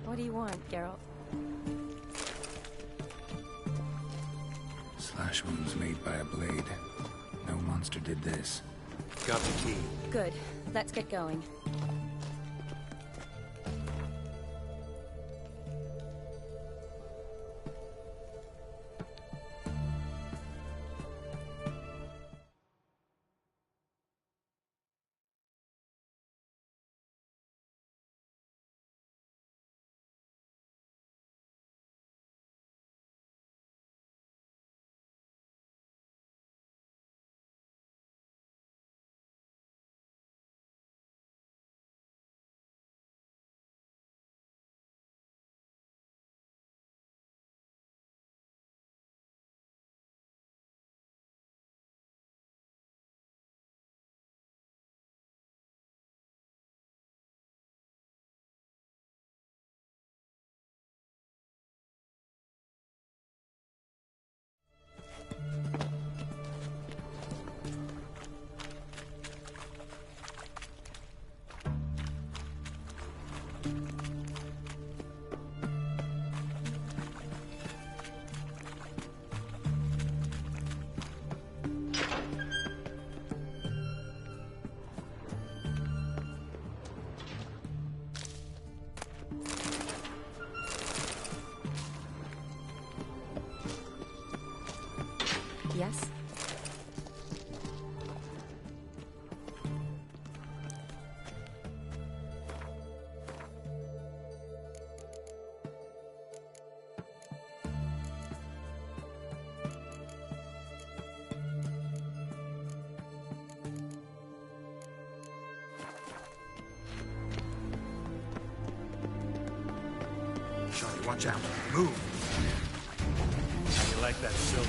What do you want, Geralt? Slash wounds made by a blade. No monster did this. Got the key. Good. Let's get going. Yes? Charlie, watch out. Move! How you like that silver?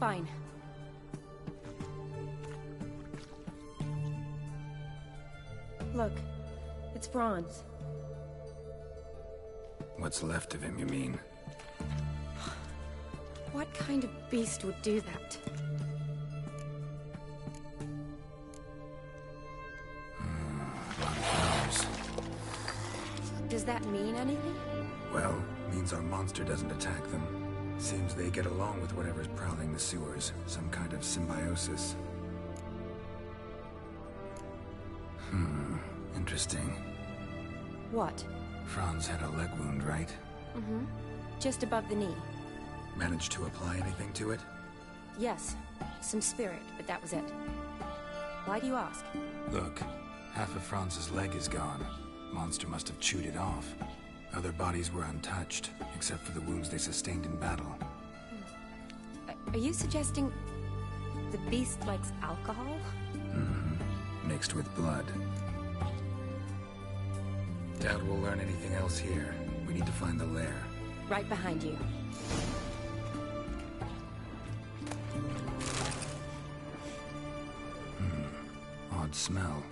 Fine. Look, it's Franz. What's left of him, you mean? What kind of beast would do that? Does that mean anything? Well, means our monster doesn't attack them. Seems they get along with whatever's prowling the sewers. Some kind of symbiosis. Interesting. What? Franz had a leg wound, right? Mm-hmm. Just above the knee. Managed to apply anything to it? Yes. Some spirit, but that was it. Why do you ask? Look, half of Franz's leg is gone. Monster must have chewed it off. Other bodies were untouched, except for the wounds they sustained in battle. Are you suggesting the beast likes alcohol? Mixed with blood. Doubt we'll learn anything else here. We need to find the lair. Right behind you. Odd smell.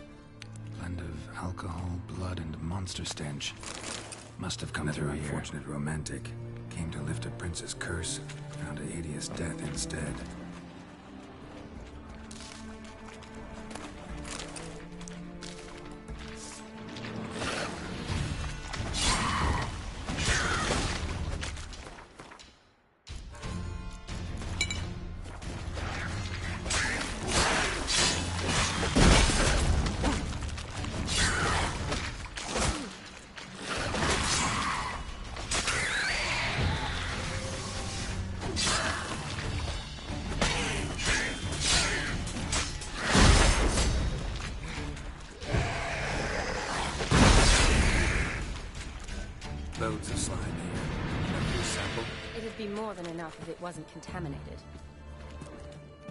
Blend of alcohol, blood, and monster stench. Must have come through here. Another unfortunate romantic. Came to lift a prince's curse, found a hideous death instead. Loads of slime here. Enough for a sample? It'd be more than enough if it wasn't contaminated.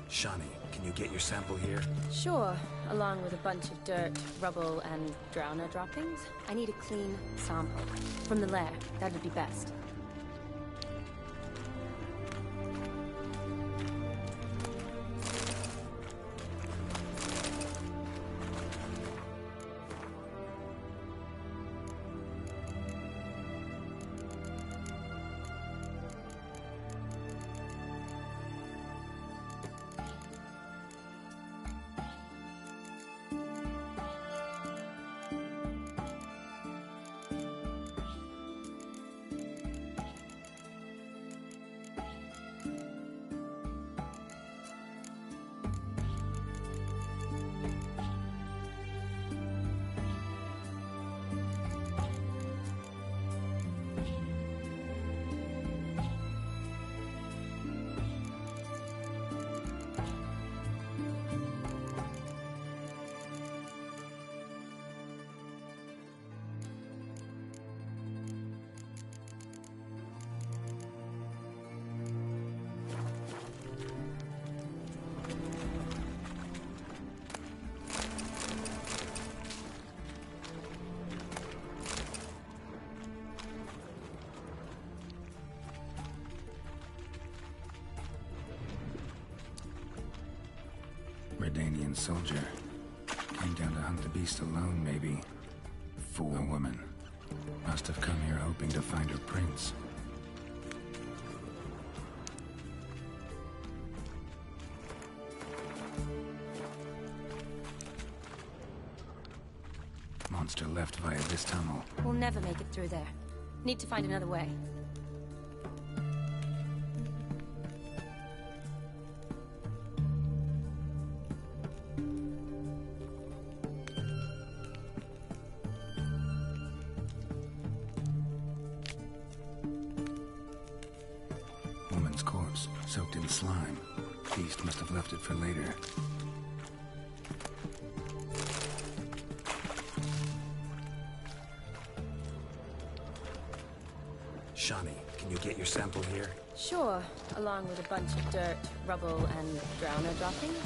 Shani, can you get your sample here? Sure, along with a bunch of dirt, rubble, and drowner droppings. I need a clean sample. From the lair, that'd be best. Redanian soldier. Came down to hunt the beast alone, maybe. Fool. A woman. Must have come here hoping to find her prince. Monster left via this tunnel. We'll never make it through there. Need to find another way. Woman's corpse, soaked in slime. Beast must have left it for later. Shani, can you get your sample here? Sure, along with a bunch of dirt, rubble, and drowner droppings.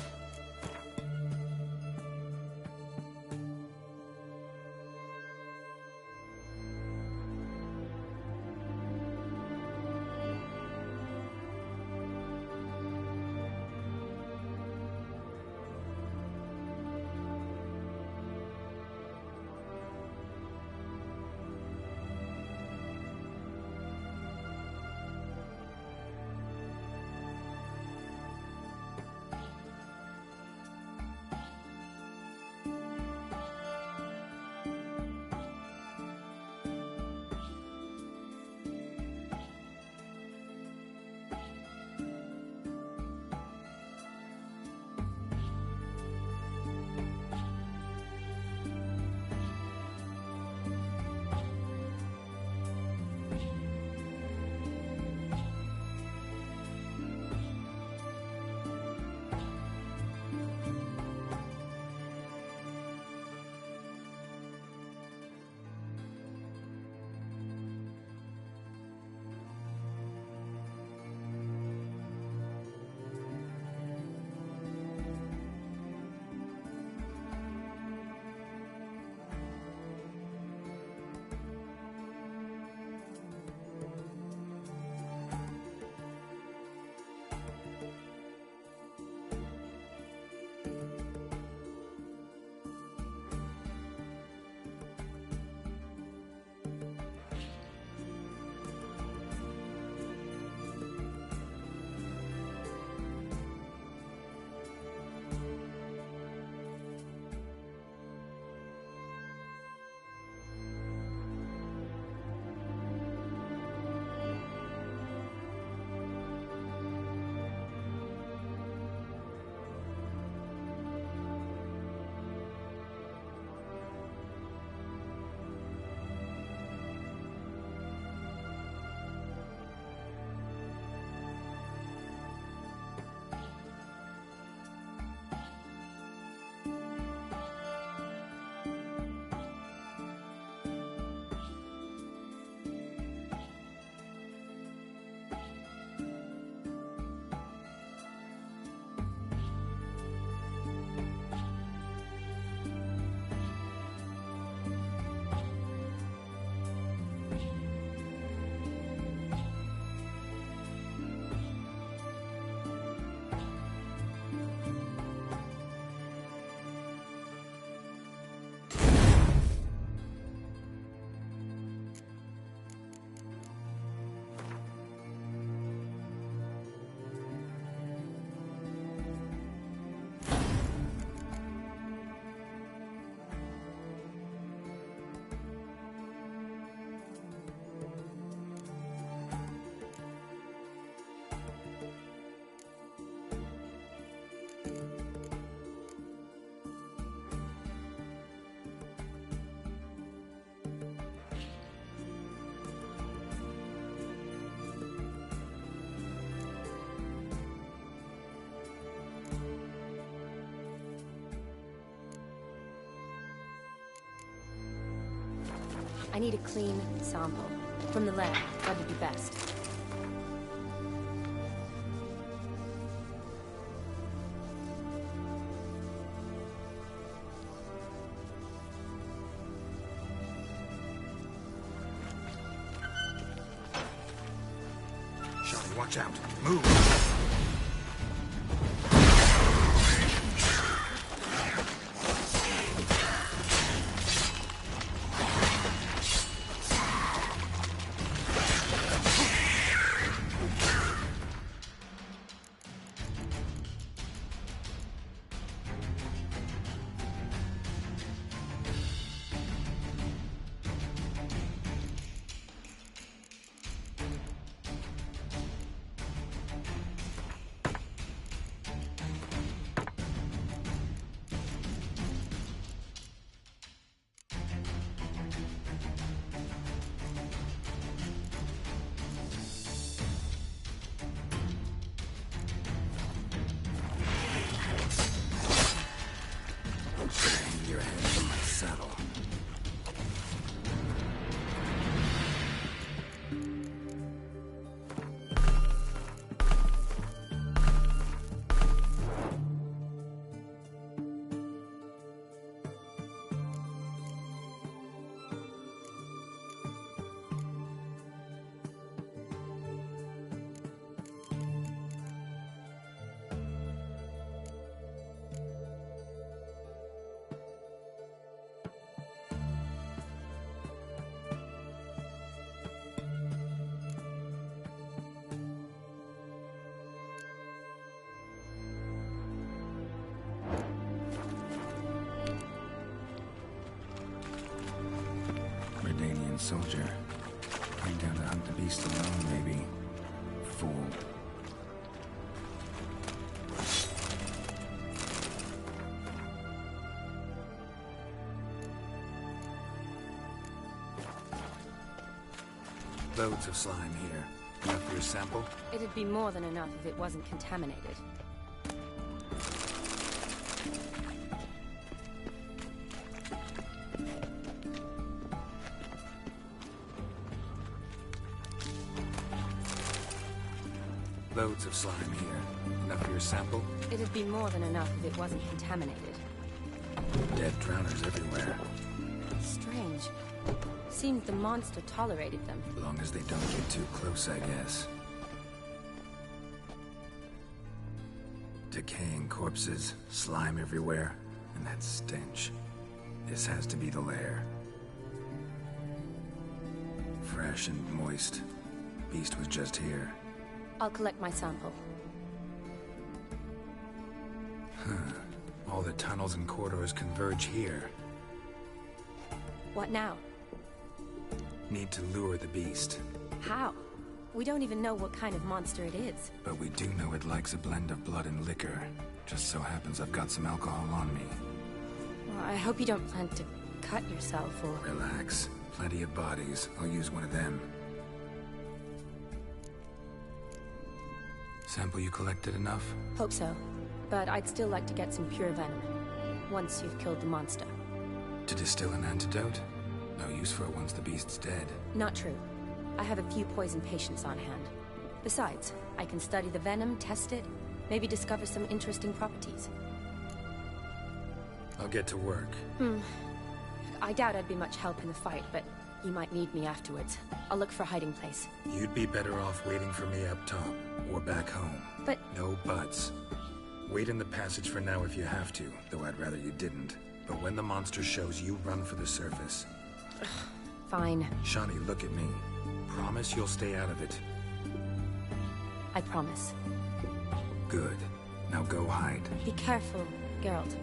I need a clean sample. From the lab, that would be best. Shani, watch out. Move! Your head from my saddle. Redanian soldier. Came down to hunt the beast alone, maybe. Fool. Loads of slime here. Enough for your sample? It'd be more than enough if it wasn't contaminated. Loads of slime here. Enough for your sample? It'd be more than enough if it wasn't contaminated. Dead drowners everywhere. Strange. Seemed the monster tolerated them. As long as they don't get too close, I guess. Decaying corpses, slime everywhere, and that stench. This has to be the lair. Fresh and moist. Beast was just here. I'll collect my sample. All the tunnels and corridors converge here. What now? Need to lure the beast. How? We don't even know what kind of monster it is. But we do know it likes a blend of blood and liquor. Just so happens I've got some alcohol on me. Well, I hope you don't plan to cut yourself or... Relax. Plenty of bodies. I'll use one of them. Sample you collected enough? Hope so. But I'd still like to get some pure venom. Once you've killed the monster. To distill an antidote? No use for it once the beast's dead. Not true. I have a few poison patients on hand. Besides, I can study the venom, test it, maybe discover some interesting properties. I'll get to work. I doubt I'd be much help in the fight, but you might need me afterwards. I'll look for a hiding place. You'd be better off waiting for me up top, or back home. But... No buts. Wait in the passage for now if you have to, though I'd rather you didn't. But when the monster shows, you run for the surface. Fine. Shani, look at me. Promise you'll stay out of it. I promise. Good. Now go hide. Be careful, Geralt.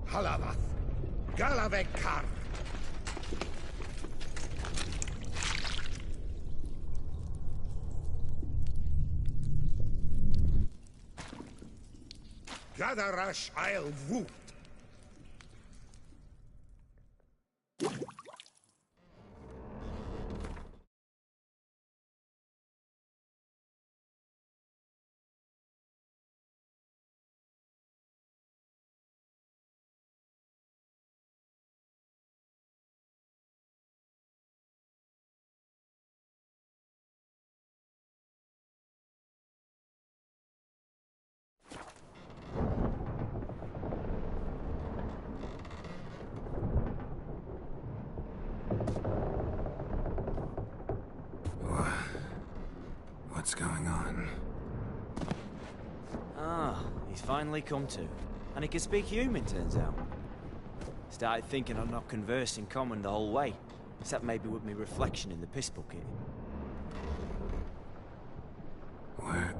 Halavath. Galavekar. Gadarash I'll Woot. What's going on? Ah, he's finally come to. And he can speak human, turns out. Started thinking I'd not conversed in common the whole way. Except maybe with me reflection in the piss bucket. Where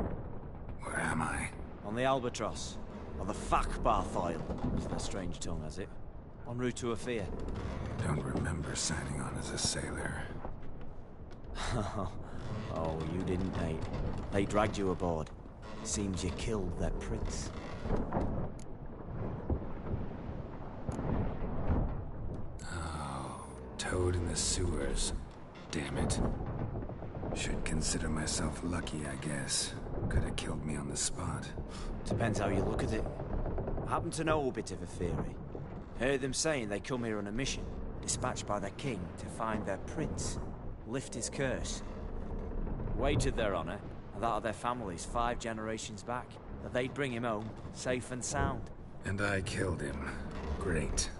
am I? On the Albatross. Or the Fakbarthoil, as that strange tongue has it. En route to Afir. Don't remember signing on as a sailor. Oh, you didn't, mate. They dragged you aboard. Seems you killed that prince. Oh, toad in the sewers. Damn it. Should consider myself lucky, I guess. Could have killed me on the spot. Depends how you look at it. I happen to know a bit of a theory. Heard them saying they come here on a mission, dispatched by their king to find their prince, lift his curse. Wagered their honor, and that of their families 5 generations back, that they'd bring him home, safe and sound. And I killed him. Great.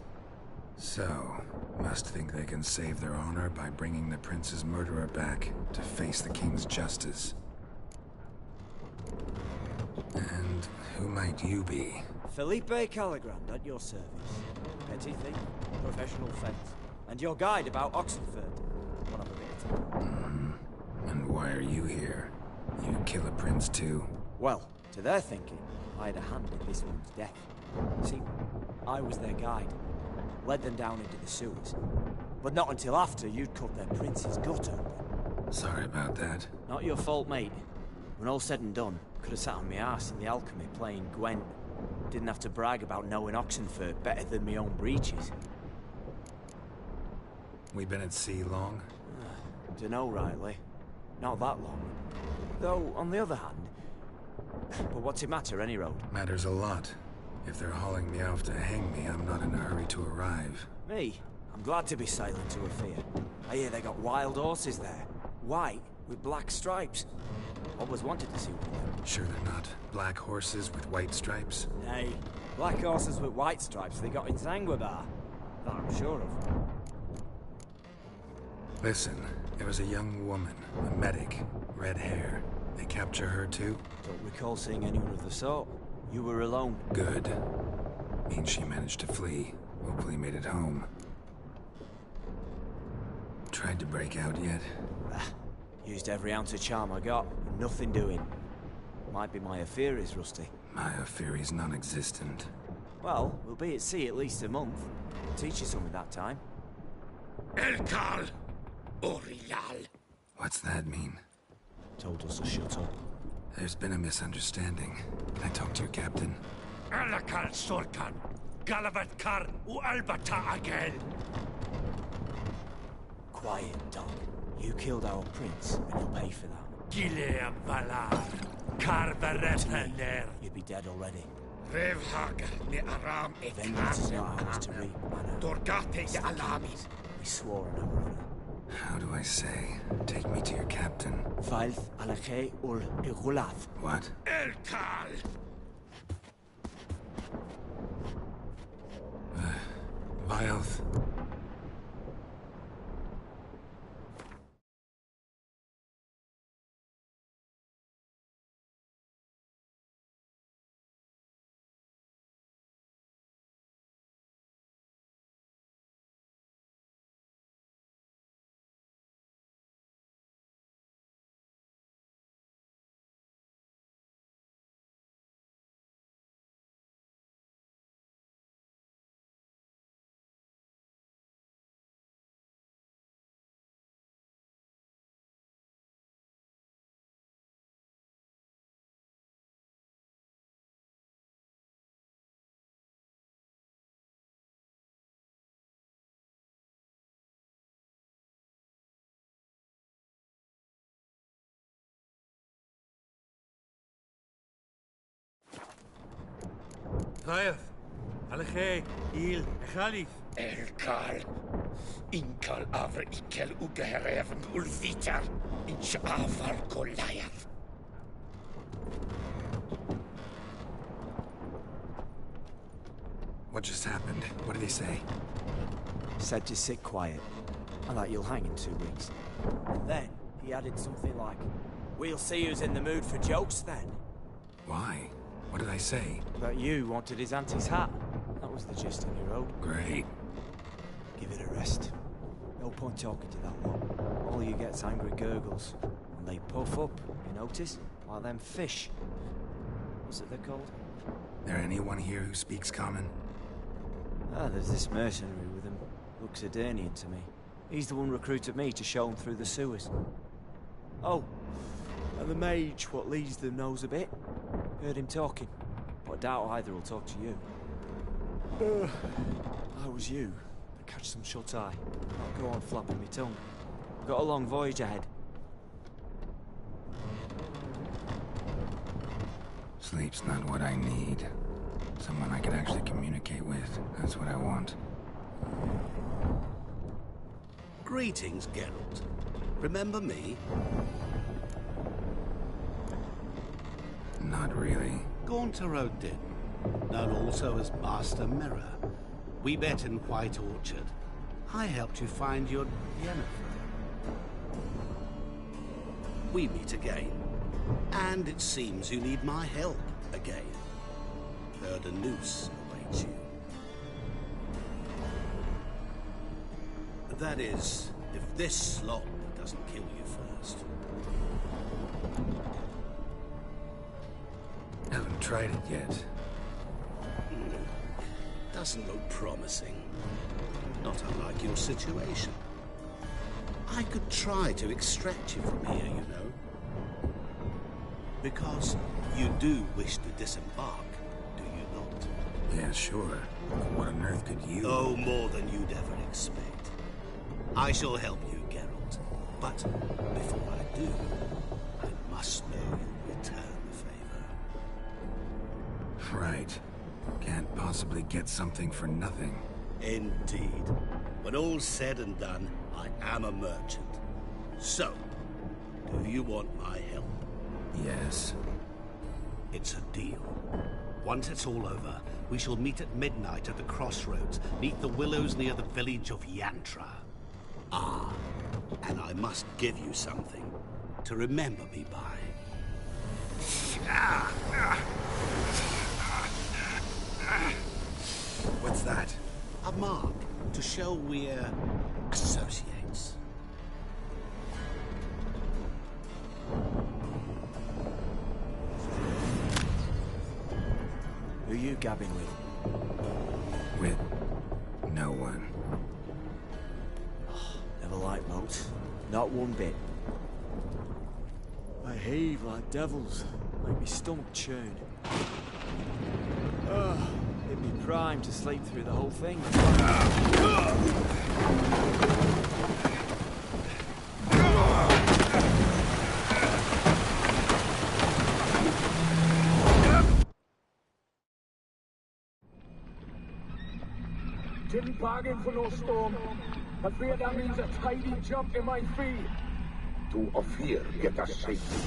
So, must think they can save their honor by bringing the prince's murderer back to face the king's justice. And who might you be? Felipe Caligrand at your service. Petty thief, professional fence, and your guide about Oxenford. One of a bit of time. And why are you here? You kill a prince too? Well, to their thinking, I had a hand in this one's death. See, I was their guide. Led them down into the sewers. But not until after you'd cut their prince's gut open. Sorry about that. Not your fault, mate. When all said and done, could have sat on my arse in the alchemy playing Gwent. Didn't have to brag about knowing Oxenford better than my own breeches. We been at sea long? Dunno, rightly. Not that long. Though, on the other hand... But what's it matter, any road? Matters a lot. If they're hauling me off to hang me, I'm not in a hurry to arrive. Me? I'm glad to be sailing to Afir. I hear they got wild horses there. White, with black stripes. Always wanted to see one of them. Sure they're not black horses with white stripes? Nay, black horses with white stripes they got in Zanguebar. That I'm sure of. Listen, there was a young woman, a medic, red hair. They capture her too? Don't recall seeing anyone of the sort. You were alone. Good. Means she managed to flee. Hopefully made it home. Tried to break out yet? Used every ounce of charm I got, and nothing doing. Might be my affair is rusty. My affair's non-existent. Well, we'll be at sea at least a month. Teach you something that time. Elkal. Orial. What's that mean? Told us to shut up. There's been a misunderstanding. Can I talk to your captain? Alakal Sorkan. Galavat Kar u Albata Agel. Quiet, dog. You killed our prince, and you'll pay for that. Gilea Valar. Kar Varepaner. You'd be dead already. Revhag ni Aram Vengeance is not ours to reap, Anna. Dorgate ya Alamis. We swore on our honor. How do I say? Take me to your captain. Falth alakhe ul igulath. What? Elkal. Vilth. Matthias. Alche, Il, Echalif. Elkal. Inkal avre ikel ugehereven ulvitar. Inch avar Goliath. What just happened? What did he say? Said just sit quiet, and that you'll hang in 2 weeks. And then he added something like, "We'll see who's in the mood for jokes then." Why? What did I say? That you wanted his auntie's hat. That was the gist of your road. Great. Give it a rest. No point talking to that lot. All you get's angry gurgles. And they puff up, you notice? Like them fish. What's it they're called? There anyone here who speaks common? Ah, there's this mercenary with him. Looks Edirnian to me. He's the one recruited me to show him through the sewers. Oh, and the mage what leads them knows a bit. Heard him talking, but I doubt either will talk to you. I was you. I catch some shut-eye. I'll go on flapping my tongue. Got a long voyage ahead. Sleep's not what I need. Someone I could actually communicate with. That's what I want. Greetings, Geralt. Remember me? Not really. Gaunter O'Din, known also as Master Mirror. We met in White Orchard. I helped you find your Yennefer. We meet again. And it seems you need my help again. Heard a noose awaits you. That is, if this slop doesn't kill you first. Haven't tried it yet. Doesn't look promising. Not unlike your situation. I could try to extract you from here, you know. Because you do wish to disembark, do you not? Yeah, sure. What on earth could you... Oh, more than you'd ever expect. I shall help you, Geralt. But before I do, I must know you'll return the favor. Right. Can't possibly get something for nothing. Indeed. When all's said and done, I am a merchant. So, do you want my help? Yes. It's a deal. Once it's all over, we shall meet at midnight at the crossroads, neath the willows near the village of Yantra. Ah, and I must give you something to remember me by. What's that? A mark to show we're associates. Who you gabbing with? With no one. Never liked boats. Not one bit. I heave like devils. Make me stomach churn. It'd be prime to sleep through the whole thing. Didn't bargain for no storm. Afraid that means a tidy jump in my fee. To Ophir get us safely.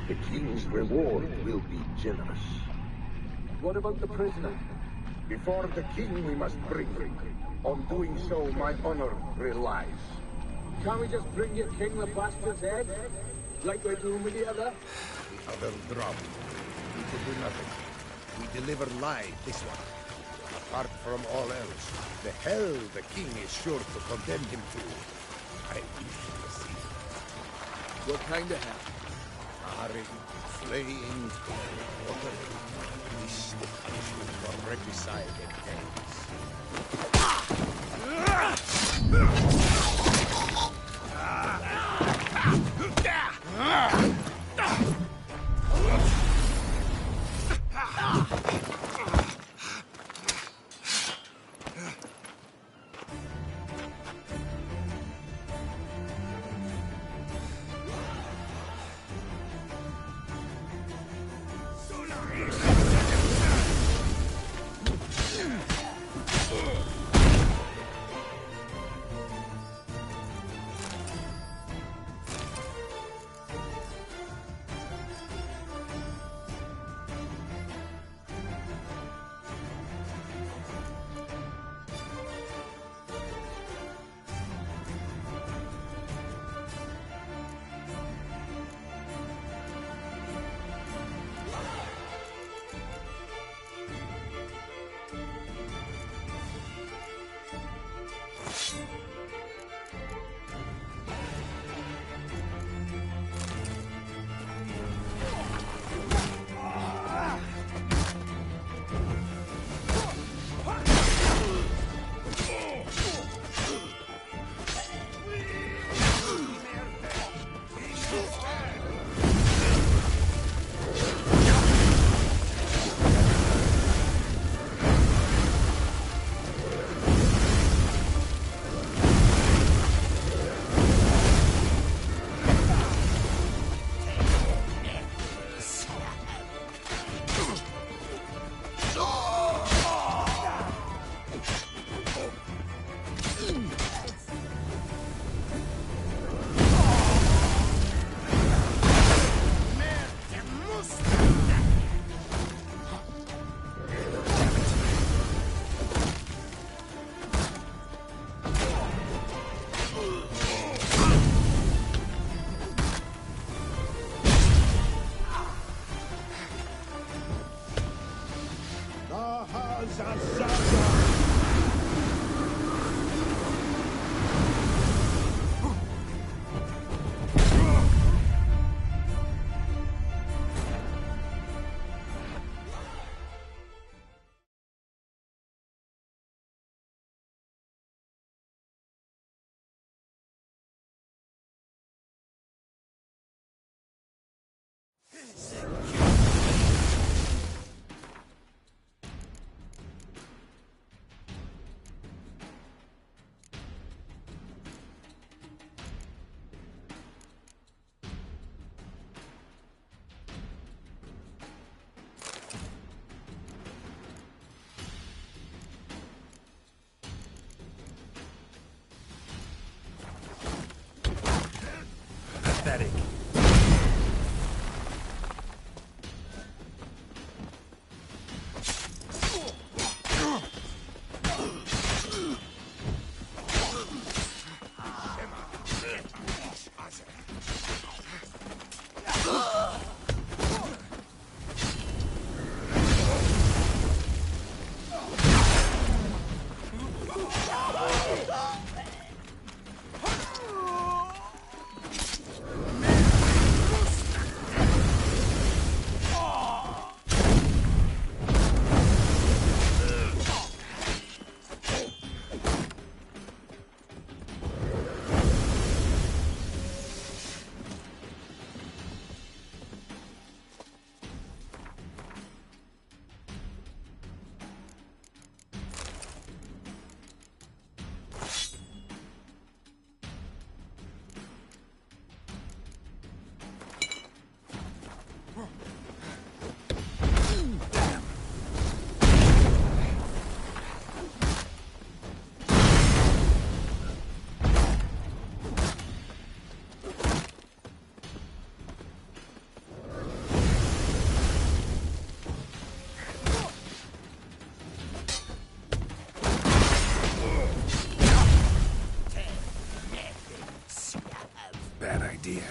The king's reward will be generous. What about the prisoner? Before the king we must bring him. On doing so, my honor relies. Can't we just bring your king the bastard's head? Like we're doing with the other? The other drop. We can do nothing. We deliver live this one. Apart from all else, the hell the king is sure to condemn him to. I wish to see. What kind of hell? Harring, flaying, water. This the punishment for regicide and Pathetic. Bad idea.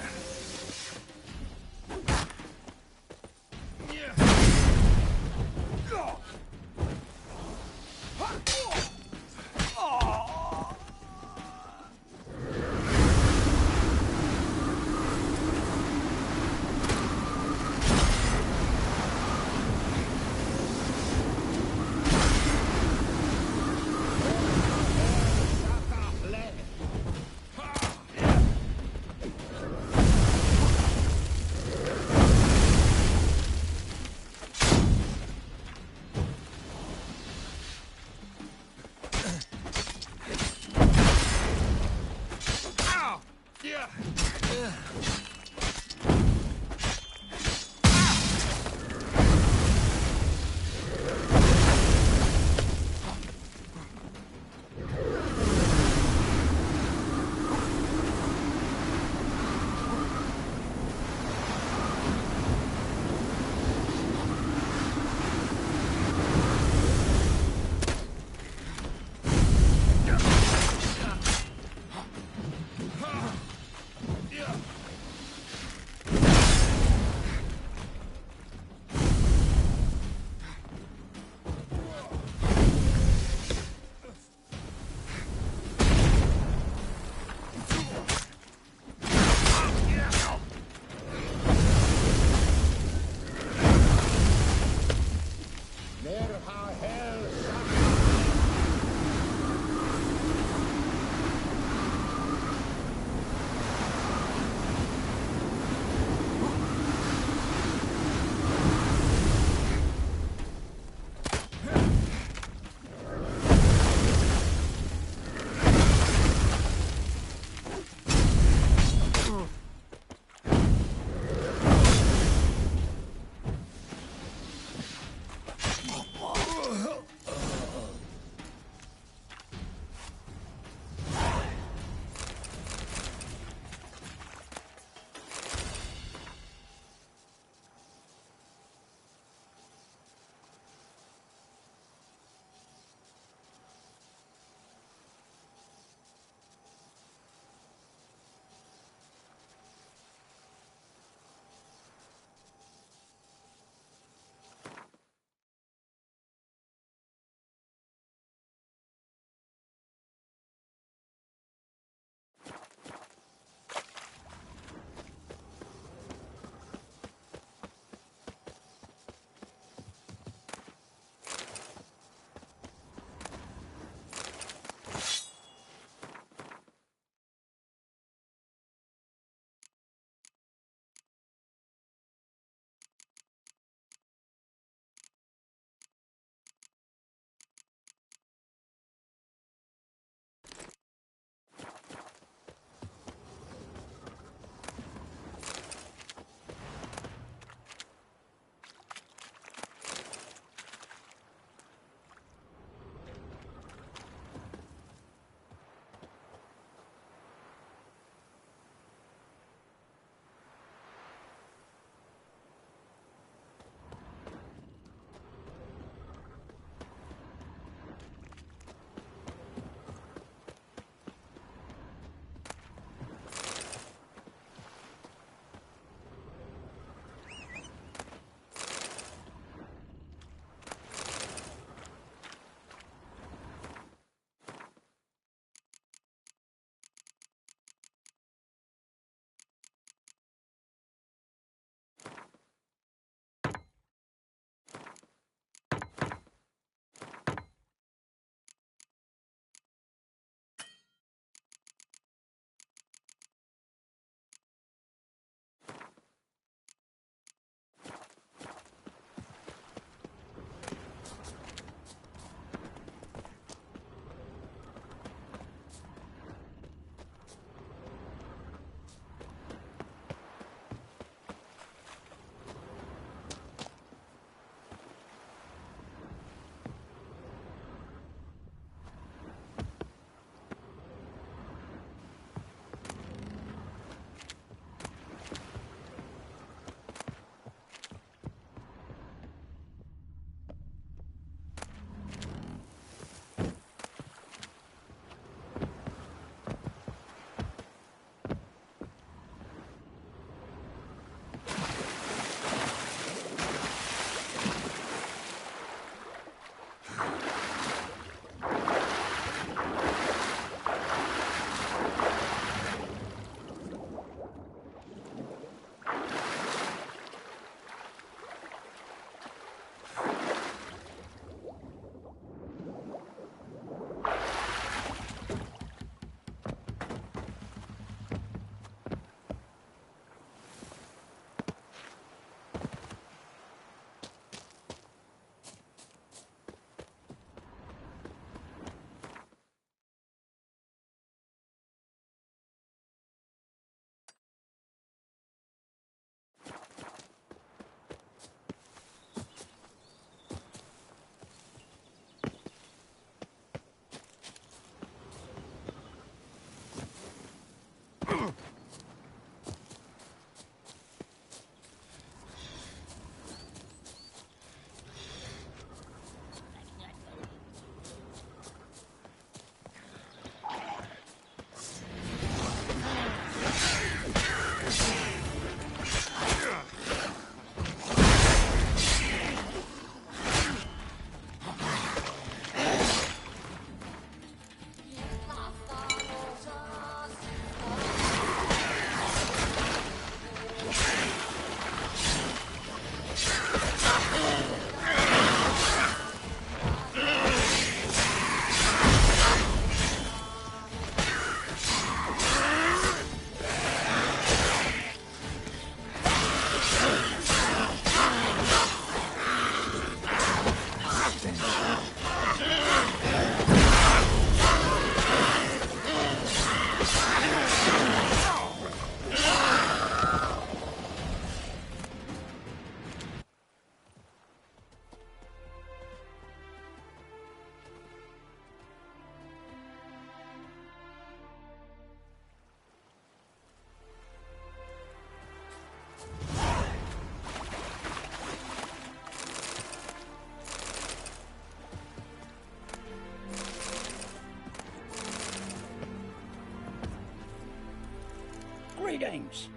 James.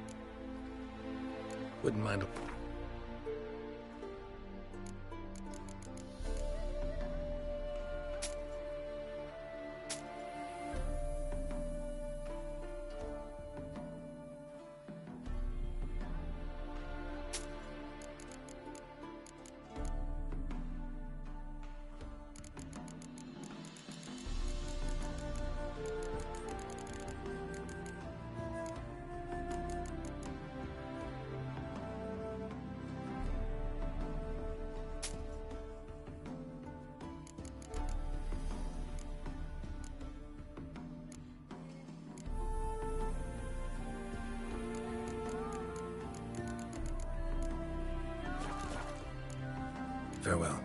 Wouldn't mind a... Farewell.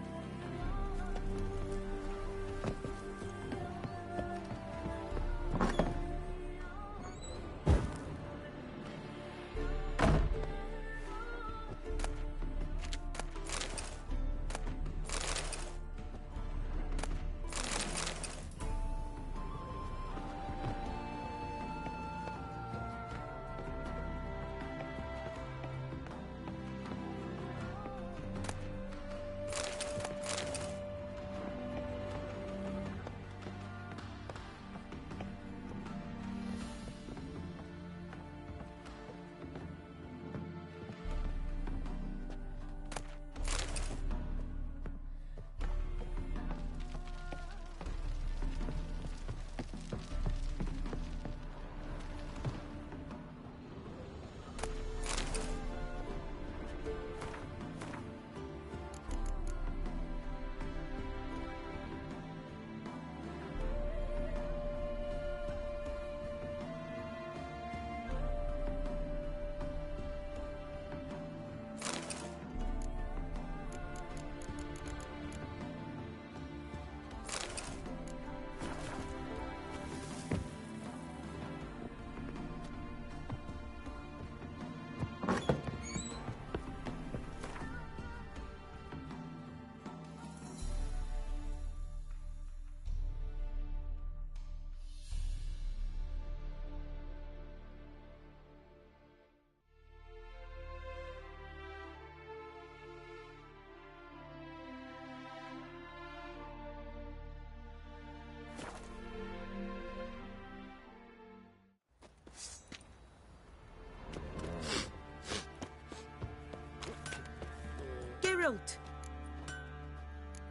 Geralt!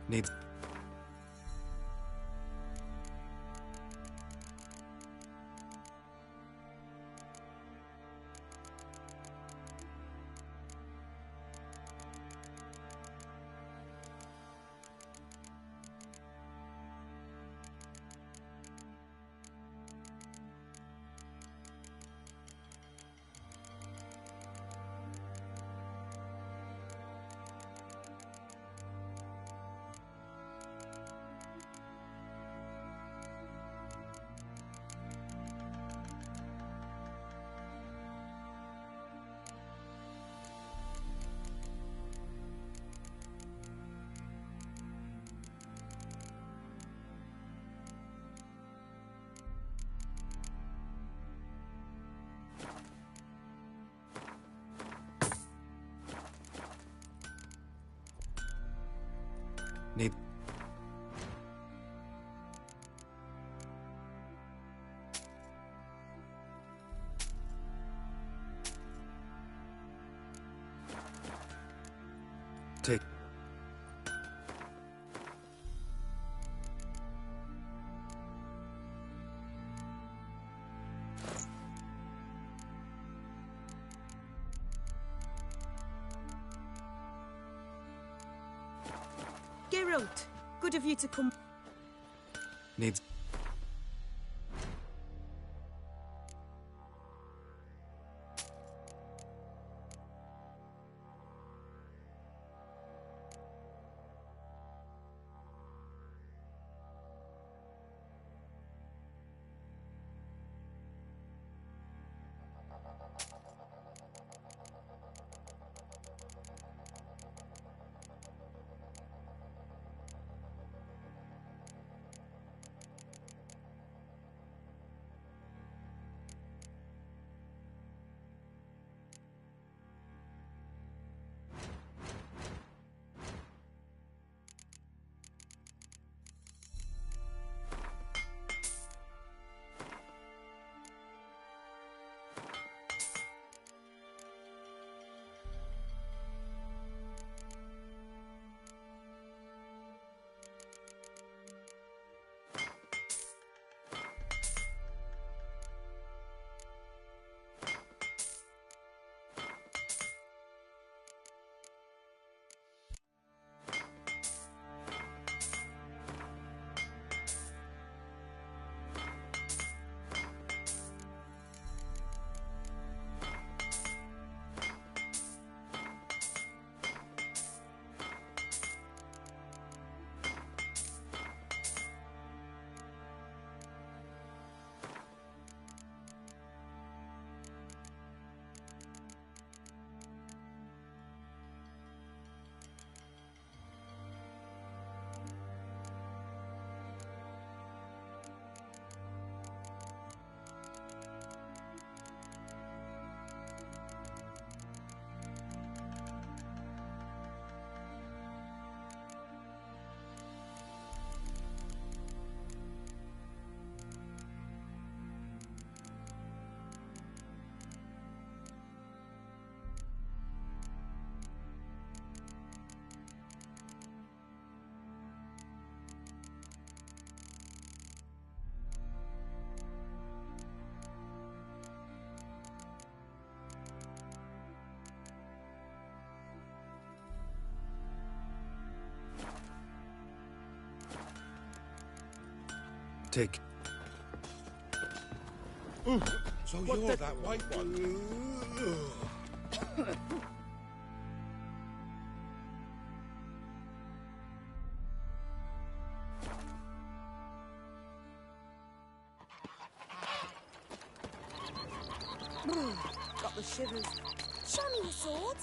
Needs... Need... Take... Geralt! Good of you to come. Needs... Take... So you're that white one. Got the shivers. Show me your sword.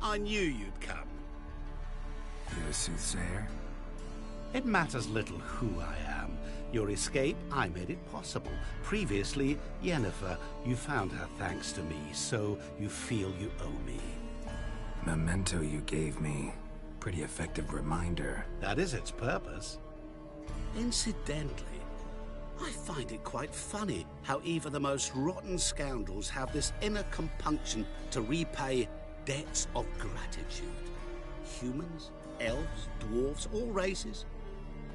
I knew you'd come. You're a soothsayer? It matters little who I am. Your escape, I made it possible. Previously, Yennefer, you found her thanks to me, so you feel you owe me. Memento you gave me. Pretty effective reminder. That is its purpose. Incidentally, I find it quite funny how even the most rotten scoundrels have this inner compunction to repay debts of gratitude. Humans, elves, dwarves, all races.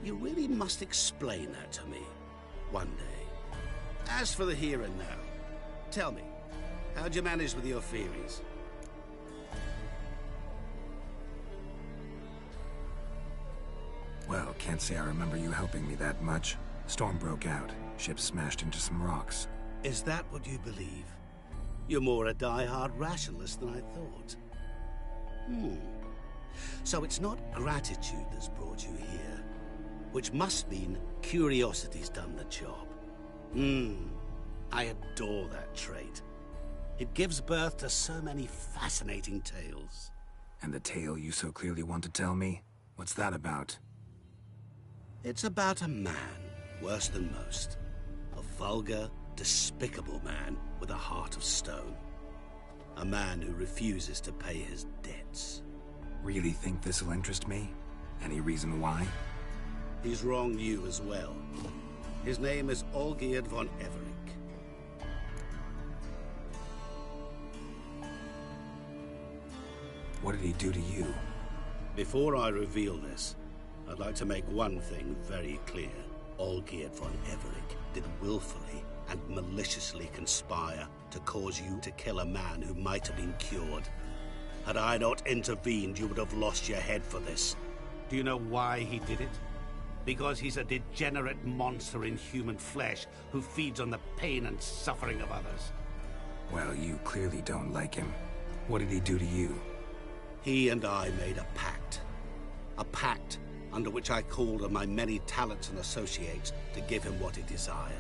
You really must explain that to me one day. As for the here and now, tell me, how'd you manage with your theories? Well, can't say I remember you helping me that much. Storm broke out. Ship smashed into some rocks. Is that what you believe? You're more a die-hard rationalist than I thought. So it's not gratitude that's brought you here, which must mean curiosity's done the job. I adore that trait. It gives birth to so many fascinating tales. And the tale you so clearly want to tell me? What's that about? It's about a man, worse than most. A vulgar, despicable man with a heart of stone. A man who refuses to pay his debts. Really think this'll interest me? Any reason why? He's wronged you as well. His name is Olgierd von Everec. What did he do to you? Before I reveal this, I'd like to make one thing very clear. Olgierd von Everec did willfully and maliciously conspire to cause you to kill a man who might have been cured. Had I not intervened, you would have lost your head for this. Do you know why he did it? Because he's a degenerate monster in human flesh who feeds on the pain and suffering of others. Well, you clearly don't like him. What did he do to you? He and I made a pact. A pact under which I called on my many talents and associates to give him what he desired.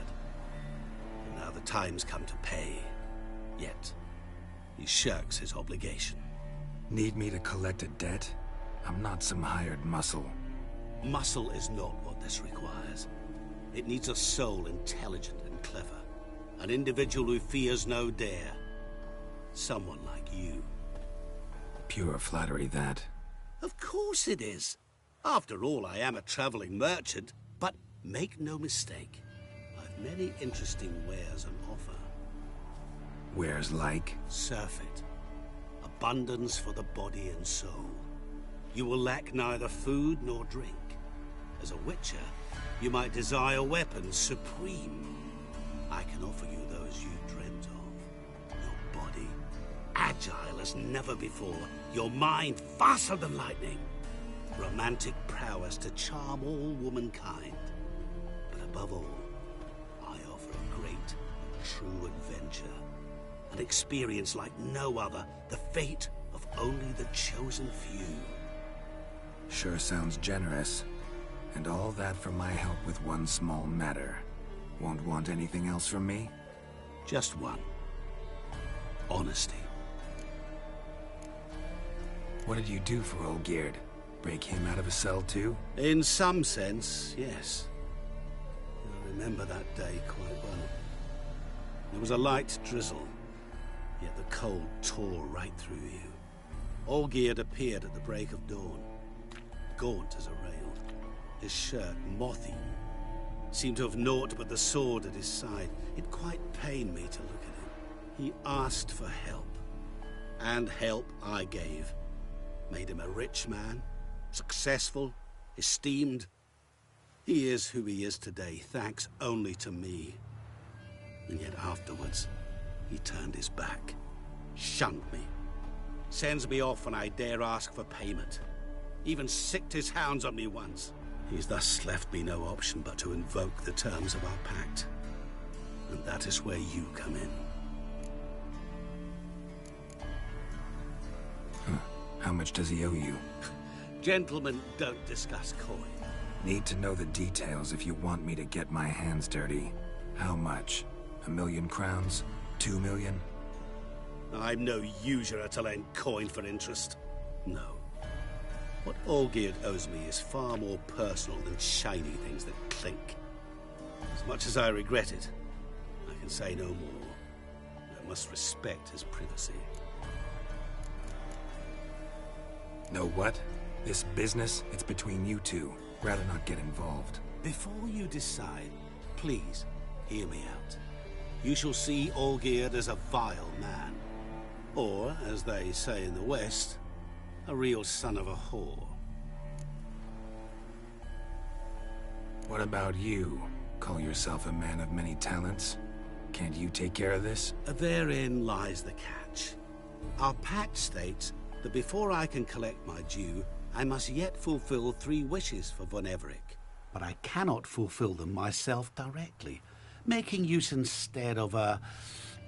And now the time's come to pay. Yet, he shirks his obligation. Need me to collect a debt? I'm not some hired muscle. Muscle is not what this requires. It needs a soul intelligent and clever. An individual who fears no dare. Someone like you. Pure flattery, that. Of course it is. After all, I am a traveling merchant. But make no mistake, I've many interesting wares on offer. Wares like? Surfeit. Abundance for the body and soul. You will lack neither food nor drink. As a witcher, you might desire weapons supreme. I can offer you those you dreamt of. Your body, agile as never before. Your mind, faster than lightning. Romantic prowess to charm all womankind. But above all, I offer a great, true adventure. An experience like no other, the fate of only the chosen few. Sure sounds generous. And all that for my help with one small matter. Won't want anything else from me? Just one. Honesty. What did you do for Olgierd? Break him out of a cell too? In some sense, yes. I remember that day quite well. There was a light drizzle, yet the cold tore right through you. Olgierd appeared at the break of dawn, gaunt as a rail, his shirt moth-eaten. Seemed to have naught but the sword at his side. It quite pained me to look at him. He asked for help, and help I gave. Made him a rich man, successful, esteemed. He is who he is today, thanks only to me. And yet afterwards, he turned his back, shunned me, sends me off when I dare ask for payment. Even sicked his hounds on me once. He's thus left me no option but to invoke the terms of our pact. And that is where you come in. How much does he owe you? Gentlemen don't discuss coin. Need to know the details if you want me to get my hands dirty. How much? 1,000,000 crowns? 2 million? I'm no usurer to lend coin for interest. No. What Olgierd owes me is far more personal than shiny things that clink. As much as I regret it, I can say no more. I must respect his privacy. Know what? This business, it's between you two. Rather not get involved. Before you decide, please hear me out. You shall see Olgierd as a vile man. Or, as they say in the West, a real son of a whore. What about you? Call yourself a man of many talents? Can't you take care of this? Therein lies the catch. Our pact states that before I can collect my due, I must yet fulfill 3 wishes for von Everec. But I cannot fulfill them myself directly, making use instead of a...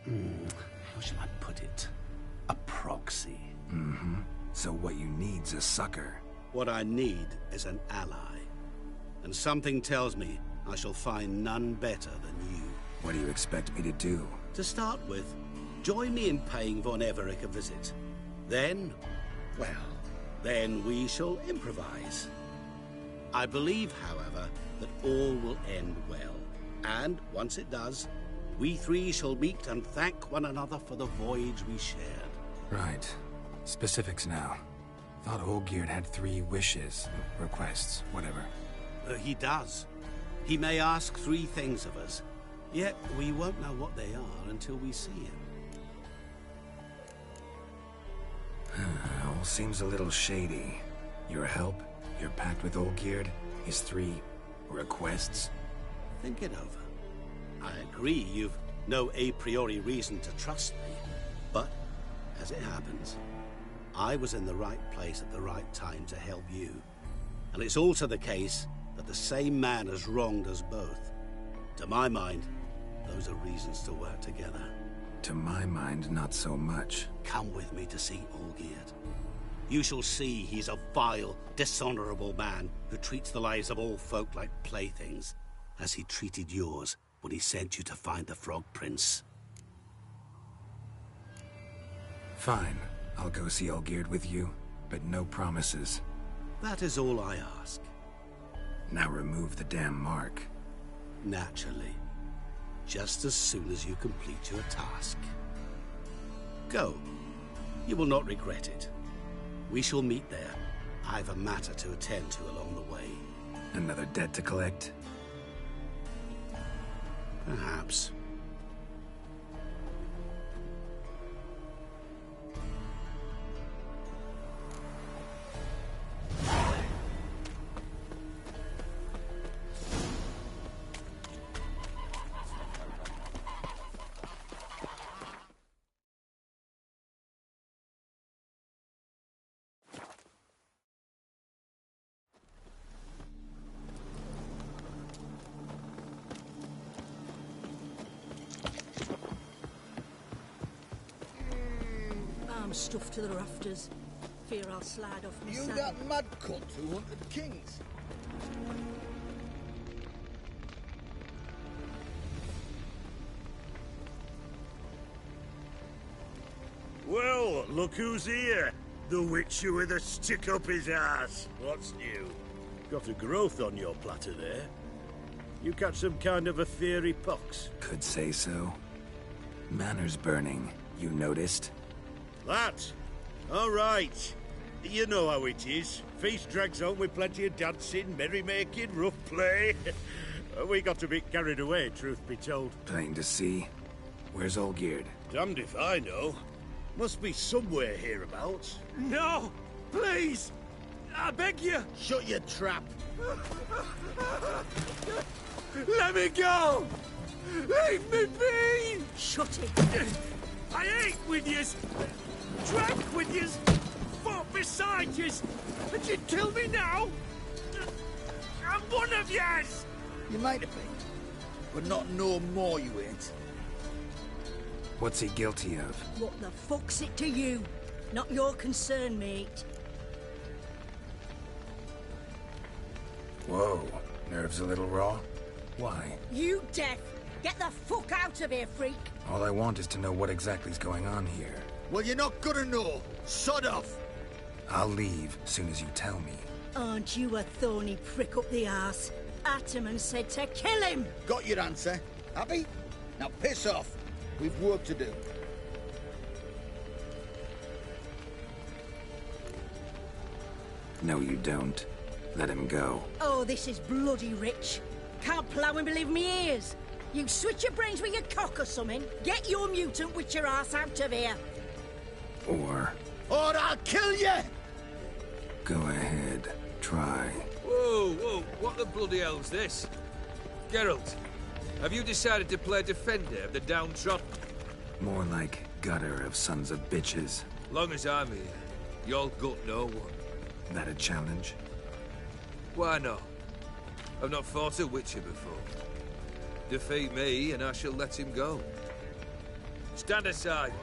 how shall I put it? A proxy. So what you need's a sucker. What I need is an ally. And something tells me I shall find none better than you. What do you expect me to do? To start with, join me in paying von Everec a visit. Then, well, then we shall improvise. I believe, however, that all will end well. And once it does, we 3 shall meet and thank one another for the voyage we shared. Right. Specifics now. Thought Olgierd had 3 wishes, requests, whatever. He does. He may ask 3 things of us, yet we won't know what they are until we see him. All seems a little shady. Your help, your pact with Olgierd, his 3 requests. Think it over. I agree you've no a priori reason to trust me, but as it happens, I was in the right place at the right time to help you. And it's also the case that the same man has wronged us both. To my mind, those are reasons to work together. To my mind, not so much. Come with me to see Olgierd. You shall see he's a vile, dishonorable man who treats the lives of all folk like playthings, as he treated yours when he sent you to find the Frog Prince. Fine. I'll go see Olgierd with you, but no promises. That is all I ask. Now remove the damn mark. Naturally. Just as soon as you complete your task. Go. You will not regret it. We shall meet there. I've a matter to attend to along the way. Another debt to collect? Perhaps. I'm stuffed to the rafters. Fear I'll slide off my You saddle. that mad cunt who hunted kings? Well, look who's here. The witcher with a stick up his ass. What's new? Got a growth on your platter there. You catch some kind of a fiery pox? Could say so. Manners burning, you noticed? That? All right. You know how it is. Feast drags on with plenty of dancing, merrymaking, rough play. We got a bit carried away, truth be told. Plain to see. Where's Olgierd? Damned if I know. Must be somewhere hereabouts. No! Please! I beg you! Shut your trap! Let me go! Leave me be! Shut it! I ate with yous! Drank with yous! Fought beside yous! And you kill me now? I'm one of yous! You might have been, but not no more you ain't. What's he guilty of? What the fuck's it to you? Not your concern, mate. Whoa, nerves a little raw? Why? You deaf! Get the fuck out of here, freak! All I want is to know what exactly's going on here. Well, you're not gonna know. Sod off! I'll leave soon as you tell me. Aren't you a thorny prick up the arse? Ataman said to kill him! Got your answer. Happy? Now piss off. We've work to do. No, you don't. Let him go. Oh, this is bloody rich. Can't plough and believe me ears. You switch your brains with your cock or something. Get your mutant witcher ass out of here. Or I'll kill you! go ahead. Try. Whoa, whoa, what the bloody hell's this? Geralt, have you decided to play defender of the downtrodden? More like gutter of sons of bitches. Long as I'm here, you'll gut no one. That a challenge? Why not? I've not fought a witcher before. Defeat me and I shall let him go. Stand aside.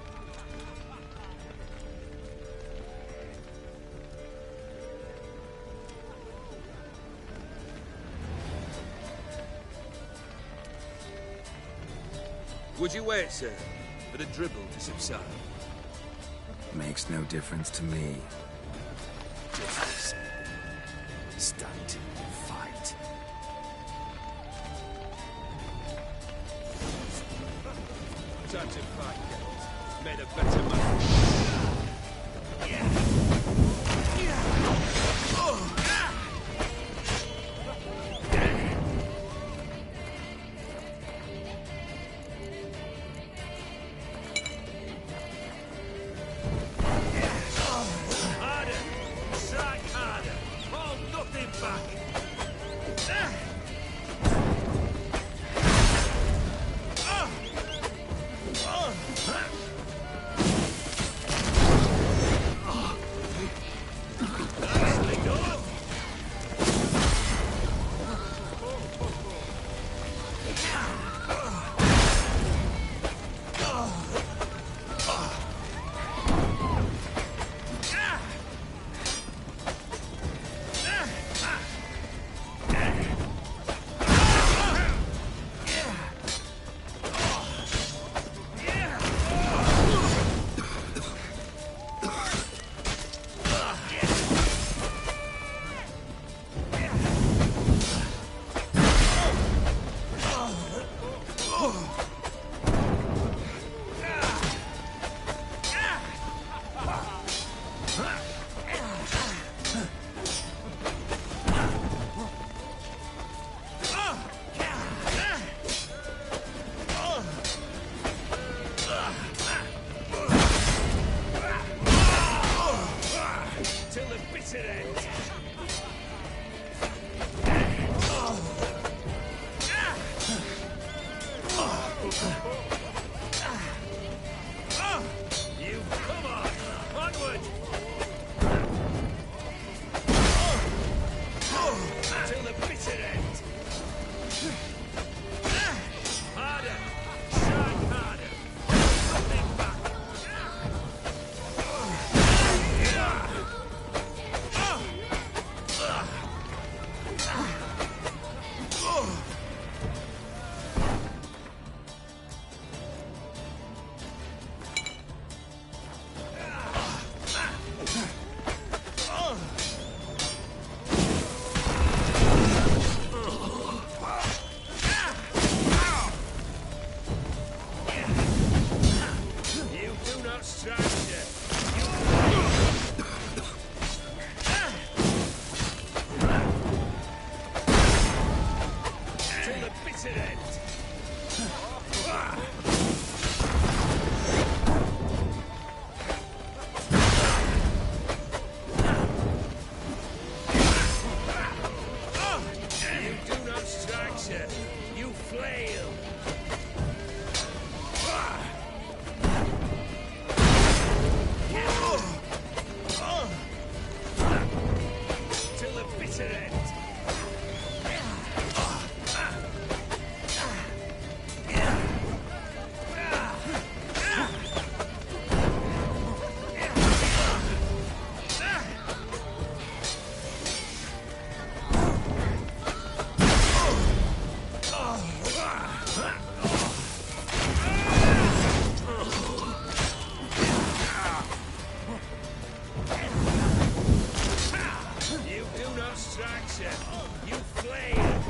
Would you wait, sir, for the dribble to subside? Makes no difference to me. Just stand and fight. Time to fight, Geralt. Made a better man. not strike, sir. You flail.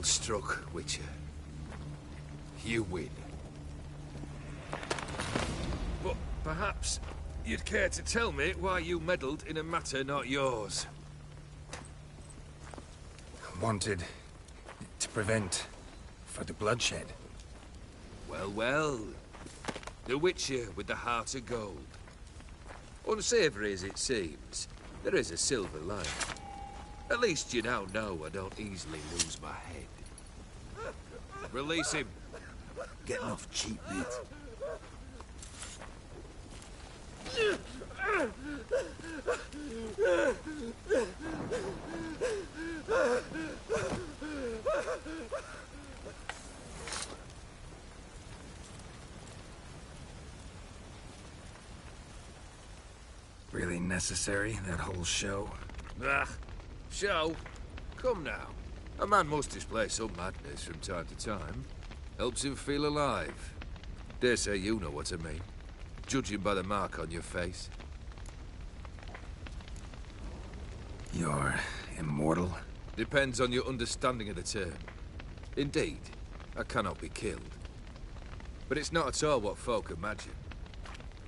Well struck, Witcher. You win. But perhaps you'd care to tell me why you meddled in a matter not yours. Wanted to prevent further bloodshed. Well, well. The Witcher with the heart of gold. Unsavory as it seems, there is a silver lining. At least you now know I don't easily lose my head. Release him. Getting off cheap, mate. Really necessary, that whole show? Ah, show? Come now. A man must display some madness from time to time. Helps him feel alive. Dare say you know what I mean. Judging by the mark on your face. You're immortal? Depends on your understanding of the term. Indeed, I cannot be killed. But it's not at all what folk imagine.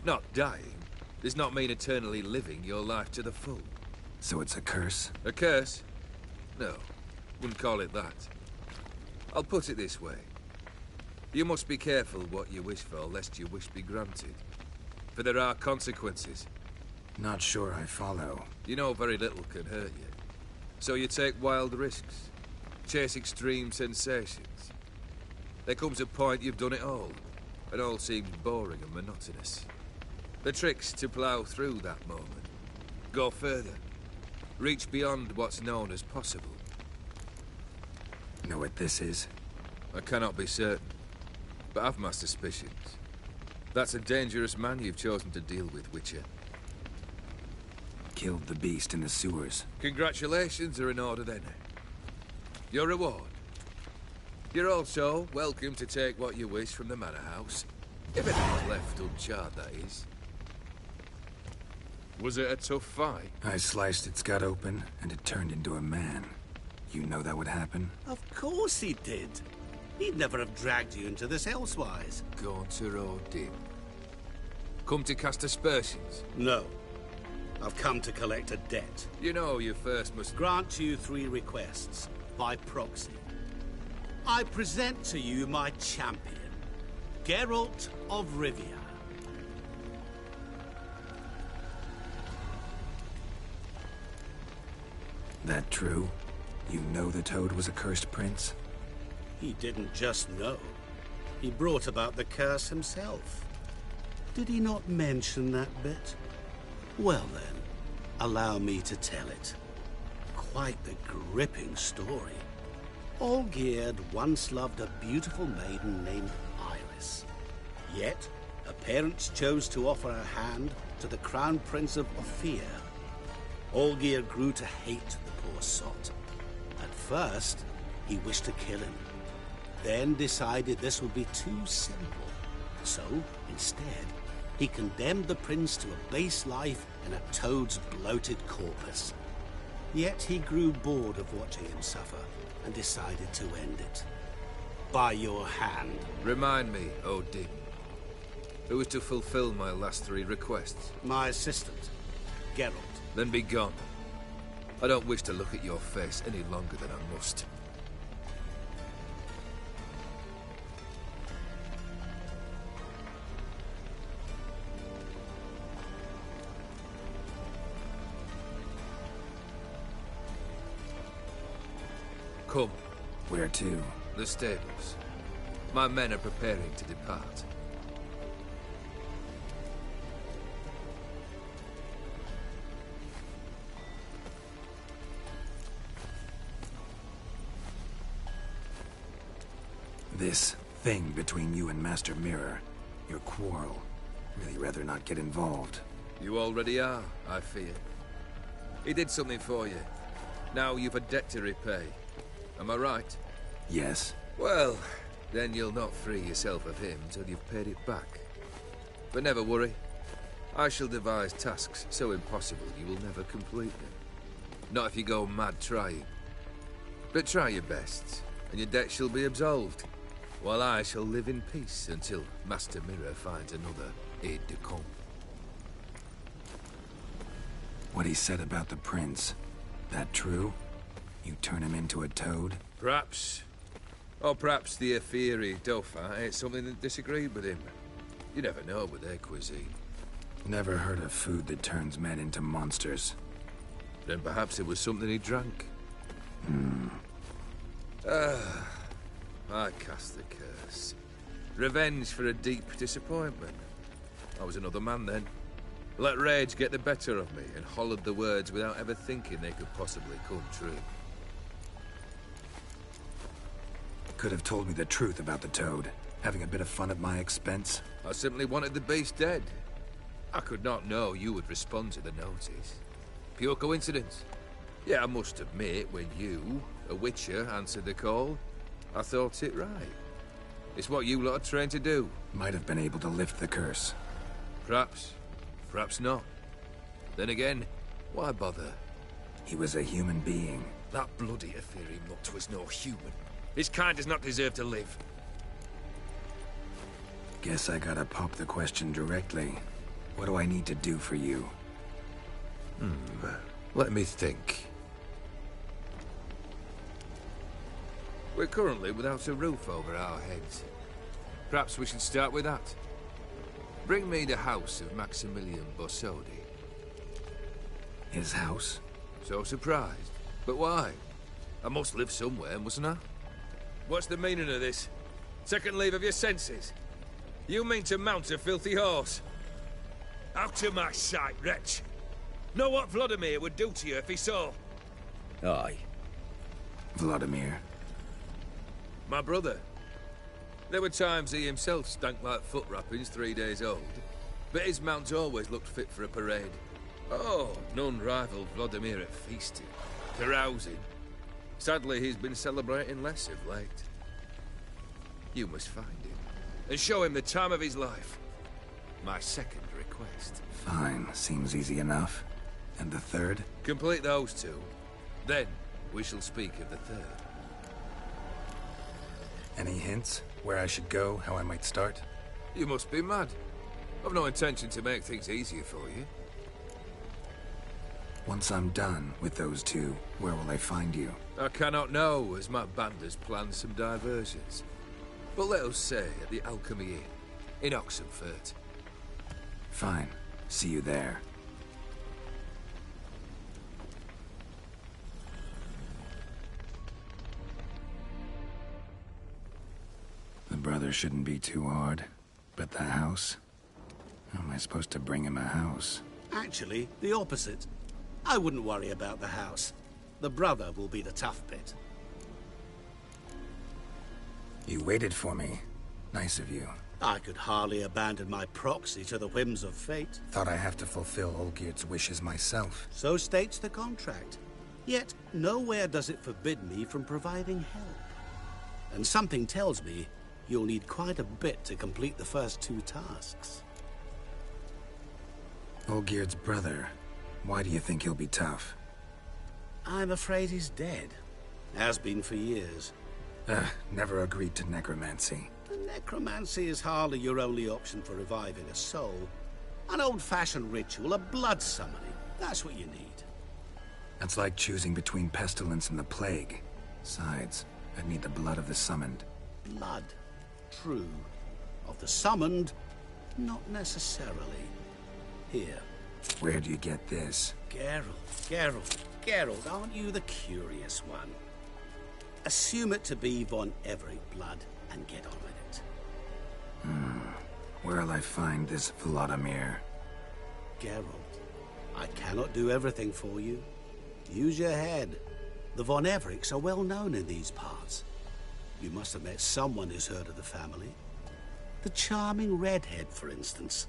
Not dying does not mean eternally living your life to the full. So it's a curse? A curse? No, wouldn't call it that. I'll put it this way. You must be careful what you wish for, lest your wish be granted. For there are consequences. Not sure I follow. You know very little can hurt you. So you take wild risks. Chase extreme sensations. There comes a point you've done it all seems boring and monotonous. The trick's to plough through that moment. Go further. Reach beyond what's known as possible. Know what this is? I cannot be certain, but I've my suspicions. That's a dangerous man you've chosen to deal with, Witcher. Killed the beast in the sewers. Congratulations are in order then. Your reward. You're also welcome to take what you wish from the manor house. If anything's left uncharred, that is. Was it a tough fight? I sliced its gut open, and it turned into a man. You know that would happen? Of course he did. He'd never have dragged you into this elsewise. Gaunter Odin. Come to cast aspersions? No. I've come to collect a debt. You know you first must... Grant you 3 requests, by proxy. I present to you my champion, Geralt of Rivia. That true? You know the Toad was a cursed prince? He didn't just know. He brought about the curse himself. Did he not mention that bit? Well then, allow me to tell it. Quite the gripping story. Olgierd once loved a beautiful maiden named Iris. Yet, her parents chose to offer her hand to the Crown Prince of Ophir. Olgierd grew to hate the poor sot. At first, he wished to kill him. Then decided this would be too simple. So, instead, he condemned the prince to a base life in a toad's bloated corpus. Yet he grew bored of watching him suffer and decided to end it. By your hand. Remind me, Odin. Who was to fulfill my last 3 requests? My assistant, Geralt. Then be gone. I don't wish to look at your face any longer than I must. Come. Where to? The stables. My men are preparing to depart. This thing between you and Master Mirror, your quarrel, really rather not get involved. You already are, I fear. He did something for you. Now you've a debt to repay. Am I right? Yes. Well, then you'll not free yourself of him till you've paid it back. But never worry. I shall devise tasks so impossible you will never complete them. Not if you go mad trying. But try your best, and your debt shall be absolved. While I shall live in peace until Master Mirror finds another aide-de-camp. What he said about the prince, that true? You turn him into a toad? Perhaps. Or perhaps the Aetheri Dauphin ate something that disagreed with him. You never know with their cuisine. Never heard of food that turns men into monsters. Then perhaps it was something he drank. I cast the curse. Revenge for a deep disappointment. I was another man then. Let rage get the better of me and hollered the words without ever thinking they could possibly come true. Could have told me the truth about the Toad, having a bit of fun at my expense. I simply wanted the beast dead. I could not know you would respond to the notice. Pure coincidence. Yeah, I must admit, when you, a Witcher, answered the call, I thought it right. It's what you lot are trained to do. Might have been able to lift the curse. Perhaps. Perhaps not. Then again, why bother? He was a human being. That bloody Aetheri mutt was no human. His kind does not deserve to live. Guess I gotta pop the question directly. What do I need to do for you? Let me think. We're currently without a roof over our heads. Perhaps we should start with that. Bring me the house of Maximilian Borsodi. His house? So surprised. But why? I must live somewhere, mustn't I? What's the meaning of this? Second leave of your senses? You mean to mount a filthy horse? Out of my sight, wretch! Know what Vladimir would do to you if he saw? Aye. Vladimir? My brother. There were times he himself stank like foot wrappings 3 days old, but his mount always looked fit for a parade. Oh, none rivaled Vladimir at feasting, carousing. Sadly, he's been celebrating less of late. You must find him, and show him the time of his life. My second request. Fine, seems easy enough. And the third? Complete those two. Then, we shall speak of the third. Any hints? Where I should go, how I might start? You must be mad. I've no intention to make things easier for you. Once I'm done with those two, where will I find you? I cannot know, as my band has planned some diversions. But let us say at the Alchemy Inn, in Oxenfurt. Fine. See you there. The brother shouldn't be too hard. But the house? How am I supposed to bring him a house? Actually, the opposite. I wouldn't worry about the house. The brother will be the tough bit. You waited for me. Nice of you. I could hardly abandon my proxy to the whims of fate. Thought I have to fulfill Olgierd's wishes myself. So states the contract. Yet, nowhere does it forbid me from providing help. And something tells me you'll need quite a bit to complete the first two tasks. Olgierd's brother. Why do you think he'll be tough? I'm afraid he's dead. Has been for years. Never agreed to necromancy. Necromancy is hardly your only option for reviving a soul. An old-fashioned ritual, a blood summoning. That's what you need. That's like choosing between pestilence and the plague. Besides, I'd need the blood of the summoned. Blood. True. Of the summoned, not necessarily. Here. Where do you get this? Geralt, aren't you the curious one? Assume it to be von Everett blood and get on with it. Where'll I find this Vladimir? Geralt, I cannot do everything for you. Use your head. The von Evericks are well known in these parts. You must have met someone who's heard of the family. The charming redhead, for instance.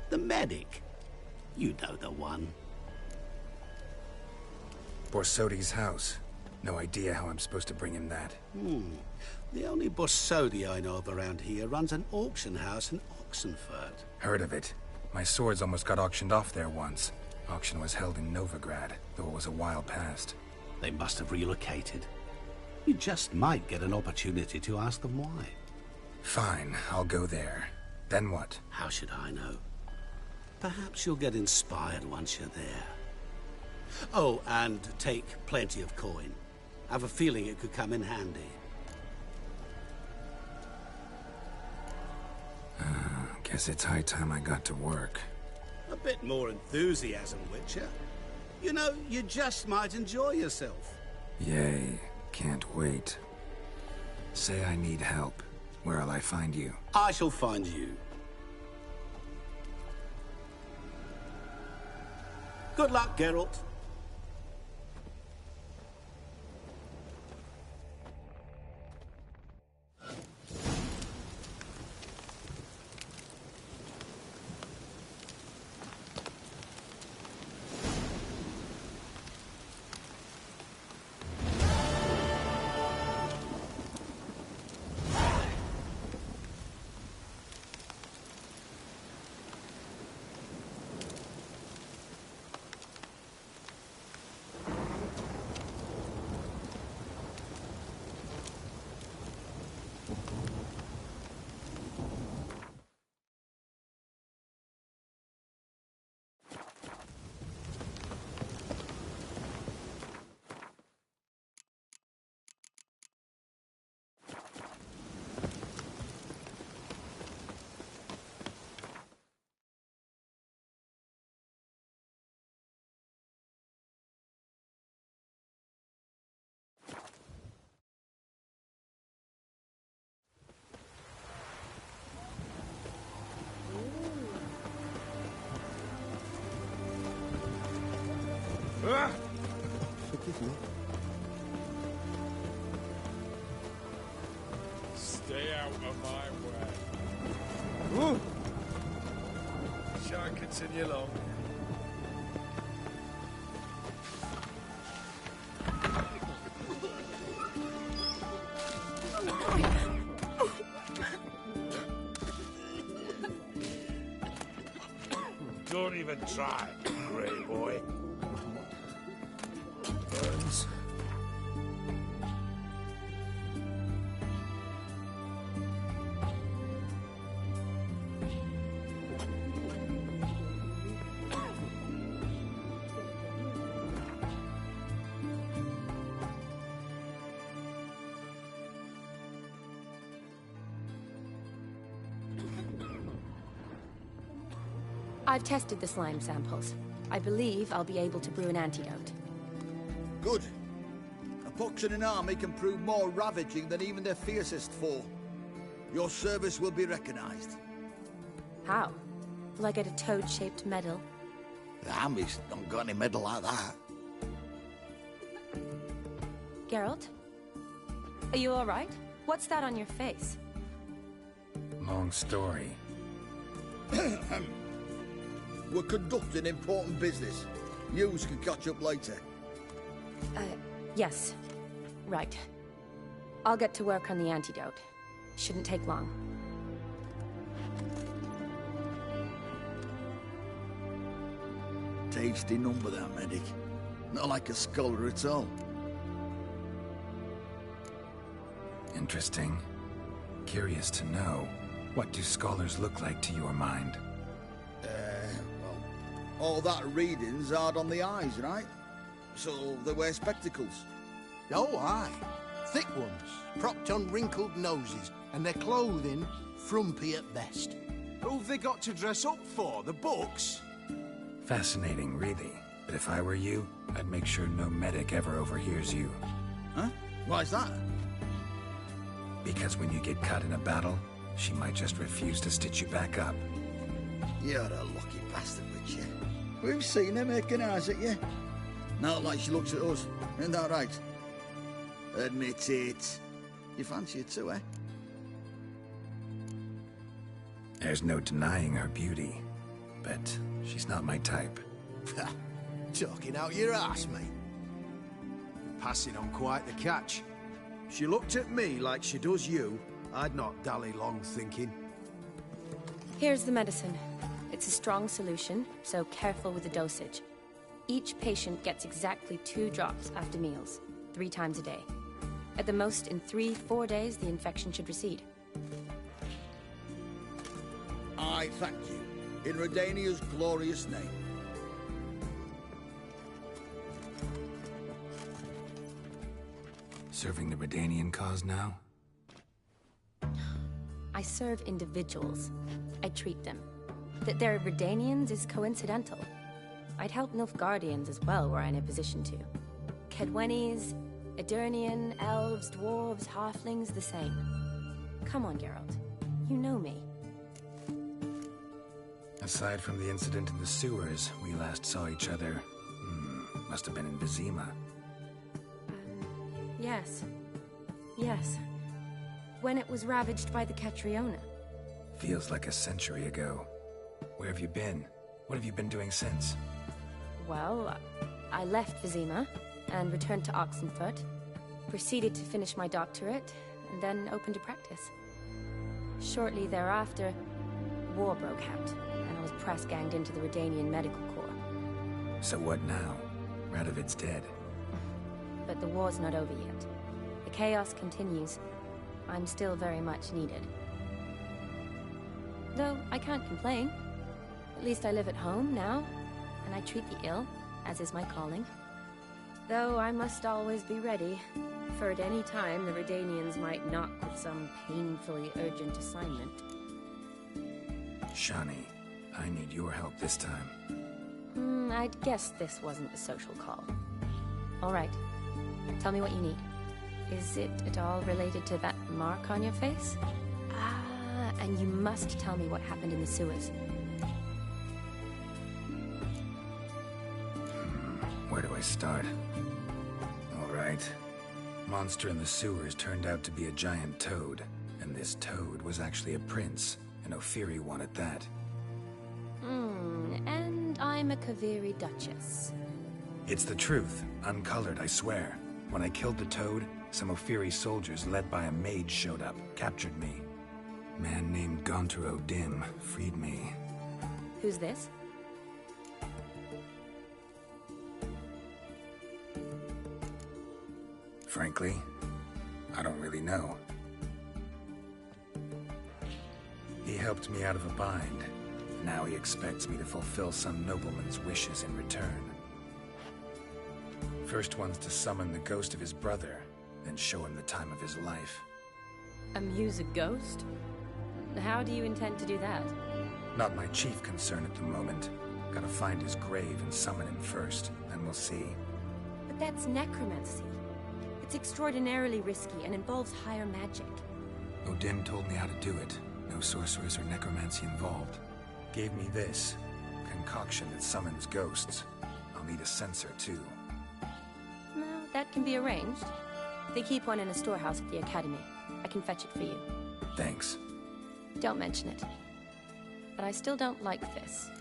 The medic. You know the one. Borsodi's house. No idea how I'm supposed to bring him that. The only Borsodi I know of around here runs an auction house in Oxenfurt. Heard of it. My swords almost got auctioned off there once. Auction was held in Novigrad, though it was a while past. They must have relocated. You just might get an opportunity to ask them why. Fine, I'll go there. Then what? How should I know? Perhaps you'll get inspired once you're there. Oh, and take plenty of coin. Have a feeling it could come in handy. Guess it's high time I got to work. A bit more enthusiasm, Witcher. You know, you just might enjoy yourself. Yay, can't wait. Say I need help. Where'll I find you? I shall find you. Good luck, Geralt. Forgive me. Stay out of my way. Ooh. Shall I continue along? Don't even try, Grey Boy. Burns. I've tested the slime samples. I believe I'll be able to brew an antidote. Good. A pox in an army can prove more ravaging than even their fiercest foe. Your service will be recognized. How? Will I get a toad-shaped medal? The army's don't got any medal like that. Geralt? Are you all right? What's that on your face? Long story. We're conducting important business. News can catch up later. Yes. Right. I'll get to work on the antidote. Shouldn't take long. Tasty number, that medic. Not like a scholar at all. Interesting. Curious to know, what do scholars look like to your mind? Well, all that reading's hard on the eyes, right? So they wear spectacles. Oh, aye. Thick ones, propped on wrinkled noses, and their clothing frumpy at best. Who've they got to dress up for? The books? Fascinating, really. But if I were you, I'd make sure no medic ever overhears you. Huh? Why's that? Because when you get cut in a battle, she might just refuse to stitch you back up. You're a lucky bastard, Witcher. We've seen her making eyes at you. Not like she looks at us. Isn't that right? Admit it. You fancy her too, eh? There's no denying her beauty, but she's not my type. Talking out your ass, mate. Passing on quite the catch. She looked at me like she does you. I'd not dally long thinking. Here's the medicine. It's a strong solution, so careful with the dosage. Each patient gets exactly 2 drops after meals, 3 times a day. At the most, in 3-4 days, the infection should recede. I thank you. In Redania's glorious name. Serving the Redanian cause now? I serve individuals. I treat them. That they're Redanians is coincidental. I'd help Nilfgaardians as well were I in a position to. Kedwenis, Edirnian, elves, dwarves, halflings, the same. Come on, Geralt. You know me. Aside from the incident in the sewers, we last saw each other... must have been in Vizima. Yes. Yes. When it was ravaged by the Catriona. Feels like a century ago. Where have you been? What have you been doing since? Well, I left Vizima and returned to Oxenfurt, proceeded to finish my doctorate, and then opened a practice. Shortly thereafter, war broke out, and I was press-ganged into the Redanian Medical Corps. So what now? Radovid's dead. But the war's not over yet. The chaos continues. I'm still very much needed. Though I can't complain. At least I live at home now, and I treat the ill, as is my calling. Though I must always be ready, for at any time the Redanians might knock with some painfully urgent assignment. Shani, I need your help this time. I'd guess this wasn't a social call. All right. Tell me what you need. Is it at all related to that mark on your face? Ah, and you must tell me what happened in the sewers. Where do I start? All right. Monster in the sewers turned out to be a giant toad, and this toad was actually a prince, an Ophiri one at that. And I'm a Kaviri Duchess. It's the truth, uncolored, I swear. When I killed the toad, some Ophiri soldiers led by a mage showed up, captured me. A man named Gontaro Dim freed me. Who's this? Frankly, I don't really know. He helped me out of a bind. Now he expects me to fulfill some nobleman's wishes in return. First one's to summon the ghost of his brother, then show him the time of his life. Amuse a ghost? How do you intend to do that? Not my chief concern at the moment. Gotta find his grave and summon him first, then we'll see. But that's necromancy. It's extraordinarily risky and involves higher magic. O'Dim told me how to do it. No sorcerers or necromancy involved. Gave me this concoction that summons ghosts. I'll need a censer too. Well, that can be arranged. They keep one in a storehouse at the academy. I can fetch it for you. Thanks. Don't mention it. But I still don't like this.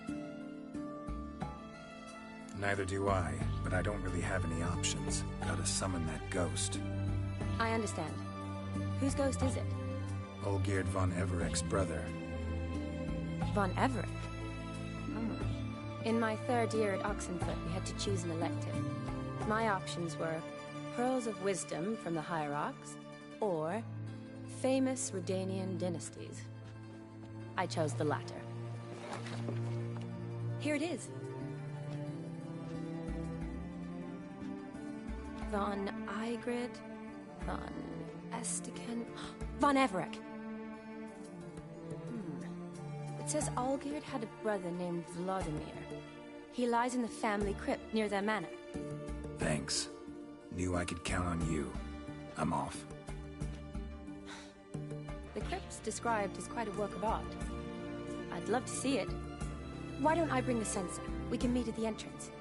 Neither do I, but I don't really have any options. Gotta summon that ghost. I understand. Whose ghost is it? Olgierd von Everek's brother. Von Everek? In my third year at Oxenfurt, we had to choose an elective. My options were Pearls of Wisdom from the Hierarchs, or famous Redanian dynasties. I chose the latter. Here it is. Von Igrid, Von Estiken, Von Everek. It says Olgierd had a brother named Vladimir. He lies in the family crypt near their manor. Thanks. Knew I could count on you. I'm off. The crypt's described as quite a work of art. I'd love to see it. Why don't I bring the censer? We can meet at the entrance.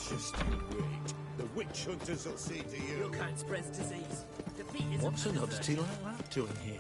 Just you wait. The witch hunters will see to you. Your kind spreads disease. Defeat is What's an oddity like that doing here?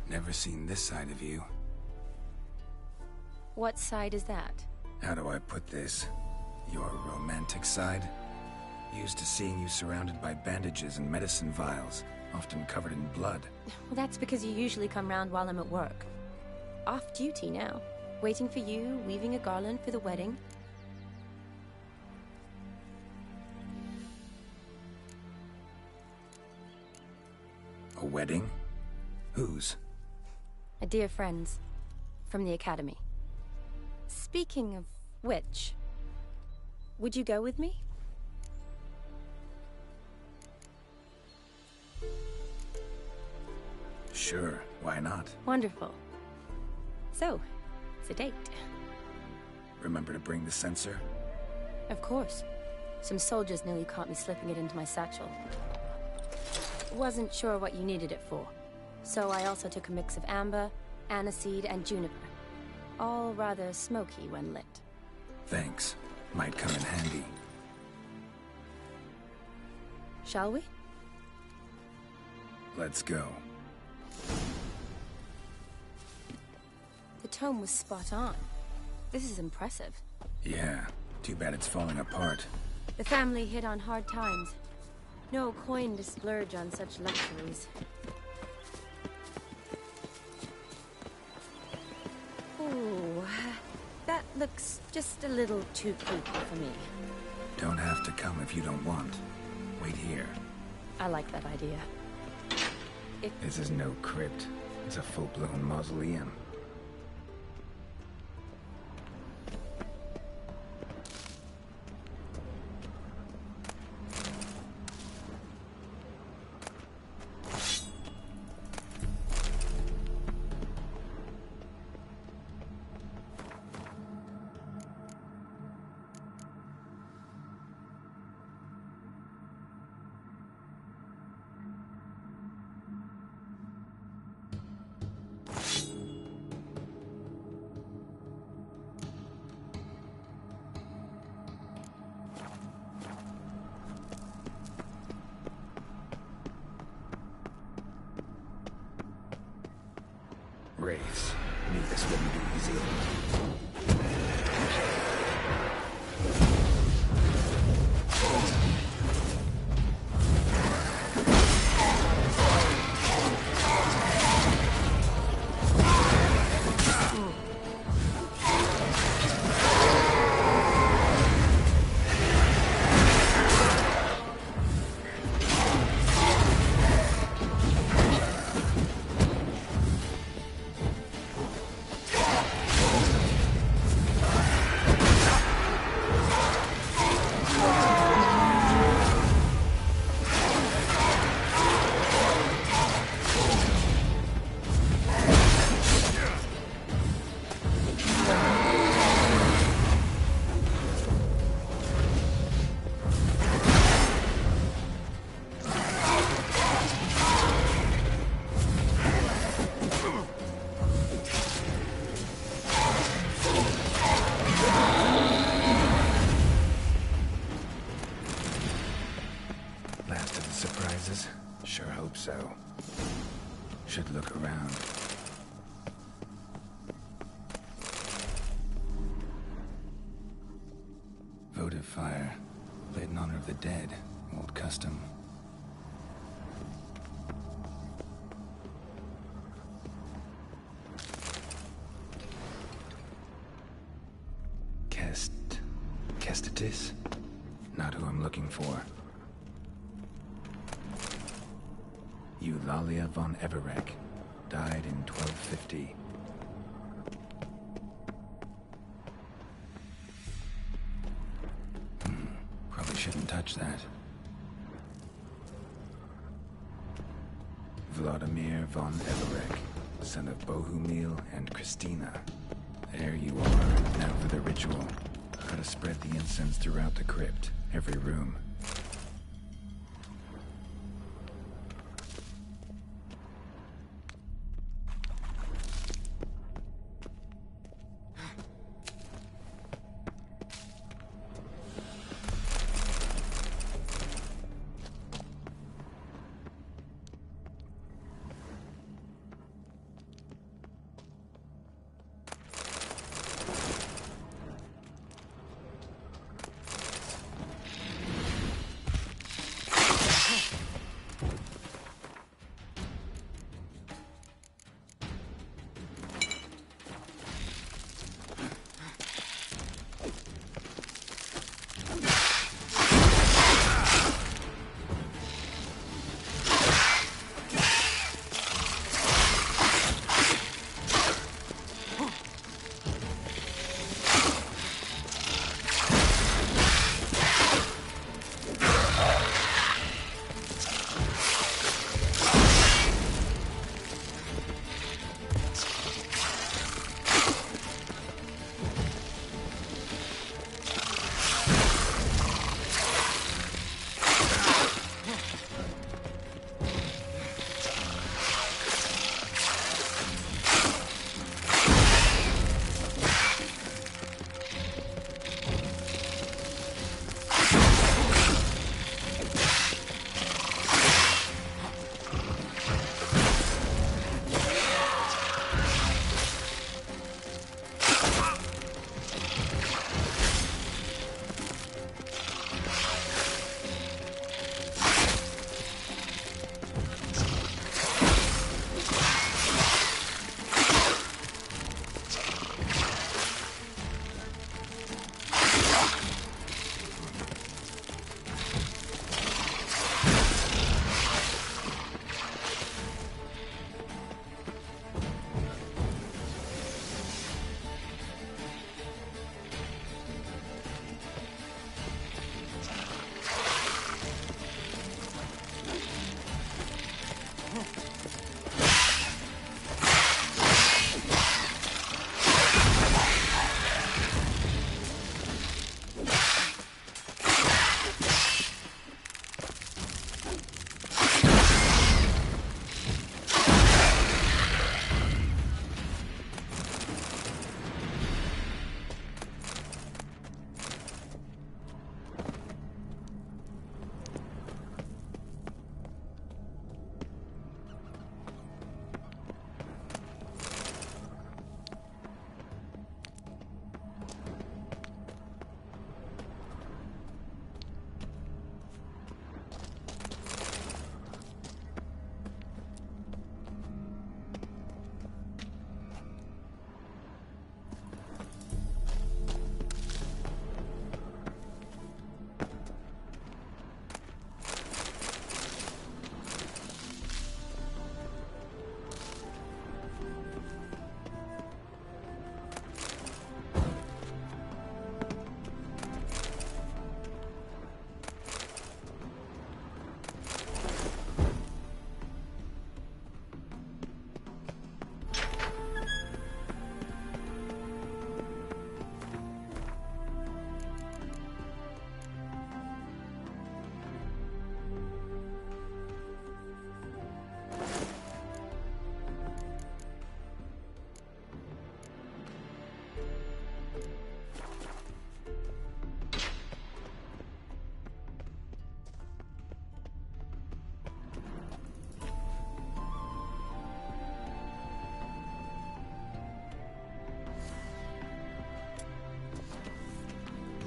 Never seen this side of you. What side is that? How do I put this? Your romantic side? Used to seeing you surrounded by bandages and medicine vials, often covered in blood. Well, that's because you usually come round while I'm at work. Off duty now. waiting for you, weaving a garland for the wedding. A wedding? Whose? A dear friend's. From the Academy. Speaking of which, would you go with me? Sure, why not? Wonderful. So, it's a date. Remember to bring the censer? Of course. Some soldiers nearly caught me slipping it into my satchel. Wasn't sure what you needed it for, so I also took a mix of amber, aniseed, and juniper. All rather smoky when lit. Thanks. Might come in handy. Shall we? Let's go. The tome was spot on. This is impressive. Yeah, too bad it's falling apart. The family hit on hard times. No coin to splurge on such luxuries. Ooh, that looks just a little too creepy for me. Don't have to come if you don't want. Wait here. I like that idea. This is no crypt. It's a full-blown mausoleum. Wraiths. Knew this wouldn't be easy. Sure hope so. Should look around. Votive fire. Lit in honor of the dead. Old custom. Kestitis? Not who I'm looking for. Eulalia von Everec. Died in 1250. Probably shouldn't touch that. Vladimir von Everec, son of Bohumil and Christina. There you are, now for the ritual. Gotta spread the incense throughout the crypt, every room.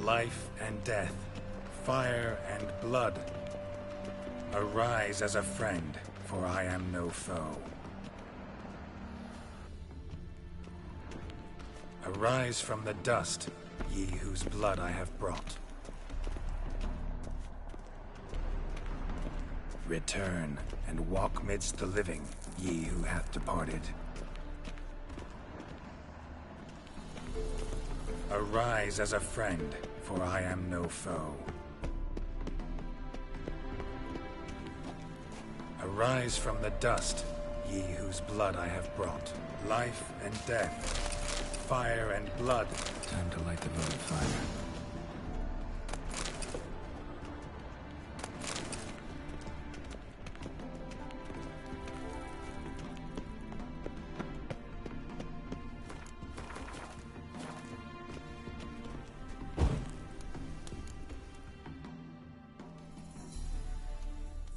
life and death, fire and blood. Arise as a friend, for I am no foe. Arise from the dust, ye whose blood I have brought. Return, and walk midst the living, ye who hath departed. Arise as a friend, for I am no foe. Arise from the dust, ye whose blood I have brought. Life and death, fire and blood. Time to light the votive fire.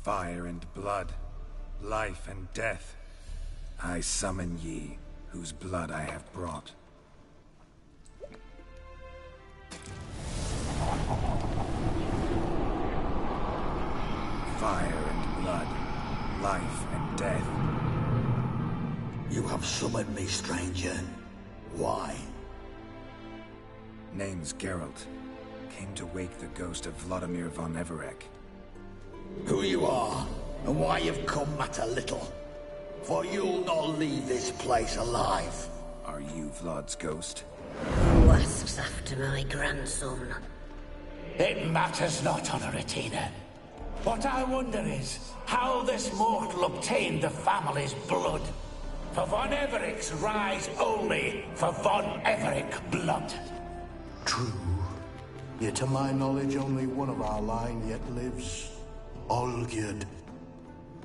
Fire and blood, life and death, I summon ye, whose blood I have brought. Fire and blood, life and death. You have summoned me, stranger. Why? Name's Geralt. Came to wake the ghost of Vladimir von Everec. Who you are, and why you've come matter little. For you'll not leave this place alive. Are you Vlad's ghost? Who asks after my grandson? It matters not, Honoratina. What I wonder is how this mortal obtained the family's blood. For von Everec's rise only for von Everec blood. True. Yet to my knowledge, only one of our line yet lives. Olgierd.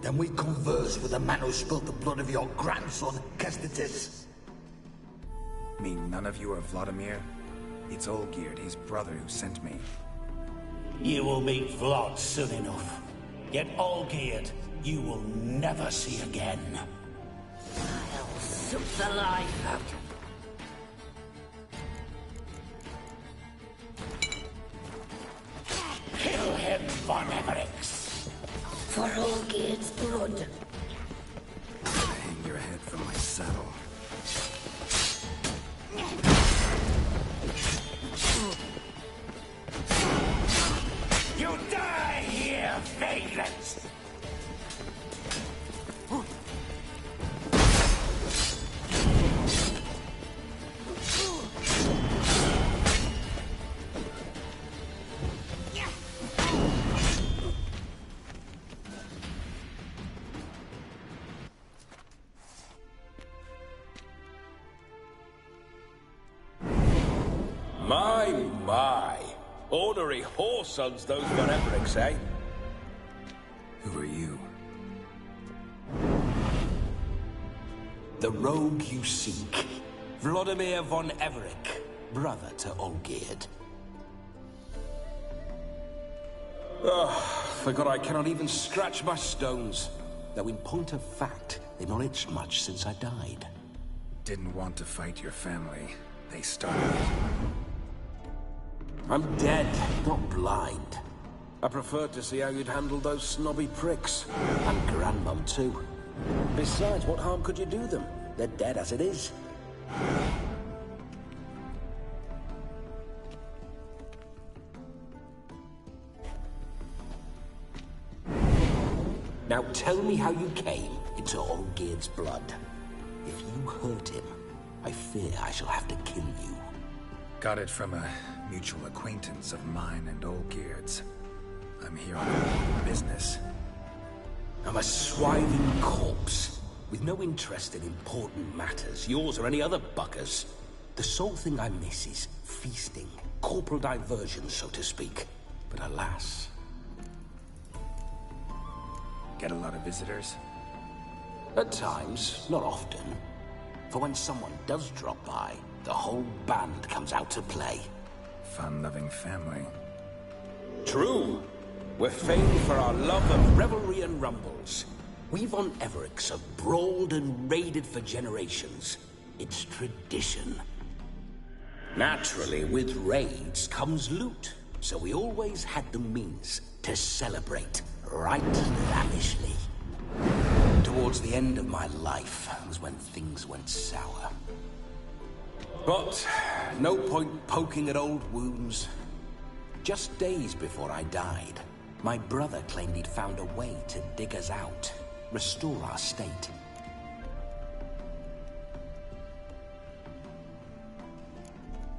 Then we converse with the man who spilled the blood of your grandson, Kestitis. Mean none of you are Vladimir? It's Olgierd, his brother, who sent me. You will meet Vlad soon enough. Yet Olgierd, you will never see again. I'll suck the life out of you. Kill him, von Everec. For Olgierd's blood. Hang your head from my saddle. You die here, vagrants! My. Ornery whoresons those von Everecs, eh? Who are you? The rogue you seek. Vladimir von Everec, brother to Olgierd. Forgot I cannot even scratch my stones. Though in point of fact, they've not itched much since I died. Didn't want to fight your family. They started. I'm dead, not blind. I preferred to see how you'd handle those snobby pricks. And Grandmum, too. Besides, what harm could you do them? They're dead as it is. Now tell me how you came into Olgierd's blood. If you hurt him, I fear I shall have to kill you. Got it from a mutual acquaintance of mine and Olgierd's. I'm here on business. I'm a swiving corpse, with no interest in important matters, yours or any other buggers. The sole thing I miss is feasting, corporal diversion, so to speak. But alas... Get a lot of visitors? At times, not often. For when someone does drop by, the whole band comes out to play. Fun-loving family. True. We're famed for our love of revelry and rumbles. We von Everecs have brawled and raided for generations. It's tradition. Naturally, with raids comes loot, so we always had the means to celebrate right lavishly. Towards the end of my life was when things went sour. But no point poking at old wounds. Just days before I died, my brother claimed he'd found a way to dig us out, restore our state.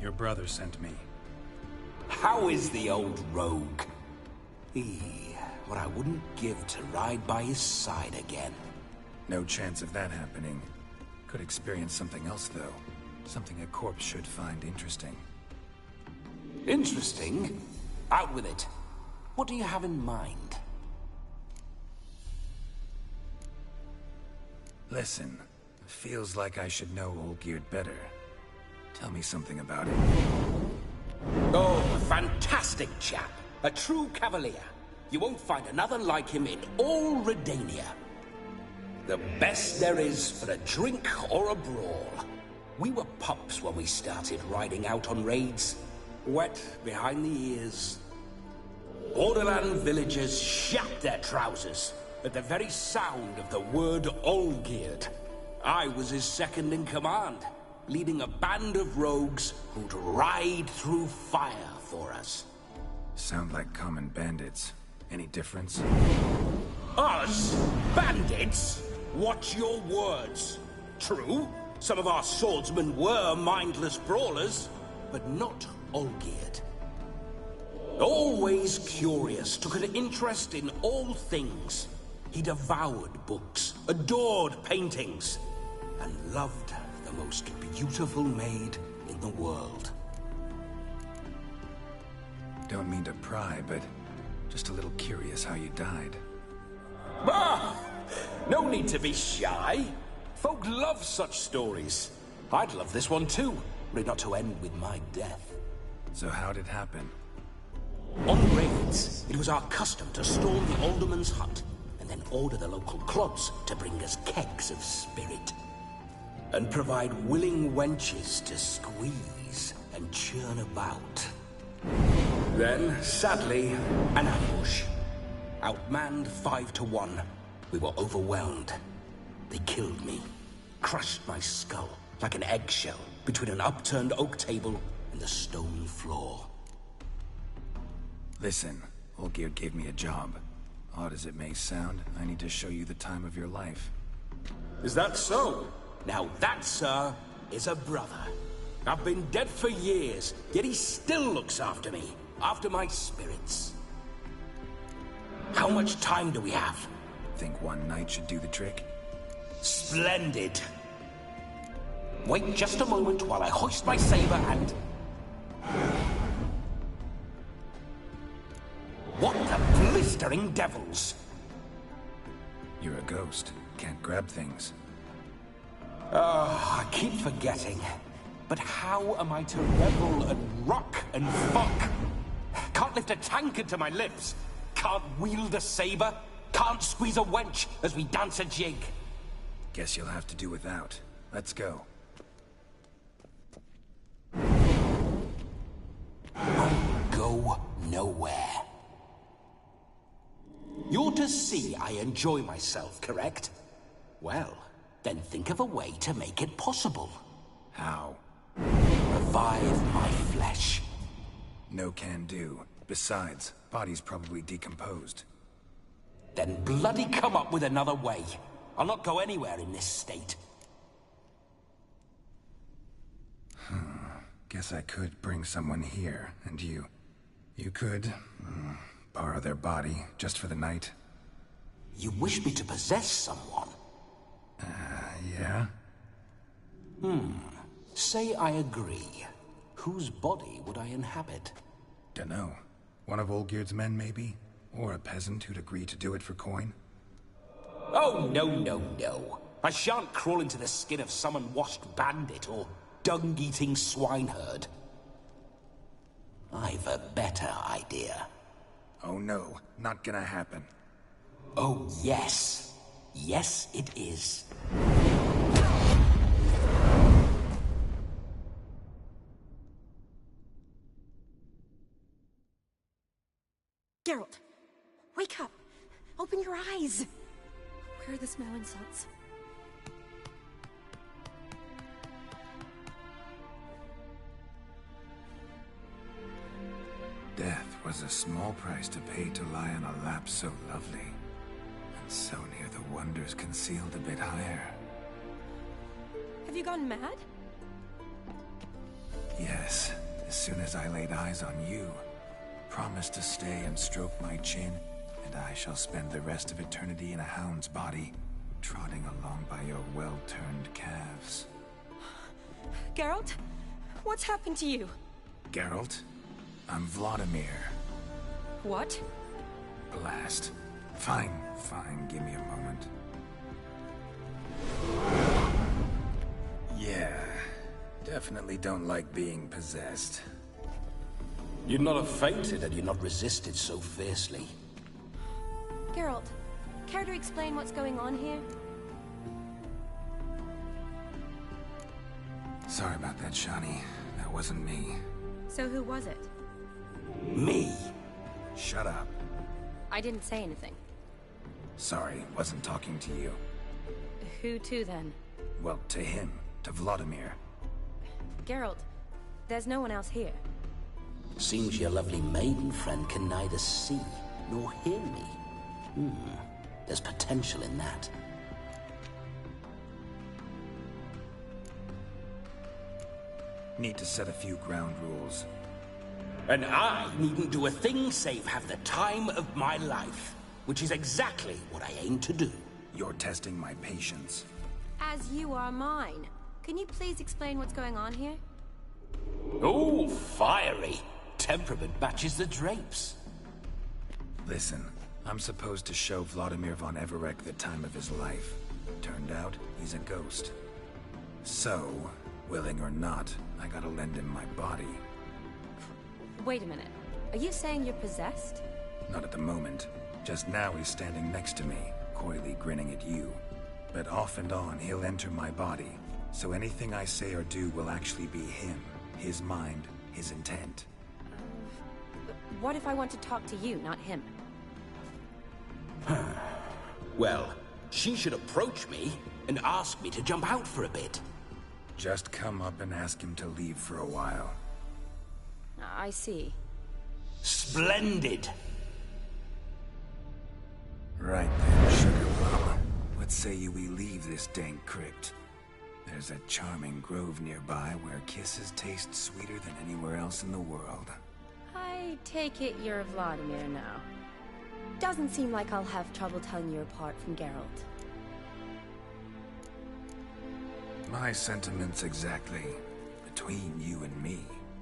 Your brother sent me. How is the old rogue? What I wouldn't give to ride by his side again. No chance of that happening. Could experience something else, though. Something a corpse should find interesting. Interesting? Out with it. What do you have in mind? Listen, feels like I should know Olgierd better. Tell me something about it. Oh, a fantastic chap. A true cavalier. You won't find another like him in all Redania. The best there is for a drink or a brawl. We were pups when we started riding out on raids. Wet behind the ears. Borderland villagers shat their trousers at the very sound of the word Olgierd. I was his second in command, leading a band of rogues who'd ride through fire for us. Sound like common bandits. Any difference? Us? Bandits? Watch your words. True, some of our swordsmen were mindless brawlers, but not Olgierd. Always curious, took an interest in all things. He devoured books, adored paintings, and loved the most beautiful maid in the world. Don't mean to pry, but just a little curious how you died. Ah! No need to be shy. Folk love such stories. I'd love this one too, but not to end with my death. So how'd it happen? On raids, it was our custom to storm the alderman's hut, and then order the local clubs to bring us kegs of spirit. And provide willing wenches to squeeze and churn about. Then, sadly, an ambush. Outmanned 5-1. We were overwhelmed. They killed me. Crushed my skull like an eggshell between an upturned oak table and the stone floor. Listen, Olgierd gave me a job. Odd as it may sound, I need to show you the time of your life. Is that so? Now that, sir, is a brother. I've been dead for years, yet he still looks after me, after my spirits. How much time do we have? Think one night should do the trick? Splendid. Wait just a moment while I hoist my saber and... What the blistering devils? You're a ghost. Can't grab things. I keep forgetting. But how am I to revel and rock and fuck? Can't lift a tankard to my lips. Can't wield a saber. Can't squeeze a wench as we dance a jig. Guess you'll have to do without. Let's go. I'll go nowhere. You're to see I enjoy myself, correct? Well, then think of a way to make it possible. How? Revive my flesh. No can do. Besides, body's probably decomposed. Then bloody come up with another way. I'll not go anywhere in this state. Guess I could bring someone here, and you could borrow their body just for the night. You wish me to possess someone? Yeah? Say I agree. Whose body would I inhabit? Dunno. One of Olgierd's men, maybe? Or a peasant who'd agree to do it for coin? Oh, no. I shan't crawl into the skin of some unwashed bandit or dung-eating swineherd. I've a better idea. Oh no, not gonna happen. Oh, yes. Yes, it is. Geralt, wake up! Open your eyes! Where are the smelling salts? Death was a small price to pay to lie on a lap so lovely, and so near the wonders concealed a bit higher. Have you gone mad? Yes, as soon as I laid eyes on you, promised to stay and stroke my chin, and I shall spend the rest of eternity in a hound's body, trotting along by your well-turned calves. Geralt? What's happened to you? Geralt? I'm Vladimir. What? Blast. Fine, give me a moment. Yeah, definitely don't like being possessed. You'd not have fainted had you not resisted so fiercely. Geralt, care to explain what's going on here? Sorry about that, Shani. That wasn't me. So who was it? Me? Shut up. I didn't say anything. Sorry, wasn't talking to you. Who to, then? Well, to him. To Vladimir. Geralt, there's no one else here. Seems your lovely maiden friend can neither see nor hear me. There's potential in that. Need to set a few ground rules. And I needn't do a thing save have the time of my life, which is exactly what I aim to do. You're testing my patience. As you are mine. Can you please explain what's going on here? Oh, fiery. Temperament matches the drapes. Listen, I'm supposed to show Vladimir von Everec the time of his life. Turned out, he's a ghost. So, willing or not, I gotta lend him my body. Wait a minute. Are you saying you're possessed? Not at the moment. Just now he's standing next to me, coyly grinning at you. But off and on, he'll enter my body. So anything I say or do will actually be him. His mind, his intent. What if I want to talk to you, not him? Well, she should approach me and ask me to jump out for a bit. Just come up and ask him to leave for a while. I see. Splendid! Right then, Sugar Plum. What say you we leave this dank crypt? There's a charming grove nearby where kisses taste sweeter than anywhere else in the world. I take it you're Vladimir now. Doesn't seem like I'll have trouble telling you apart from Geralt. My sentiments exactly. Between you and me,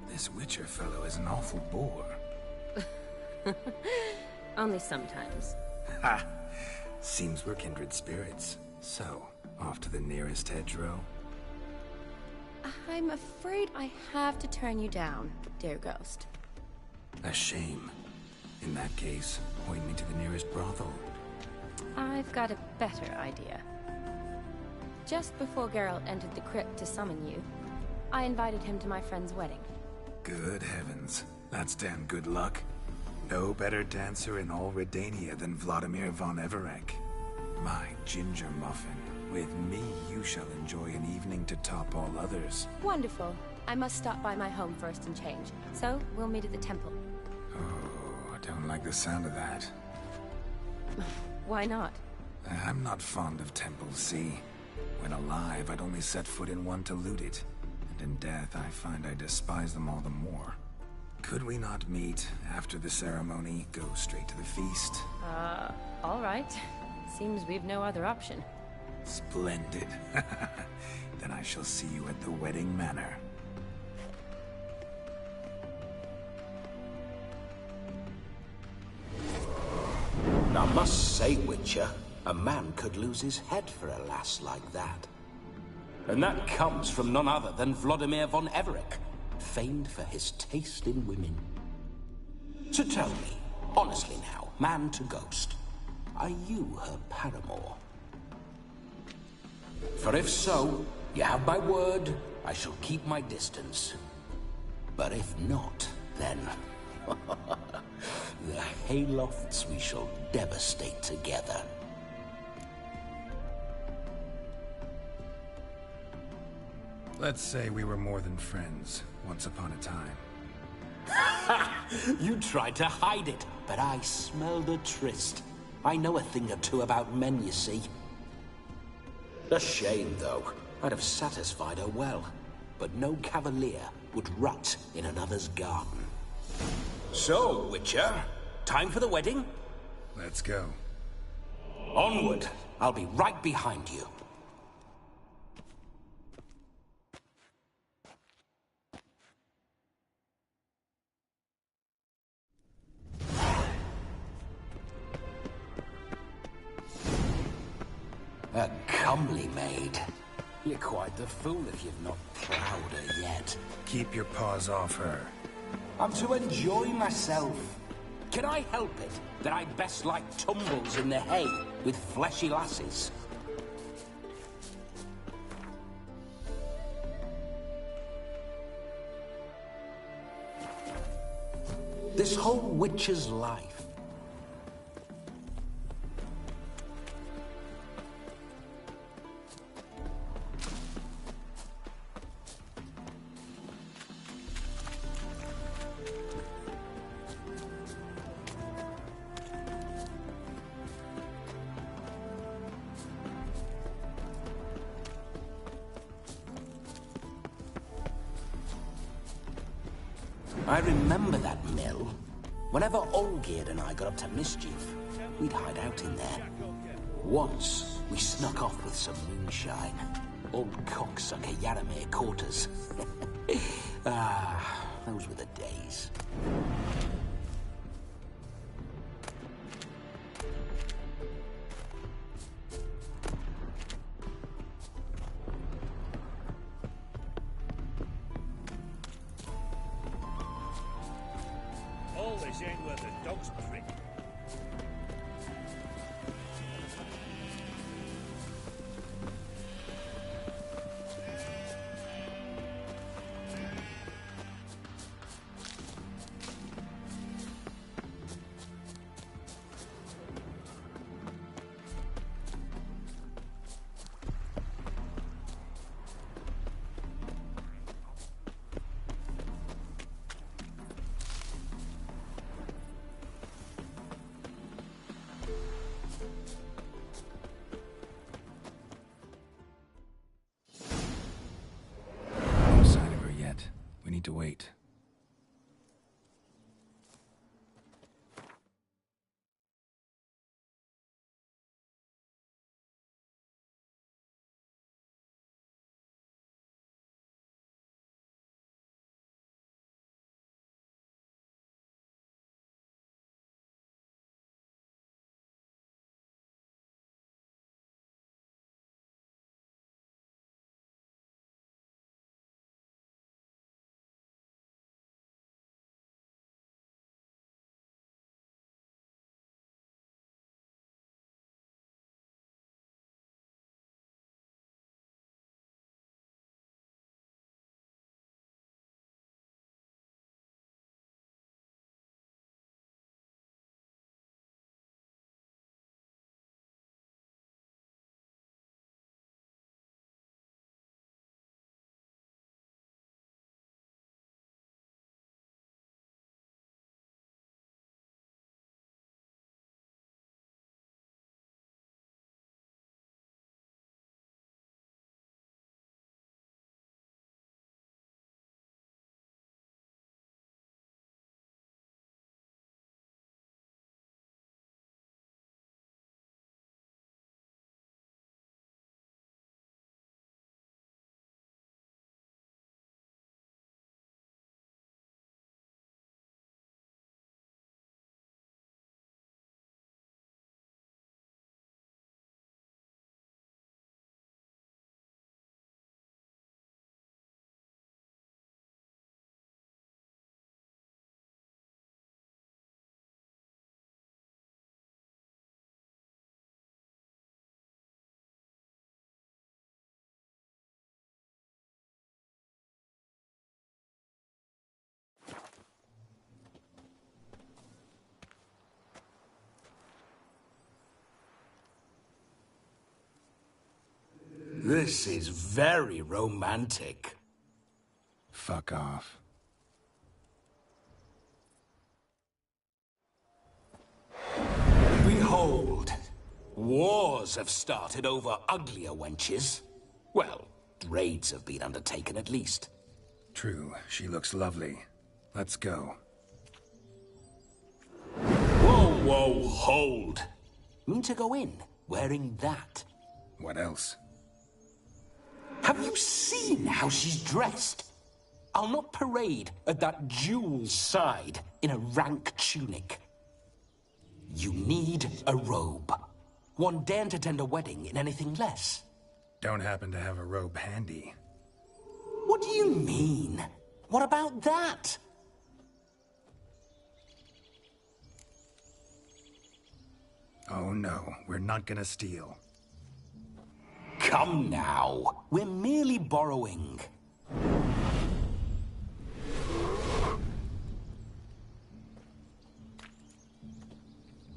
this Witcher fellow is an awful bore. Only sometimes. Ha! Seems we're kindred spirits. So, off to the nearest hedgerow? I'm afraid I have to turn you down, dear ghost. A shame. In that case, point me to the nearest brothel. I've got a better idea. Just before Geralt entered the crypt to summon you, I invited him to my friend's wedding. Good heavens. That's damn good luck. No better dancer in all Redania than Vladimir von Everec. My ginger muffin. With me, you shall enjoy an evening to top all others. Wonderful. I must stop by my home first and change. So, we'll meet at the temple. Oh, I don't like the sound of that. Why not? I'm not fond of temples, see? When alive, I'd only set foot in one to loot it. And in death, I find I despise them all the more. Could we not meet after the ceremony, go straight to the feast? All right. Seems we've no other option. Splendid. Then I shall see you at the wedding manor. I must say, Witcher, a man could lose his head for a lass like that. And that comes from none other than Vladimir von Everec, famed for his taste in women. So tell me, honestly now, man to ghost, are you her paramour? For if so, you have my word, I shall keep my distance. But if not, then The Haylofts we shall devastate together. Let's say we were more than friends, once upon a time. You tried to hide it, but I smelled a tryst. I know a thing or two about men, you see. A shame, though. I'd have satisfied her well. But no cavalier would rot in another's garden. So, Witcher, time for the wedding? Let's go. Onward. I'll be right behind you. A comely maid. You're quite the fool if you've not plowed her yet. Keep your paws off her. I'm to enjoy myself. Can I help it that I best like tumbles in the hay with fleshy lasses? This whole witcher's life. I remember that mill. Whenever Olgierd and I got up to mischief, we'd hide out in there. Once, we snuck off with some moonshine. Old cocksucker Yaramir caught us. Those were the days. All this ain't worth a dog's prick. No sign of her yet. We need to wait. This is very romantic. Fuck off. Behold, wars have started over uglier wenches. Well, raids have been undertaken at least. True, she looks lovely. Let's go. Whoa, whoa, hold. Mean to go in, wearing that? What else? Have you seen how she's dressed? I'll not parade at that jewel's side in a rank tunic. You need a robe. One daren't attend a wedding in anything less. Don't happen to have a robe handy. What do you mean? What about that? Oh no, we're not gonna steal. Come now, we're merely borrowing.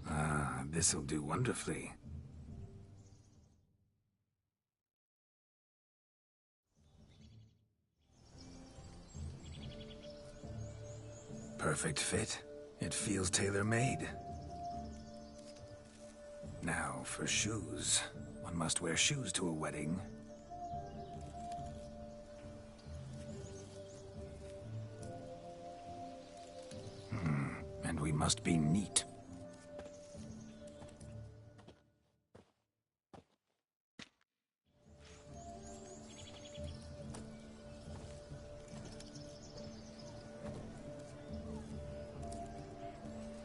Ah, this'll do wonderfully. Perfect fit. It feels tailor-made. Now for shoes. One must wear shoes to a wedding. And we must be neat.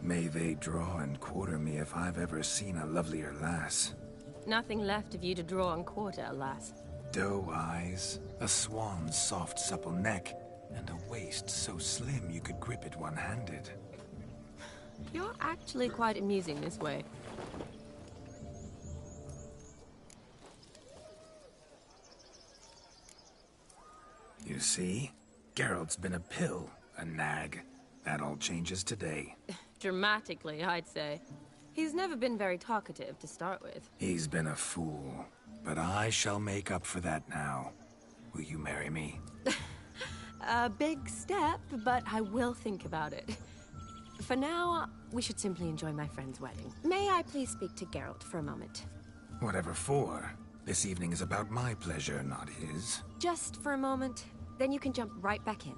May they draw and quarter me if I've ever seen a lovelier lass. Nothing left of you to draw and quarter, alas. Doe eyes, a swan's soft supple neck, and a waist so slim you could grip it one-handed. You're actually quite amusing this way. You see? Geralt's been a pill, a nag. That all changes today. Dramatically, I'd say. He's never been very talkative to start with. He's been a fool, but I shall make up for that now. Will you marry me? A big step, but I will think about it. For now, we should simply enjoy my friend's wedding. May I please speak to Geralt for a moment? Whatever for. This evening is about my pleasure, not his. Just for a moment, then you can jump right back in.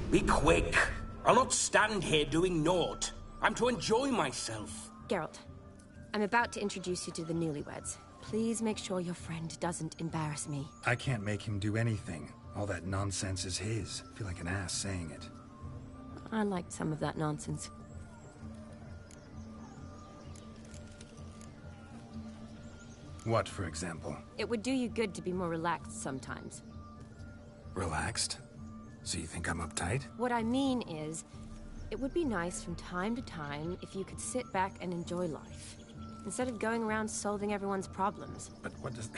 Be quick. I'll not stand here doing naught. I'm to enjoy myself. Geralt, I'm about to introduce you to the newlyweds. Please make sure your friend doesn't embarrass me. I can't make him do anything. All that nonsense is his. I feel like an ass saying it. I liked some of that nonsense. What, for example? It would do you good to be more relaxed sometimes. Relaxed? So you think I'm uptight? What I mean is, it would be nice from time to time if you could sit back and enjoy life, instead of going around solving everyone's problems. But what does...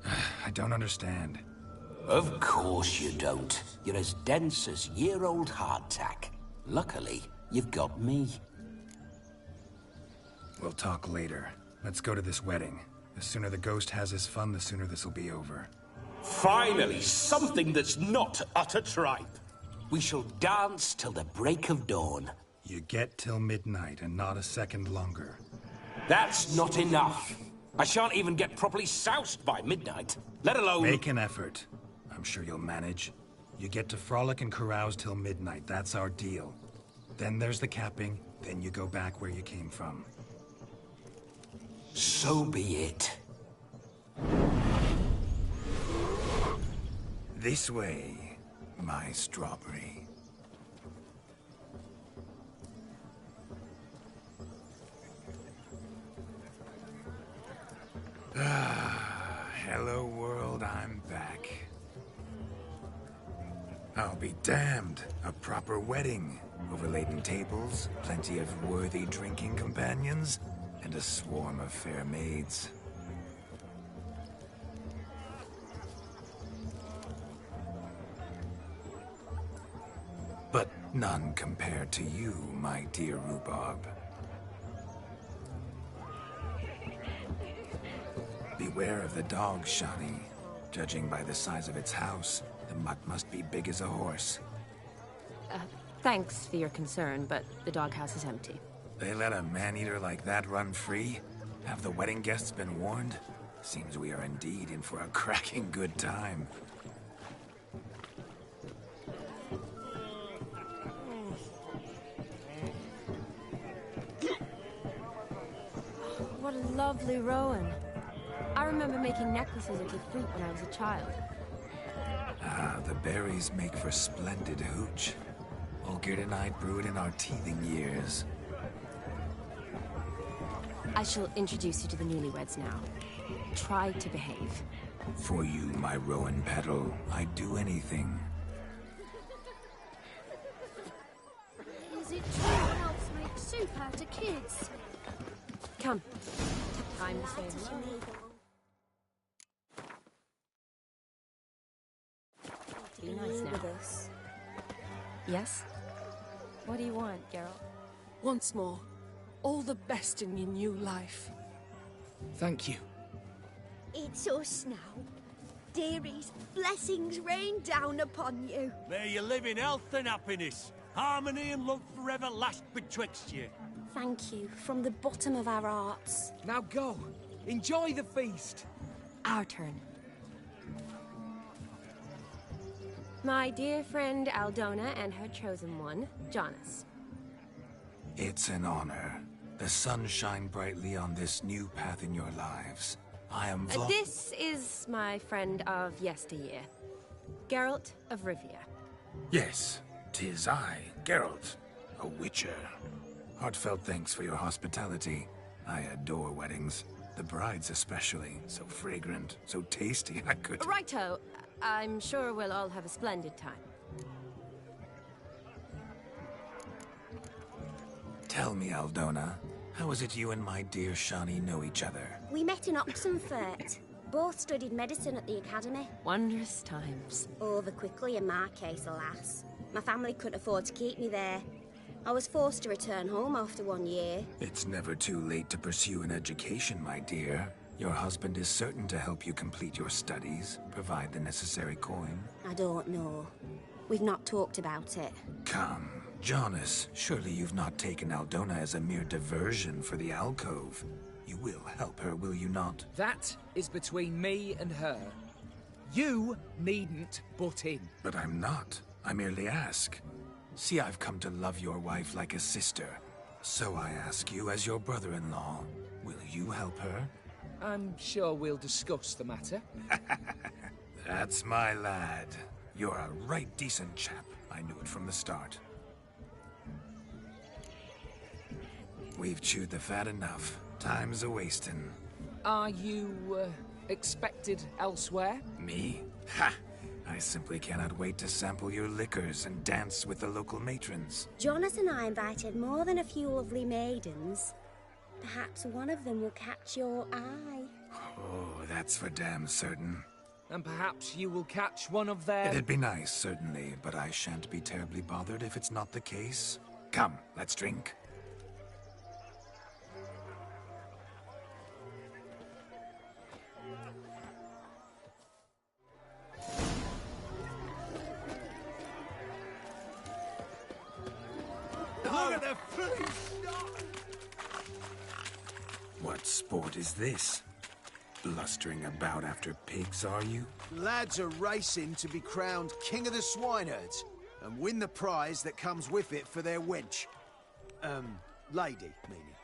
I don't understand. Of course you don't. You're as dense as year-old hardtack. Luckily, you've got me. We'll talk later. Let's go to this wedding. The sooner the ghost has his fun, the sooner this'll be over. Finally, something that's not utter tripe. We shall dance till the break of dawn. You get till midnight and not a second longer. That's not enough. I shan't even get properly soused by midnight, let alone... Make an effort. I'm sure you'll manage. You get to frolic and carouse till midnight. That's our deal. Then there's the capping, then you go back where you came from. So be it. This way, my strawberry. Hello world, I'm back. I'll be damned. A proper wedding. Overladen tables, plenty of worthy drinking companions, and a swarm of fair maids. But none compared to you, my dear Rhubarb. Beware of the dog, Shani. Judging by the size of its house, the mutt must be big as a horse. Thanks for your concern, but the doghouse is empty. They let a man-eater like that run free? Have the wedding guests been warned? Seems we are indeed in for a cracking good time. What a lovely rowan. I remember making necklaces of the fruit when I was a child. Ah, the berries make for splendid hooch. Olgerd and I brewed in our teething years. I shall introduce you to the newlyweds now. Try to behave. For you, my rowan petal, I'd do anything. Is it true elves make soup out of kids? Come. Time to say hello. Be nice now. With us. Yes? What do you want, Geralt? Once more, all the best in your new life. Thank you. It's us now. Dearies, blessings rain down upon you. May you live in health and happiness. Harmony and love forever last betwixt you. Thank you, from the bottom of our hearts. Now go. Enjoy the feast. Our turn. My dear friend Aldona and her chosen one, Jonas. It's an honor. The sun shine brightly on this new path in your lives. I am This is my friend of yesteryear, Geralt of Rivia. Yes, 'tis I, Geralt, a witcher. Heartfelt thanks for your hospitality. I adore weddings. The brides especially. So fragrant, so tasty, I could... Righto. I'm sure we'll all have a splendid time. Tell me, Aldona, how is it you and my dear Shani know each other? We met in Oxenfurt. Both studied medicine at the academy. Wondrous times. Over quickly in my case, alas. My family couldn't afford to keep me there. I was forced to return home after 1 year. It's never too late to pursue an education, my dear. Your husband is certain to help you complete your studies, provide the necessary coin. I don't know. We've not talked about it. Come, Jonas, surely you've not taken Aldona as a mere diversion for the alcove. You will help her, will you not? That is between me and her. You needn't butt in. But I'm not. I merely ask. See, I've come to love your wife like a sister. So I ask you as your brother-in-law, will you help her? I'm sure we'll discuss the matter. That's my lad. You're a right decent chap. I knew it from the start. We've chewed the fat enough. Time's a-wasting. Are you, expected elsewhere? Me? Ha! I simply cannot wait to sample your liquors and dance with the local matrons. Jonas and I invited more than a few lovely maidens. Perhaps one of them will catch your eye. Oh, that's for damn certain. And perhaps you will catch one of their... It'd be nice, certainly, but I shan't be terribly bothered if it's not the case. Come, let's drink. Look at the feast! What sport is this? Blustering about after pigs, are you? Lads are racing to be crowned King of the Swineherds and win the prize that comes with it for their wench. Lady, meaning.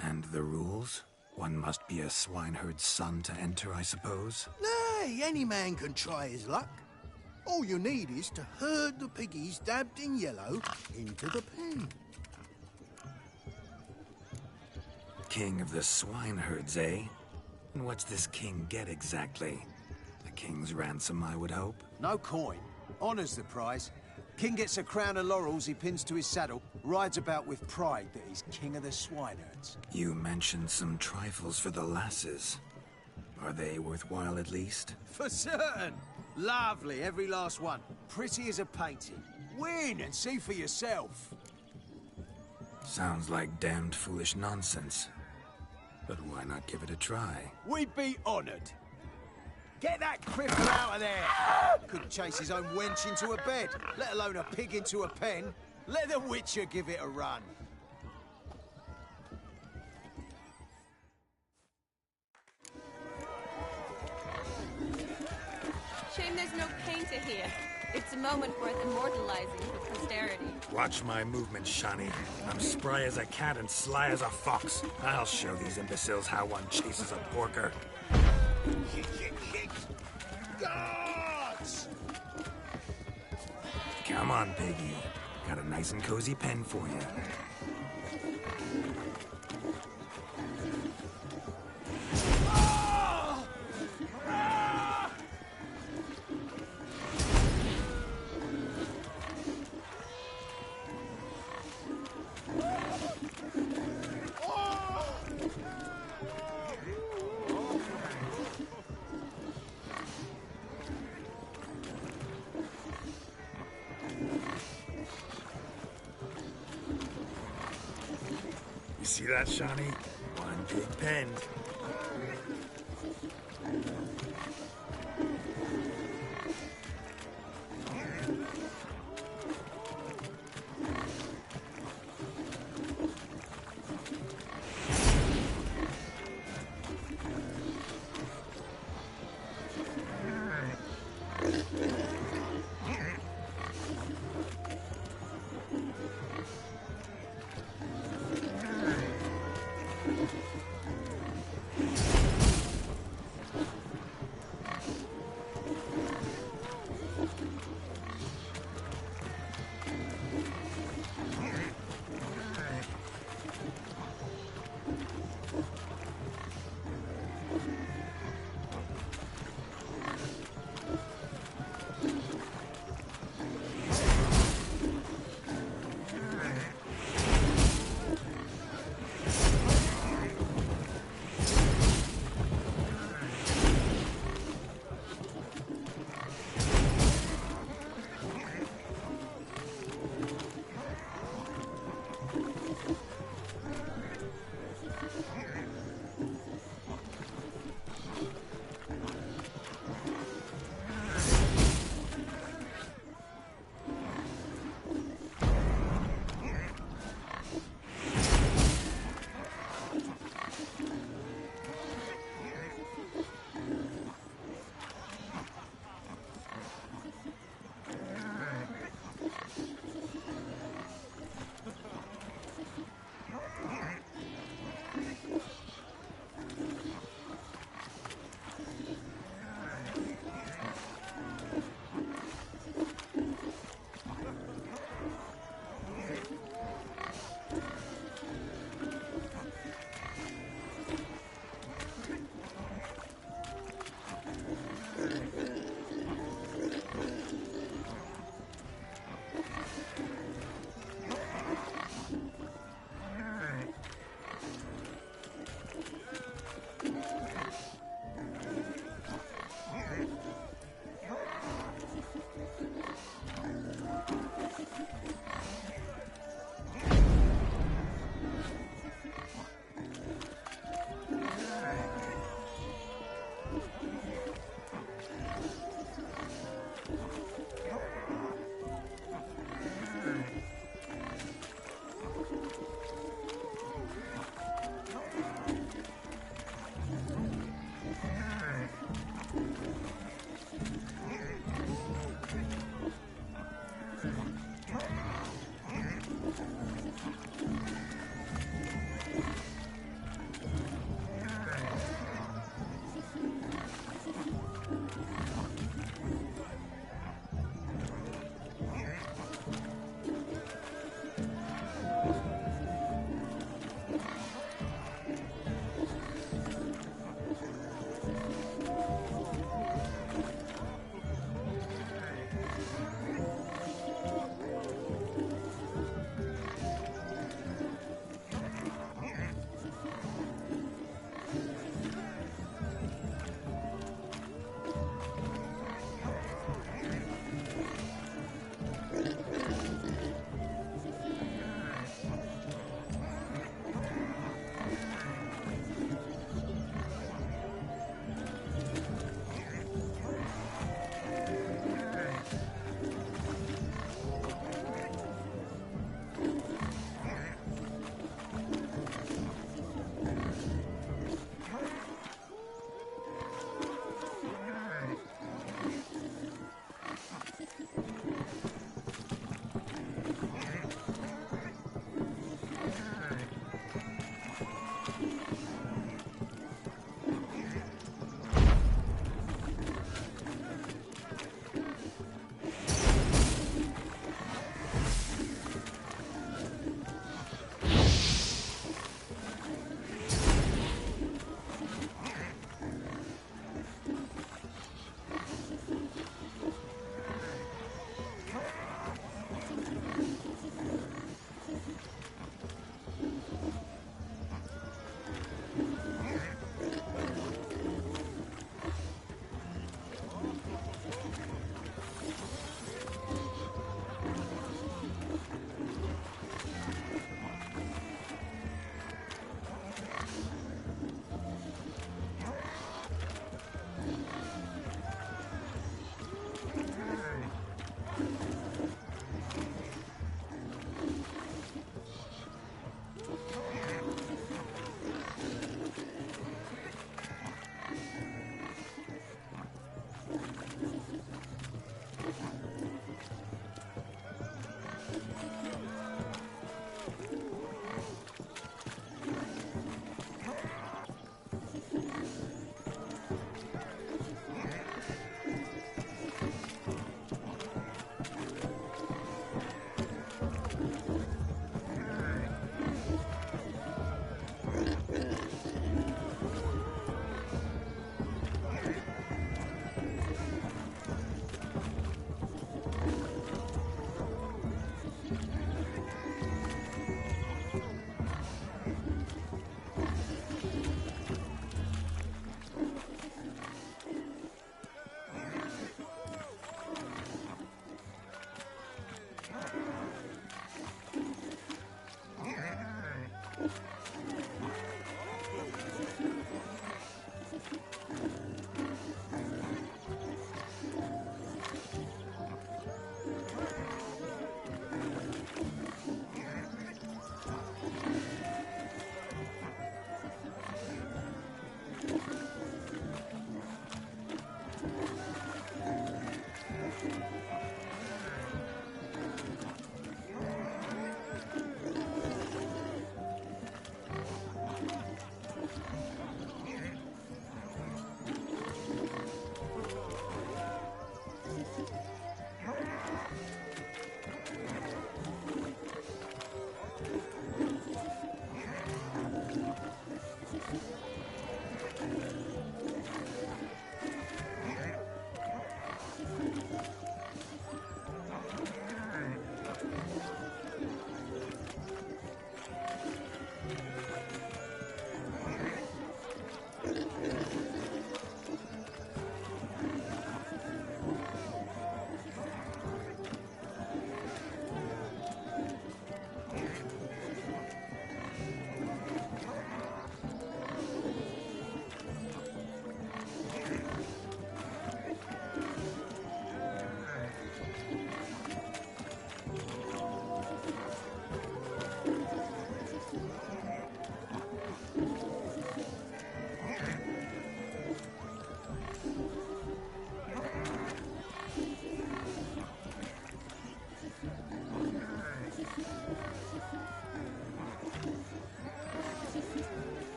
And the rules? One must be a swineherd's son to enter, I suppose? Nay, any man can try his luck. All you need is to herd the piggies dabbed in yellow into the pen. King of the swineherds, eh? And what's this king get exactly? The king's ransom, I would hope? No coin. Honours the prize. King gets a crown of laurels he pins to his saddle, rides about with pride that he's king of the swineherds. You mentioned some trifles for the lasses. Are they worthwhile at least? For certain! Lovely, every last one. Pretty as a painting. Win and see for yourself. Sounds like damned foolish nonsense. But why not give it a try? We'd be honoured. Get that cripple out of there! Couldn't chase his own wench into a bed, let alone a pig into a pen. Let the Witcher give it a run. Shame there's no painter here. It's a moment worth immortalizing for posterity. Watch my movements, Shani. I'm spry as a cat and sly as a fox. I'll show these imbeciles how one chases a porker. Guards! Come on, Piggy. Got a nice and cozy pen for you. You see that, Shani? One big pen.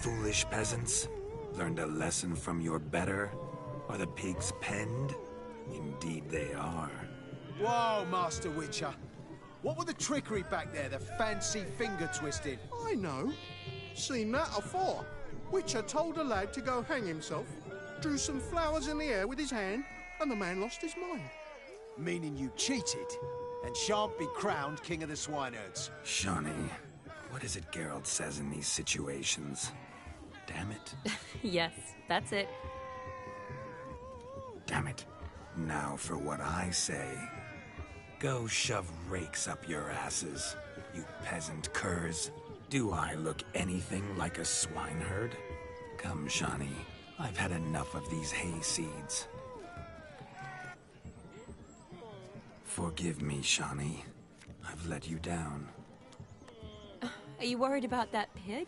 Foolish peasants? Learned a lesson from your better? Are the pigs penned? Indeed they are. Whoa, Master Witcher. What were the trickery back there, the fancy finger twisting? I know. Seen that afore. Witcher told a lad to go hang himself, drew some flowers in the air with his hand, and the man lost his mind. Meaning you cheated, and shan't be crowned King of the Swineherds. Shani, what is it Geralt says in these situations? Damn it. Yes, that's it. Damn it. Now for what I say. Go shove rakes up your asses, you peasant curs. Do I look anything like a swineherd? Come, Shani. I've had enough of these hay seeds. Forgive me, Shani. I've let you down. Are you worried about that pig?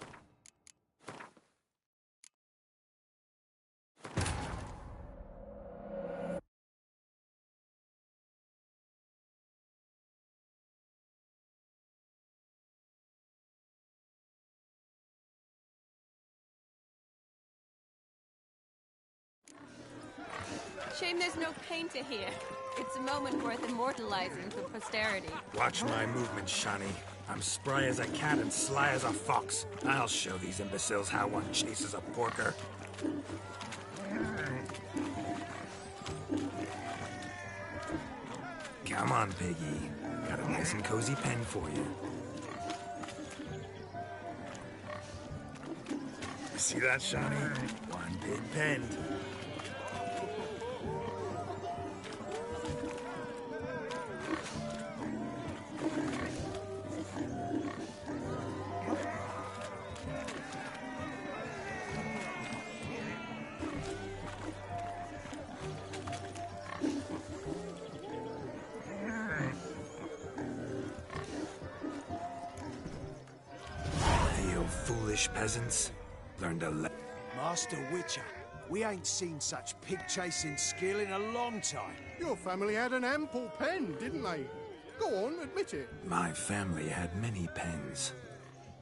Shame there's no painter here. It's a moment worth immortalizing for posterity. Watch my movements, Shani. I'm spry as a cat and sly as a fox. I'll show these imbeciles how one chases a porker. Come on, piggy. Got a nice and cozy pen for you. See that, Shani? One big pen. Foolish peasants. Learned a Master Witcher, we ain't seen such pig-chasing skill in a long time. Your family had an ample pen, didn't they? Go on, admit it. My family had many pens.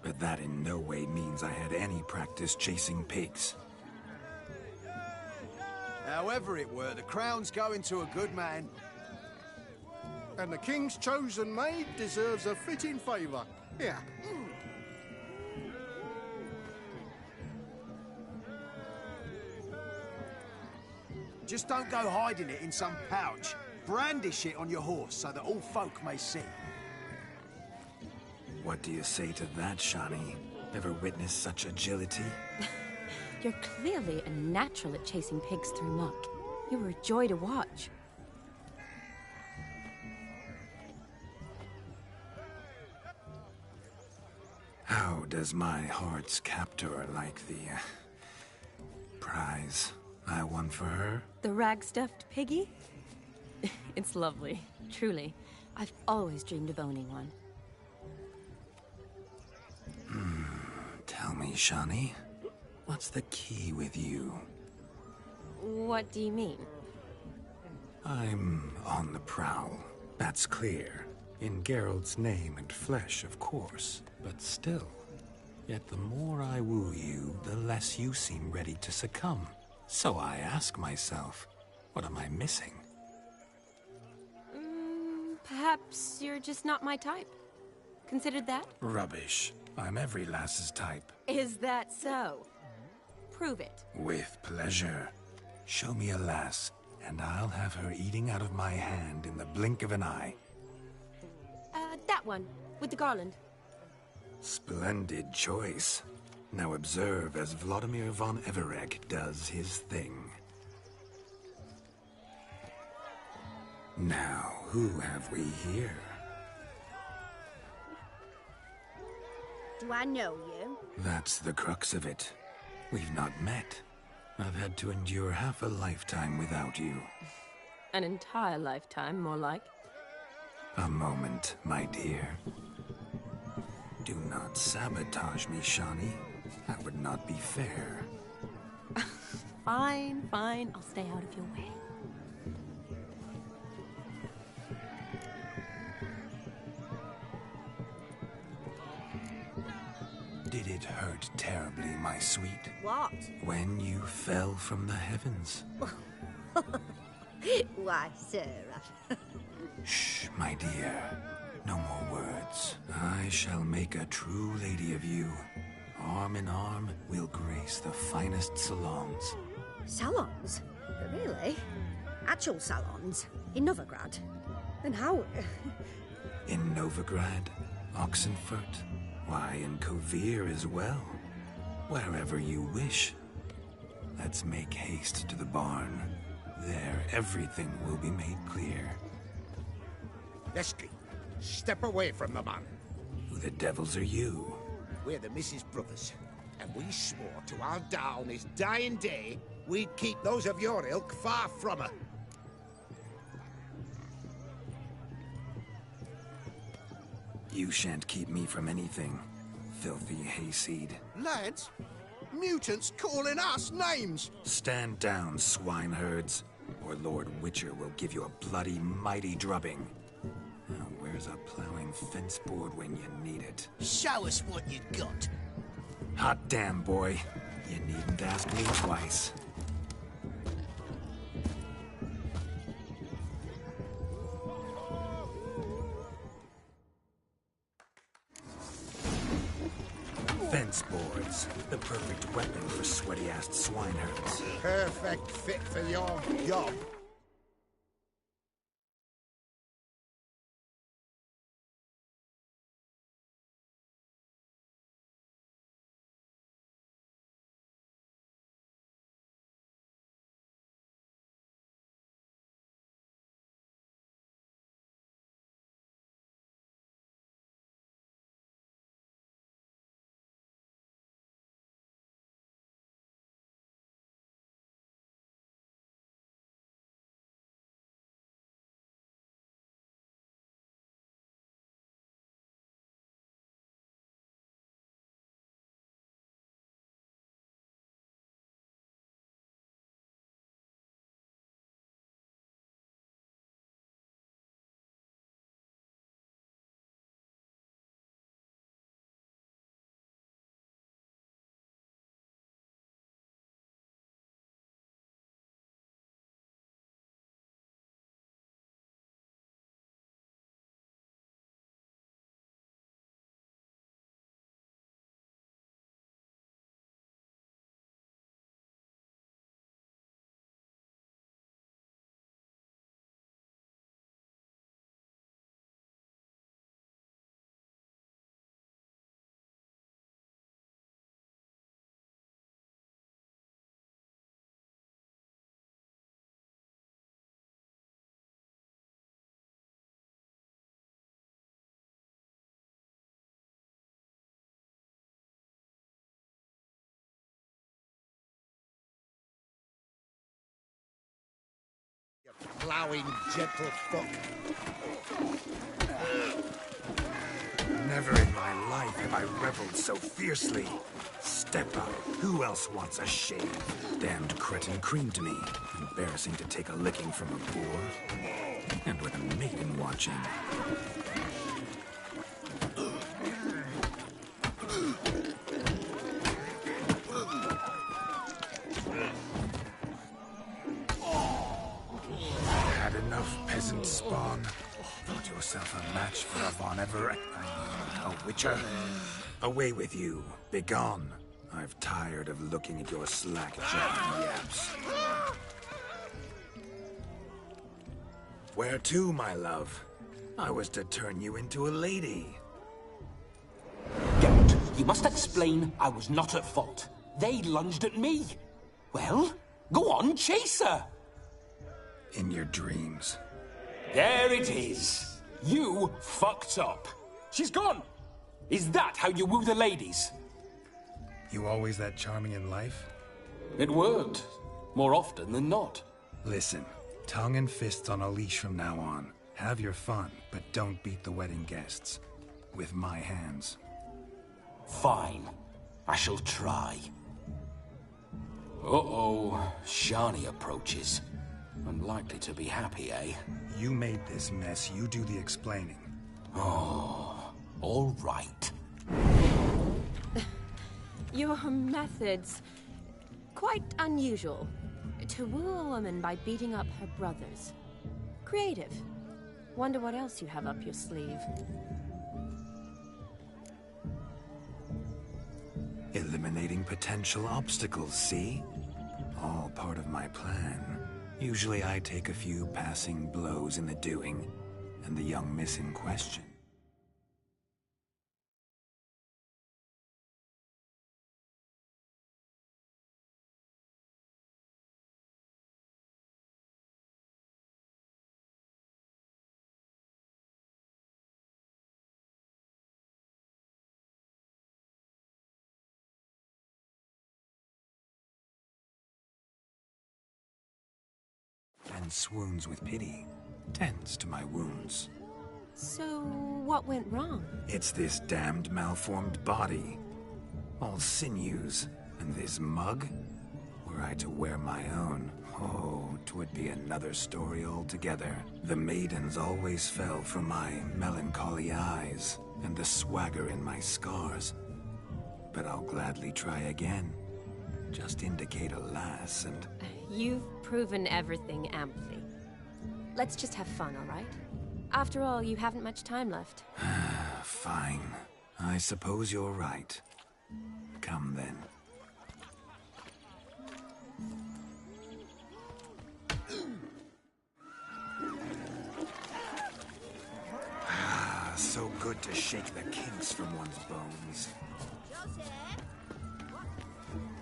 But that in no way means I had any practice chasing pigs. However it were, the crown's going to a good man. And the king's chosen maid deserves a fitting favour. Here. Just don't go hiding it in some pouch. Brandish it on your horse so that all folk may see. What do you say to that, Shani? Ever witnessed such agility? You're clearly a natural at chasing pigs through muck. You were a joy to watch. How does my heart's captor like the prize I won for her? The rag-stuffed piggy? It's lovely, truly. I've always dreamed of owning one. Tell me, Shani, what's the key with you? What do you mean? I'm on the prowl, that's clear. In Geralt's name and flesh, of course, but still. Yet the more I woo you, the less you seem ready to succumb. So I ask myself, what am I missing? Perhaps you're just not my type. Considered that? Rubbish. I'm every lass's type. Is that so? Prove it. With pleasure. Show me a lass, and I'll have her eating out of my hand in the blink of an eye. That one, with the garland. Splendid choice. Now observe as Vladimir von Everegg does his thing. Now, who have we here? Do I know you? That's the crux of it. We've not met. I've had to endure half a lifetime without you. An entire lifetime, more like. A moment, my dear. Do not sabotage me, Shani. That would not be fair. Fine, fine. I'll stay out of your way. Did it hurt terribly, my sweet? What? When you fell from the heavens? Why, Sarah. Shh, my dear. No more words. I shall make a true lady of you. Arm in arm, we'll grace the finest salons. Salons? Really? Actual salons? In Novigrad? And how? In Novigrad, Oxenfurt, why, in Kovir as well. Wherever you wish. Let's make haste to the barn. There, everything will be made clear. Lesky, step away from the man. Who the devils are you? We're the Mrs. Brothers, and we swore to our da on his dying day we'd keep those of your ilk far from her. You shan't keep me from anything, filthy hayseed. Lads, mutants calling us names. Stand down, swineherds, or Lord Witcher will give you a bloody mighty drubbing. Now, where's a plowing fence board when you need it? Show us what you got. Hot damn, boy. You needn't ask me twice. Fence boards. The perfect weapon for sweaty-assed swineherds. Perfect fit for your job. plowing gentle fuck. Never in my life have I reveled so fiercely. Step up. Who else wants a shave? Damned cretin creamed me. Embarrassing to take a licking from a boor. And with a maiden watching. Had enough, peasant spawn. Thought yourself a match for a Von Everett. A witcher. Away with you. Begone. I've tired of looking at your slack-jawed yaps. Where to, my love? I was to turn you into a lady. Geralt, you must explain I was not at fault. They lunged at me. Well, go on, chase her. In your dreams. There it is. You fucked up. She's gone. Is that how you woo the ladies? You always that charming in life? It worked. More often than not. Listen, tongue and fists on a leash from now on. Have your fun, but don't beat the wedding guests. With my hands. Fine. I shall try. Uh-oh. Shani approaches. Unlikely to be happy, eh? You made this mess. You do the explaining. Oh, all right. Your methods... quite unusual. To woo a woman by beating up her brothers. Creative. Wonder what else you have up your sleeve. Eliminating potential obstacles, see? All part of my plan. Usually I take a few passing blows in the doing, and the young miss in question. And swoons with pity, tends to my wounds. So, what went wrong? It's this damned malformed body. All sinews, and this mug? Were I to wear my own, oh, 'twould be another story altogether. The maidens always fell from my melancholy eyes, and the swagger in my scars. But I'll gladly try again. Just indicate a lass and... You've proven everything amply. Let's just have fun, all right? After all, you haven't much time left. Fine. I suppose you're right. Come then. So good to shake the kinks from one's bones.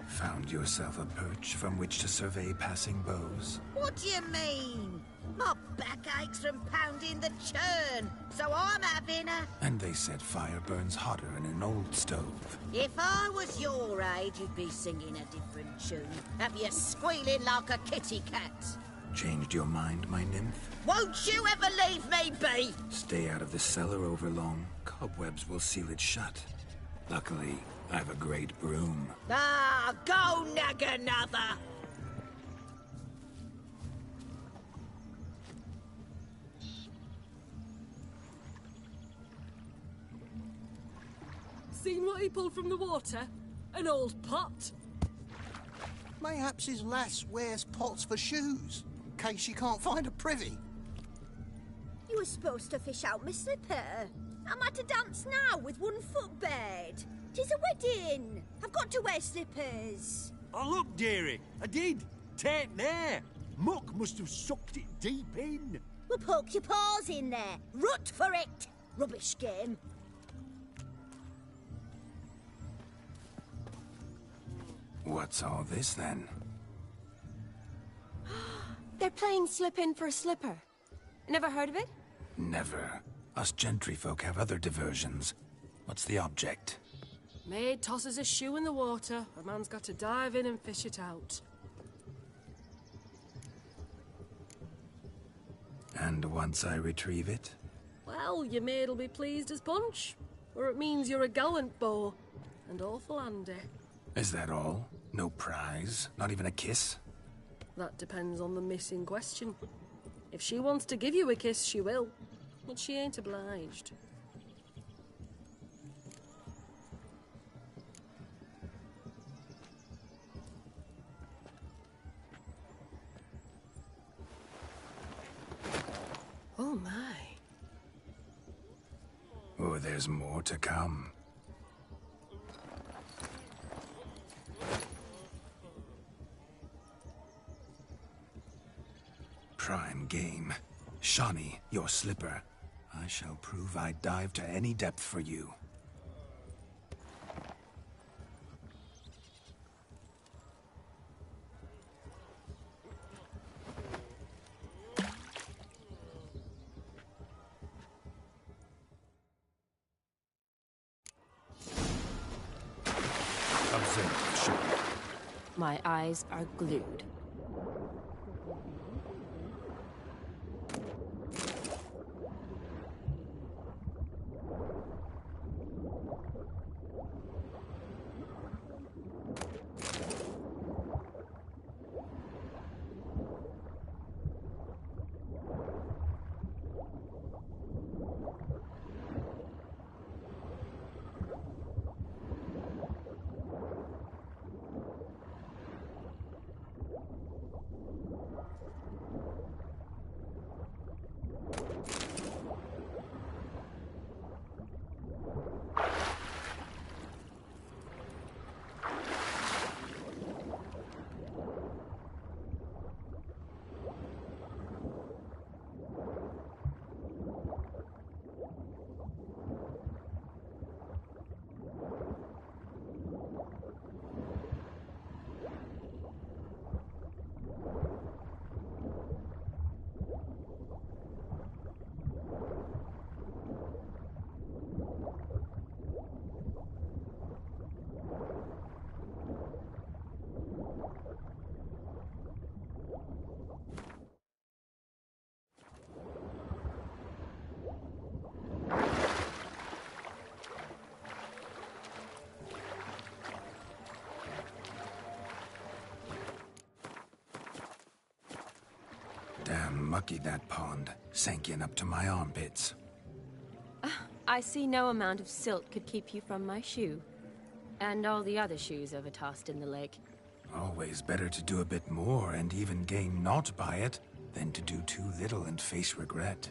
Found yourself a perch from which to survey passing beaux? What do you mean? My back aches from pounding the churn, so I'm having a... And they said fire burns hotter in an old stove. If I was your age, you'd be singing a different tune. Have you squealing like a kitty cat? Changed your mind, my nymph? Won't you ever leave me be? Stay out of the cellar overlong. Cobwebs will seal it shut. Luckily, I've a great broom. Ah, go nag another! Seen what he pulled from the water? An old pot? Mayhaps his lass wears pots for shoes, in case she can't find a privy. You were supposed to fish out my slipper. I'm at a dance now with one foot bed. 'Tis a wedding. I've got to wear slippers. Oh, look, dearie. I did. Tain't there. Muck must have sucked it deep in. Well, poke your paws in there. Rut for it. Rubbish game. What's all this, then? They're playing slip in for a slipper. Never heard of it? Never. Us gentry folk have other diversions. What's the object? Maid tosses a shoe in the water. A man's got to dive in and fish it out. And once I retrieve it? Well, your maid'll be pleased as punch. Or it means you're a gallant beau. And awful handy. Is that all? No prize? Not even a kiss? That depends on the miss in question. If she wants to give you a kiss, she will. But she ain't obliged. Oh my. Oh, there's more to come. Prime game. Shani, your slipper. I shall prove I'd dive to any depth for you. Observe, Shani. My eyes are glued. Damn mucky, that pond. Sank in up to my armpits. I see no amount of silt could keep you from my shoe. And all the other shoes overtossed in the lake. Always better to do a bit more and even gain naught by it than to do too little and face regret.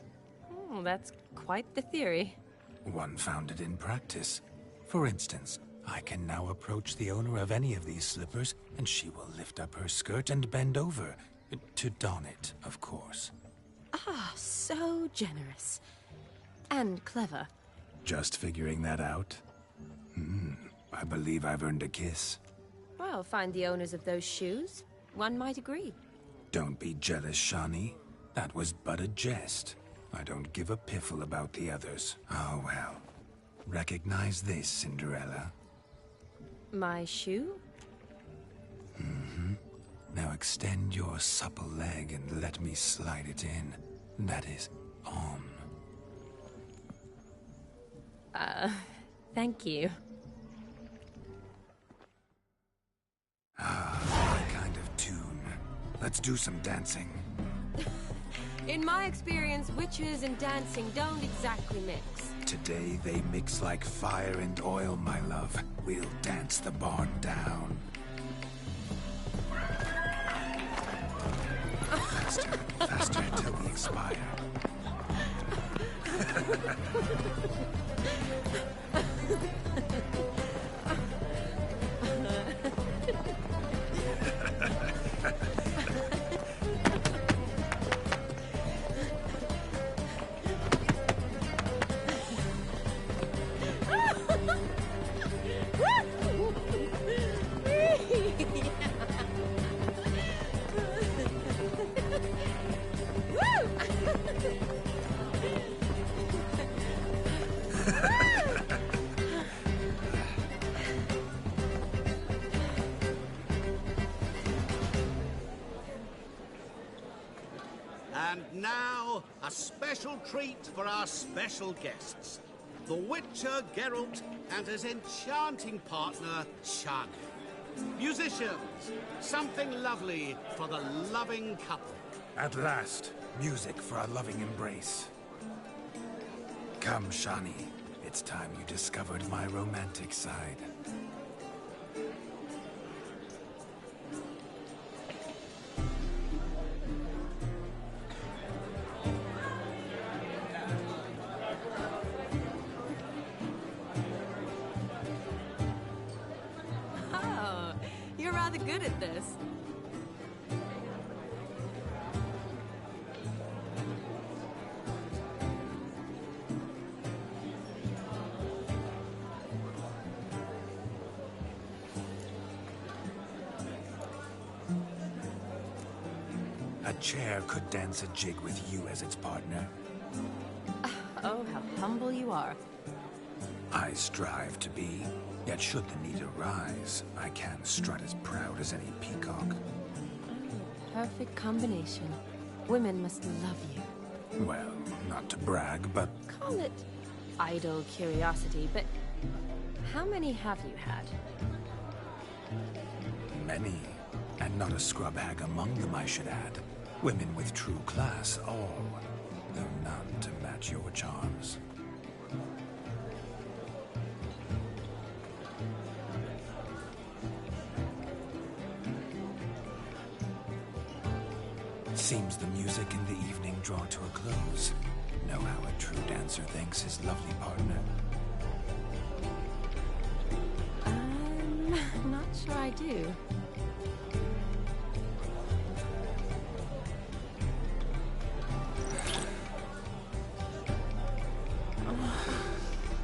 Oh, that's quite the theory. One founded in practice. For instance, I can now approach the owner of any of these slippers, and she will lift up her skirt and bend over. To don it, of course. Ah, so generous. And clever. Just figuring that out? I believe I've earned a kiss. Well, find the owners of those shoes. One might agree. Don't be jealous, Shani. That was but a jest. I don't give a piffle about the others. Oh, well. Recognize this, Cinderella. My shoe? Now extend your supple leg and let me slide it in. That is, on. Thank you. My kind of tune. Let's do some dancing. In my experience, witches and dancing don't exactly mix. Today they mix like fire and oil, my love. We'll dance the barn down. Faster, faster till we expire. And now, a special treat for our special guests. The Witcher Geralt and his enchanting partner, Shani. Musicians, something lovely for the loving couple. At last, music for our loving embrace. Come, Shani. It's time you discovered my romantic side. Oh, you're rather good at this. A chair could dance a jig with you as its partner. Oh, how humble you are. I strive to be, yet should the need arise, I can strut as proud as any peacock. Perfect combination. Women must love you. Well, not to brag, but Call it idle curiosity, but how many have you had? many. And not a scrub hag among them, I should add. Women with true class, all. Though none to match your charms. Seems the music in the evening draw to a close. Know how a true dancer thanks his lovely partner. Not sure I do.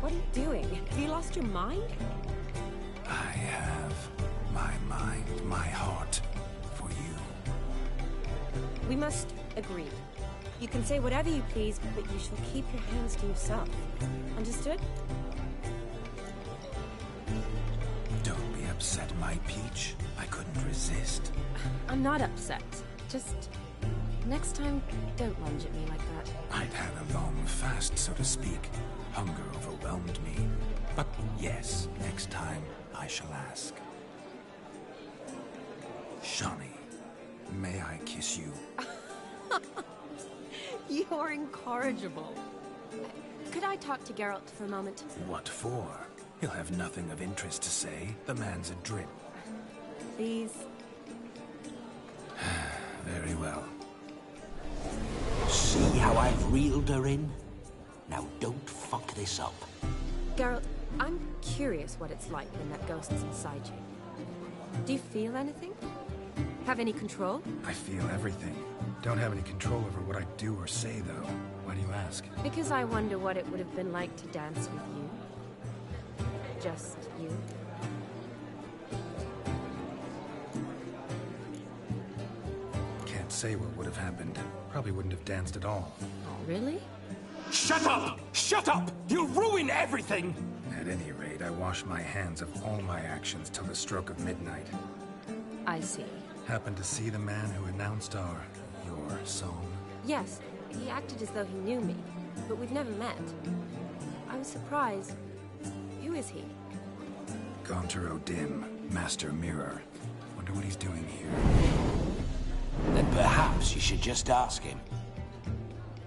What are you doing? Have you lost your mind? I have my mind, my heart for you. We must agree. You can say whatever you please, but you shall keep your hands to yourself. Understood? Don't be upset, my peach. I couldn't resist. I'm not upset. Just next time, don't lunge at me like that. I'd had a long fast, so to speak. Hunger overwhelmed me. But yes, next time I shall ask. Shani, may I kiss you? You're incorrigible. Could I talk to Geralt for a moment? What for? He'll have nothing of interest to say. The man's adrip. Please. Very well. See how I've reeled her in? Now don't fuck this up. Geralt, I'm curious what it's like when that ghost's inside you. Do you feel anything? Have any control? I feel everything. Don't have any control over what I do or say, though. Why do you ask? Because I wonder what it would have been like to dance with you. Just you. Can't say what would have happened. Probably wouldn't have danced at all. Really? Shut up! Shut up! You'll ruin everything! At any rate, I wash my hands of all my actions till the stroke of midnight. I see. Happened to see the man who announced your song? Yes, he acted as though he knew me, but we've never met. I was surprised. Who is he? Gaunter O'Dim, Master Mirror. Wonder what he's doing here. Then perhaps you should just ask him.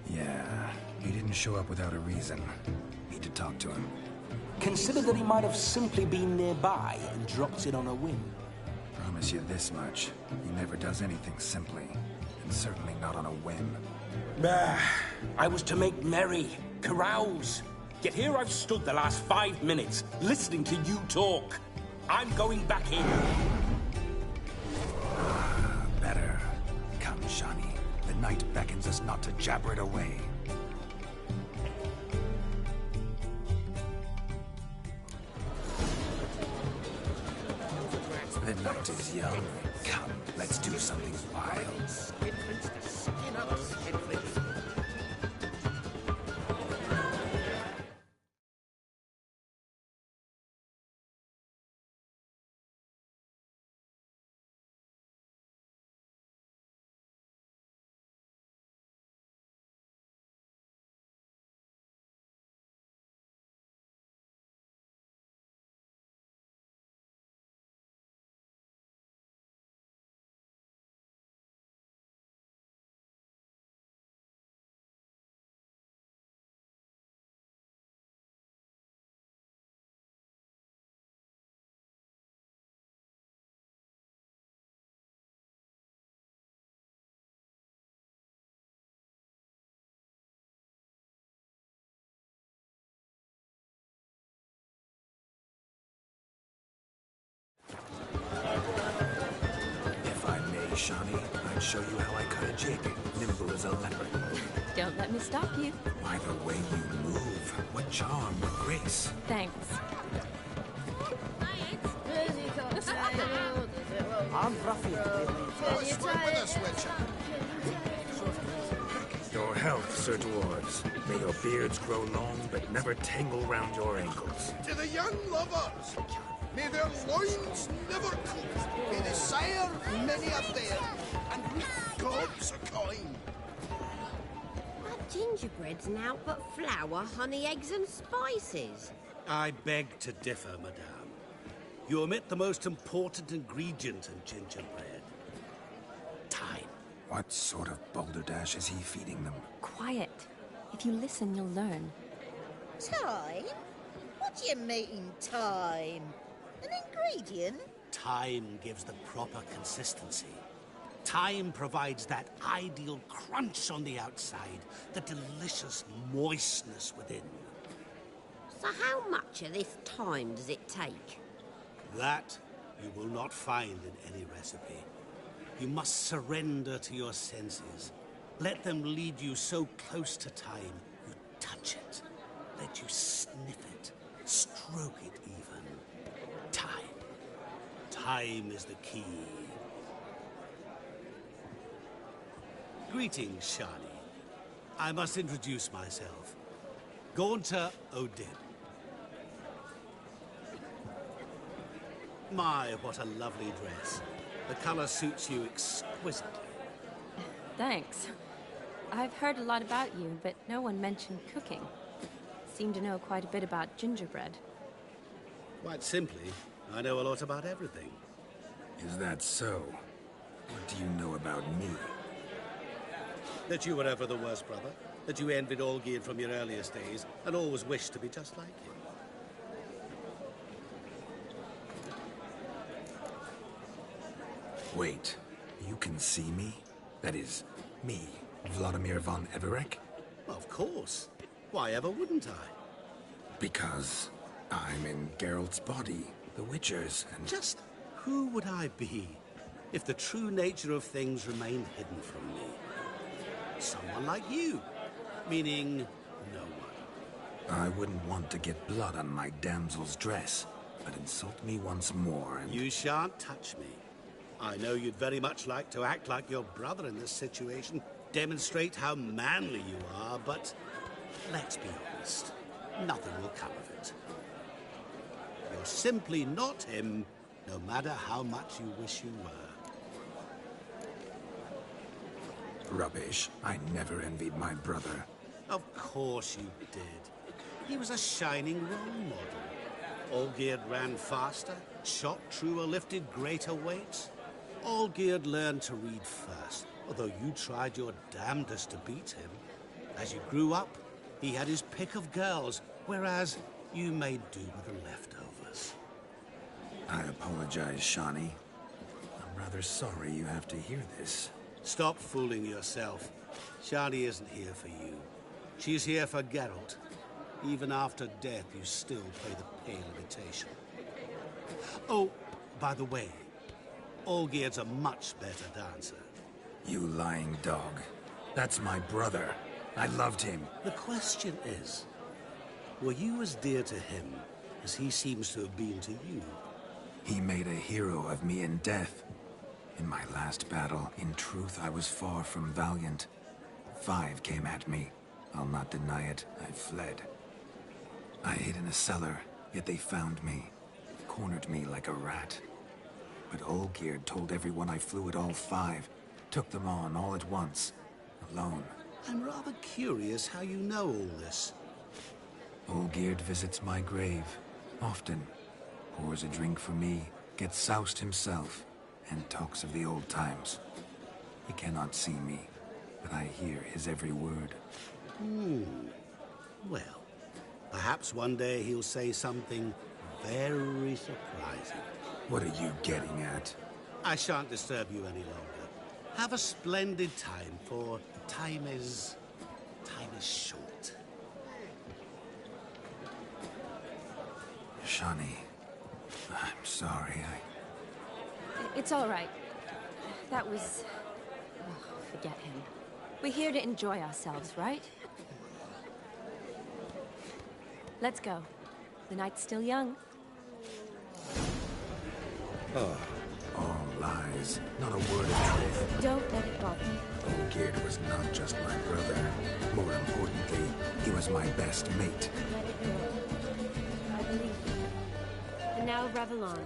Yeah, he didn't show up without a reason. Need to talk to him. Consider that he might have simply been nearby and dropped in on a whim. Promise you this much. He never does anything simply. And certainly not on a whim. I was to make merry, carouse. Yet here I've stood the last 5 minutes, listening to you talk. I'm going back in. Better. Come, Shani. The night beckons us not to jabber it away. The night is young. Come, let's do something wild. Shani, I'd show you how I cut a jig, nimble as a leopard. Don't let me stop you. By the way you move, what charm, what grace. Thanks. I'm Ruffy. Your health, Sir Dwarves. May your beards grow long, but never tangle round your ankles. To the young lovers, may their loins never cool. May they sire many a bear, and with gobs a coin. That gingerbread's now but flour, honey, eggs and spices. I beg to differ, madame. You omit the most important ingredient in gingerbread. Time. What sort of balderdash is he feeding them? Quiet. If you listen, you'll learn. Time? What do you mean, time? An ingredient? Time gives the proper consistency. Time provides that ideal crunch on the outside, the delicious moistness within. So how much of this time does it take? That you will not find in any recipe. You must surrender to your senses. Let them lead you so close to time, you touch it. Let you sniff it, stroke it even. Time. Time is the key. Greetings, Shani. I must introduce myself. Gaunter O'Dib. My, what a lovely dress. The color suits you exquisitely. Thanks. I've heard a lot about you, but no one mentioned cooking. Seem to know quite a bit about gingerbread. Quite simply, I know a lot about everything. Is that so? What do you know about me? That you were ever the worst brother. That you envied Olgierd from your earliest days, and always wished to be just like him. Wait, you can see me? That is, me, Vladimir von Everec? Of course. Why ever wouldn't I? Because I'm in Geralt's body, the Witcher's, and... Just who would I be if the true nature of things remained hidden from me? Someone like you. Meaning, no one. I wouldn't want to get blood on my damsel's dress, but insult me once more and... You shan't touch me. I know you'd very much like to act like your brother in this situation, demonstrate how manly you are, but let's be honest, nothing will come of it. You're simply not him, no matter how much you wish you were. Rubbish. I never envied my brother. Of course you did. He was a shining role model. Olgierd ran faster, shot truer, lifted greater weights. Olgierd learned to read first, although you tried your damnedest to beat him. As you grew up, he had his pick of girls, whereas you made do with the leftovers. I apologize, Shani. I'm rather sorry you have to hear this. Stop fooling yourself. Shani isn't here for you. She's here for Geralt. Even after death, you still play the pale imitation. Oh, by the way, Olgierd's a much better dancer. You lying dog. That's my brother. I loved him. The question is, were you as dear to him as he seems to have been to you? He made a hero of me in death. In my last battle, in truth, I was far from valiant. 5 came at me. I'll not deny it, I fled. I hid in a cellar, yet they found me. Cornered me like a rat. But Olgierd told everyone I flew at all 5. Took them on all at once. Alone. I'm rather curious how you know all this. Olgierd visits my grave. Often. Pours a drink for me. Gets soused himself. And talks of the old times. He cannot see me. But I hear his every word. Well, perhaps one day he'll say something very surprising. What are you getting at? I shan't disturb you any longer. Have a splendid time, for time is short. Shani, I'm sorry, It's all right. That was... Oh, forget him. We're here to enjoy ourselves, right? Let's go. The night's still young. Oh, all lies. Not a word of truth. Don't let it bother you. Olgierd was not just my brother. More importantly, he was my best mate. Let it go. I believe you. And now revel on.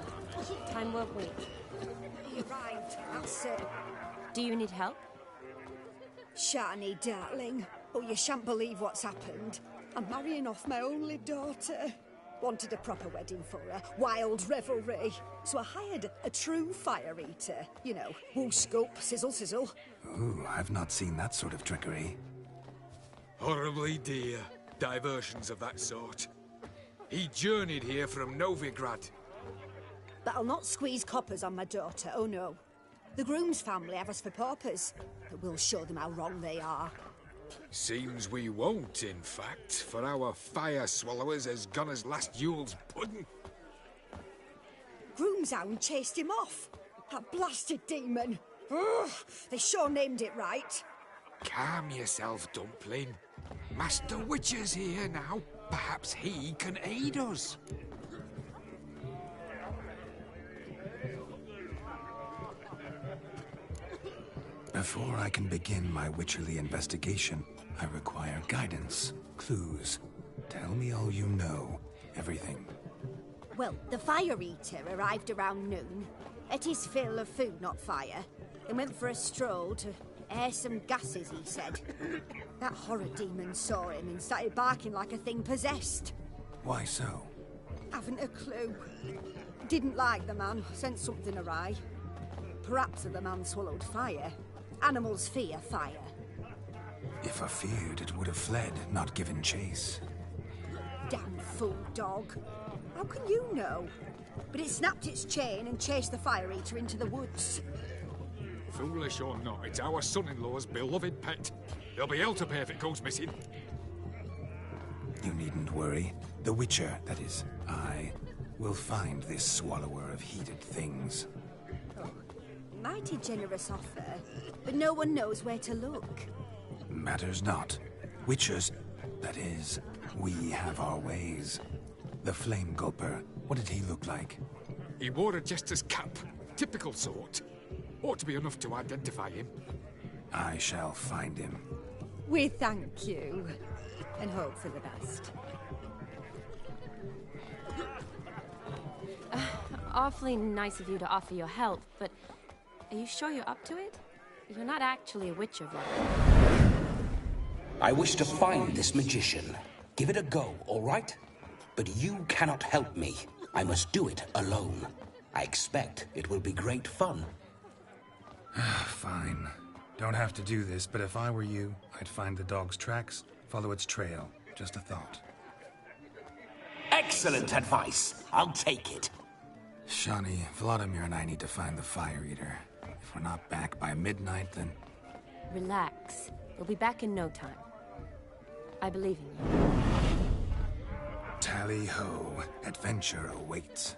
Time won't wait. Right, that's it. Do you need help? Shani, darling. Oh, you shan't believe what's happened. I'm marrying off my only daughter. Wanted a proper wedding for her, wild revelry. So I hired a true fire eater. You know, woo scope, sizzle sizzle. Ooh, I've not seen that sort of trickery. Horribly dear diversions of that sort. He journeyed here from Novigrad. But I'll not squeeze coppers on my daughter, oh no. The groom's family have us for paupers, but we'll show them how wrong they are. Seems we won't, in fact, for our fire swallowers has gone as last Yule's pudding. Groom's hound chased him off. That blasted demon. Ugh, they sure named it right. Calm yourself, Dumpling. Master Witcher's here now. Perhaps he can aid us. Before I can begin my witcherly investigation, I require guidance, clues. Tell me all you know, everything. Well, the fire eater arrived around noon. Ate his fill of food, not fire. Then went for a stroll to air some gases, he said. That horror demon saw him and started barking like a thing possessed. Why so? Haven't a clue. Didn't like the man, sent something awry. Perhaps the man swallowed fire. Animals fear fire. If I feared, it would have fled, not given chase. Damn fool dog. How can you know? But it snapped its chain and chased the fire eater into the woods. Foolish or not, it's our son-in-law's beloved pet. There'll be hell to pay if it goes missing. You needn't worry. The Witcher, that is, I, will find this swallower of heated things. Mighty generous offer, but no one knows where to look. Matters not. Witchers, that is, we have our ways. The Flame Gulper, what did he look like? He wore a jester's cap. Typical sort. Ought to be enough to identify him. I shall find him. We thank you, and hope for the best. Awfully nice of you to offer your help, but are you sure you're up to it? You're not actually a witcher, right? I wish to find this magician. Give it a go, all right? But you cannot help me. I must do it alone. I expect it will be great fun. Fine. Don't have to do this, but if I were you, I'd find the dog's tracks, follow its trail. Just a thought. Excellent advice. I'll take it. Shani, Vladimir and I need to find the Fire Eater. If we're not back by midnight, then... Relax. We'll be back in no time. I believe in you. Tally-ho. Adventure awaits.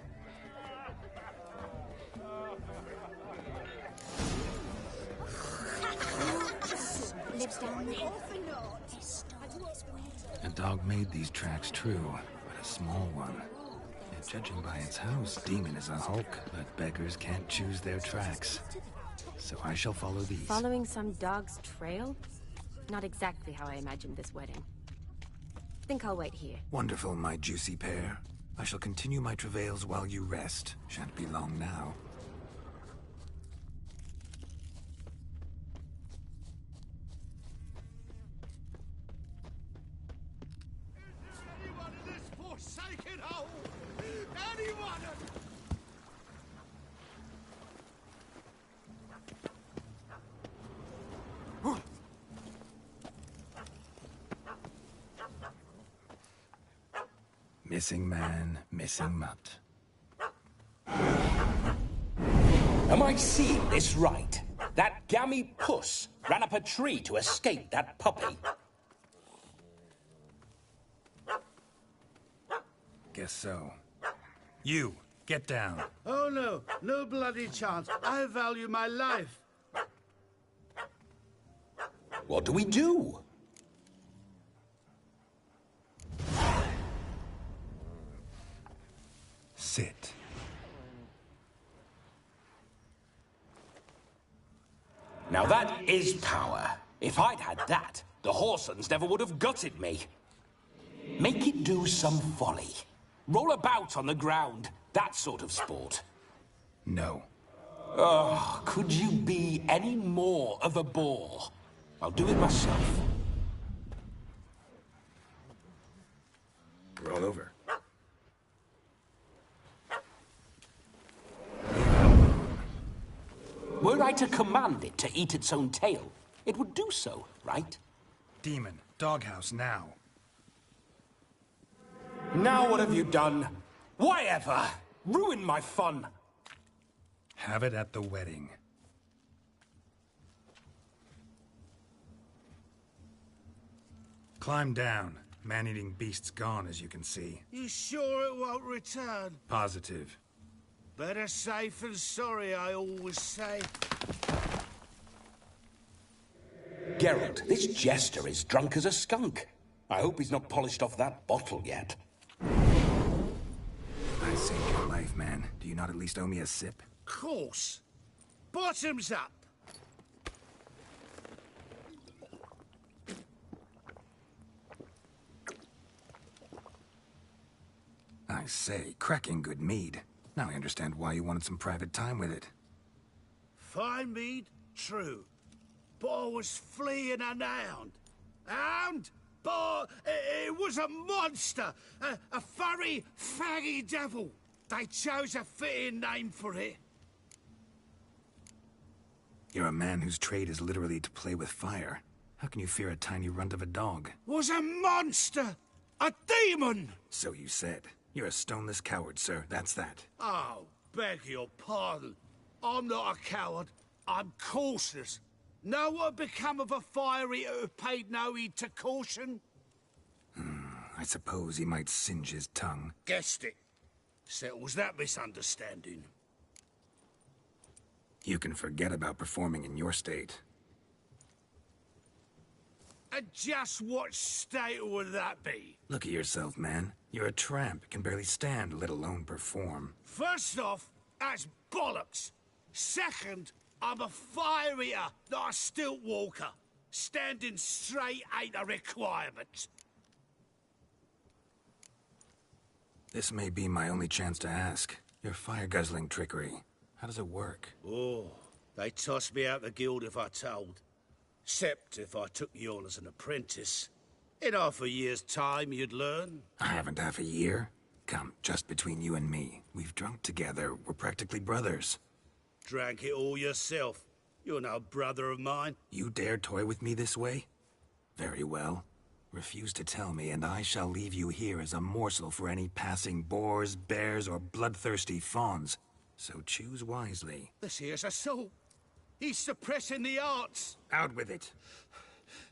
Lives down there. A dog made these tracks true, but a small one. And judging by its house, Demon is a hulk, but beggars can't choose their tracks. So I shall follow these. Following some dog's trail? Not exactly how I imagined this wedding. Think I'll wait here. Wonderful, my juicy pair. I shall continue my travails while you rest. Shan't be long now. Forsaken hole! Anyone! Missing man, missing mutt. Am I seeing this right? That gammy puss ran up a tree to escape that puppy. Guess so. You, get down. Oh no, no bloody chance. I value my life. What do we do? Sit. Now that is power. If I'd had that, the Horsons never would have gutted me. Make it do some folly. Roll about on the ground. That sort of sport. No. Oh, could you be any more of a bore? I'll do it myself. Roll over. Were I to command it to eat its own tail, it would do so, right? Demon, doghouse now. Now what have you done? Why ever? Ruin my fun. Have it at the wedding. Climb down. Man-eating beast's gone, as you can see. You sure it won't return? Positive. Better safe than sorry, I always say. Geralt, this jester is drunk as a skunk. I hope he's not polished off that bottle yet. I saved your life, man. Do you not at least owe me a sip? Course. Bottoms up. I say, cracking good mead. Now I understand why you wanted some private time with it. Fine mead, true. But I was fleeing an hound. Hound? But it was a monster. A furry, faggy devil. They chose a fitting name for it. You're a man whose trade is literally to play with fire. How can you fear a tiny runt of a dog? Was a monster! A demon! So you said. You're a stoneless coward, sir. That's that. Oh, beg your pardon. I'm not a coward. I'm cautious. Know what become of a fire eater who paid no heed to caution? I suppose he might singe his tongue. Guessed it. Settles that misunderstanding. You can forget about performing in your state. And just what state would that be? Look at yourself, man. You're a tramp, can barely stand, let alone perform. First off, that's bollocks. Second, I'm a fire eater, not a stilt walker. Standing straight ain't a requirement. This may be my only chance to ask. Your fire-guzzling trickery, how does it work? Oh, they tossed me out the guild if I told. Except if I took you on as an apprentice. In half a year's time, you'd learn. I haven't half a year. Come, just between you and me. We've drunk together. We're practically brothers. Drank it all yourself. You're no brother of mine. You dare toy with me this way? Very well. Refuse to tell me, and I shall leave you here as a morsel for any passing boars, bears, or bloodthirsty fawns. So choose wisely. This here's assault. He's suppressing the arts. Out with it.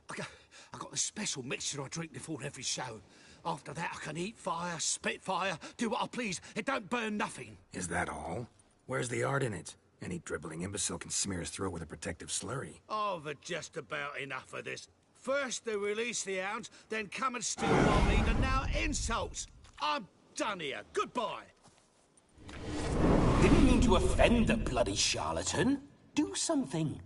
I got a special mixture I drink before every show. After that, I can eat fire, spit fire, do what I please. It don't burn nothing. Is that all? Where's the art in it? Any dribbling imbecile can smear his throat with a protective slurry. I've had just about enough of this. First they release the hounds, then come and steal my meat, and now insults. I'm done here. Goodbye. Didn't mean to offend the bloody charlatan. Do something.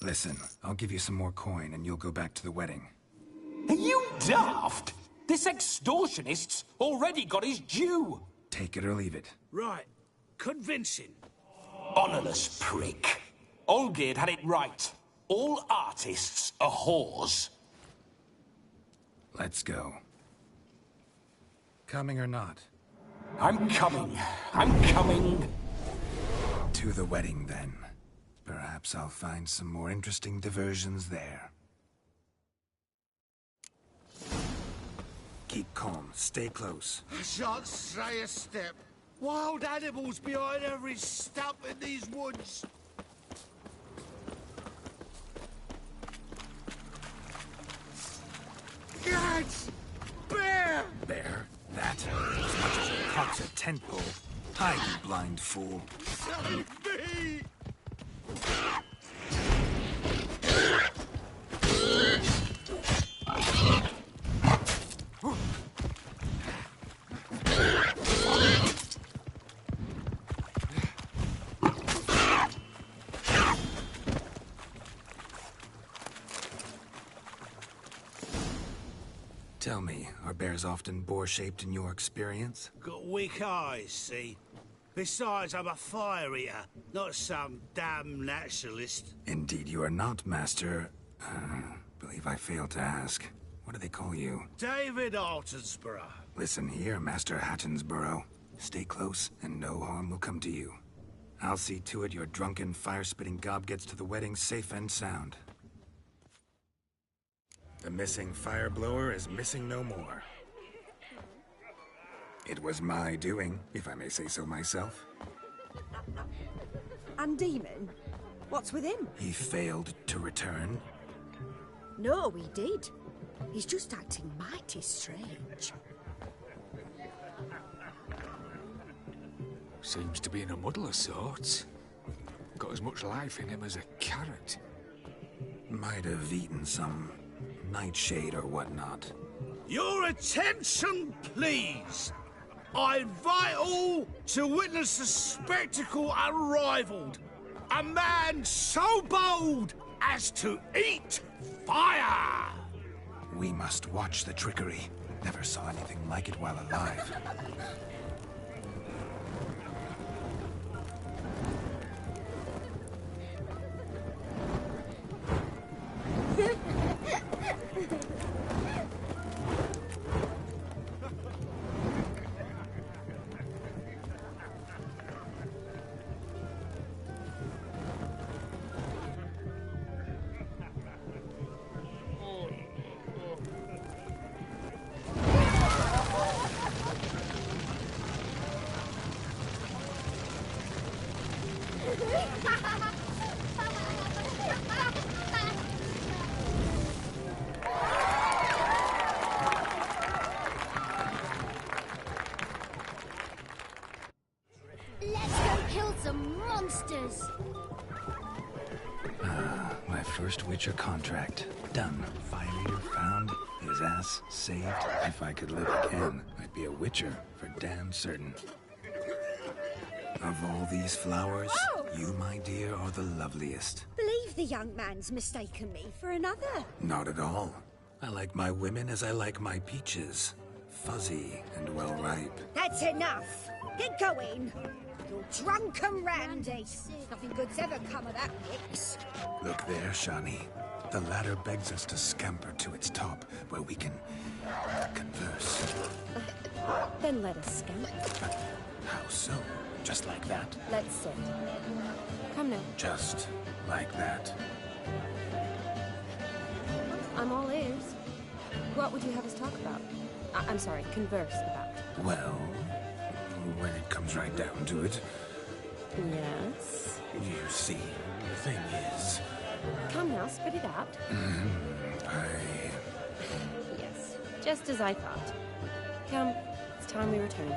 Listen, I'll give you some more coin and you'll go back to the wedding. Are you daft? This extortionist's already got his due. Take it or leave it. Right. Convincing. Honourless prick. Olgierd had it right. All artists are whores. Let's go. Coming or not? I'm coming. I'm coming. To the wedding, then. Perhaps I'll find some more interesting diversions there. Keep calm. Stay close. I shan't stray a step. Wild animals behind every stump in these woods. Cats! Bear! Bear? That? As much as it cocks a tent pole. Hide, you blind fool. Save me! Tell me, are bears often boar-shaped in your experience? Got weak eyes, see? Besides, I'm a fire eater, not some damn naturalist. Indeed you are not, Master... believe I failed to ask. What do they call you? David Altonsborough. Listen here, Master Hattonsborough. Stay close, and no harm will come to you. I'll see to it your drunken, fire-spitting gob gets to the wedding safe and sound. The missing fire blower is missing no more. It was my doing, if I may say so myself. And Demon? What's with him? He failed to return. No, he did. He's just acting mighty strange. Seems to be in a muddle of sorts. Got as much life in him as a carrot. Might have eaten some nightshade or whatnot. Your attention, please! I invite all to witness a spectacle unrivaled. A man so bold as to eat fire! We must watch the trickery. Never saw anything like it while alive. Let's go kill some monsters! My first Witcher contract. Done. Fire Eater found. His ass saved. If I could live again, I'd be a Witcher for damn certain. Of all these flowers, you, my dear, are the loveliest. Believe the young man's mistaken me for another. Not at all. I like my women as I like my peaches. Fuzzy and well ripe. That's enough. Get going. You're drunk and randy. Nothing good's ever come of that mix. Look there, Shani. The ladder begs us to scamper to its top, where we can converse. Then let us scamper. How so? Just like that? Let's sit. Come now. Just like that. I'm all ears. What would you have us talk about? I'm sorry, converse about. Well, when it comes right down to it. Yes? You see, the thing is... Come now, spit it out. Yes, just as I thought. Come, it's time we return.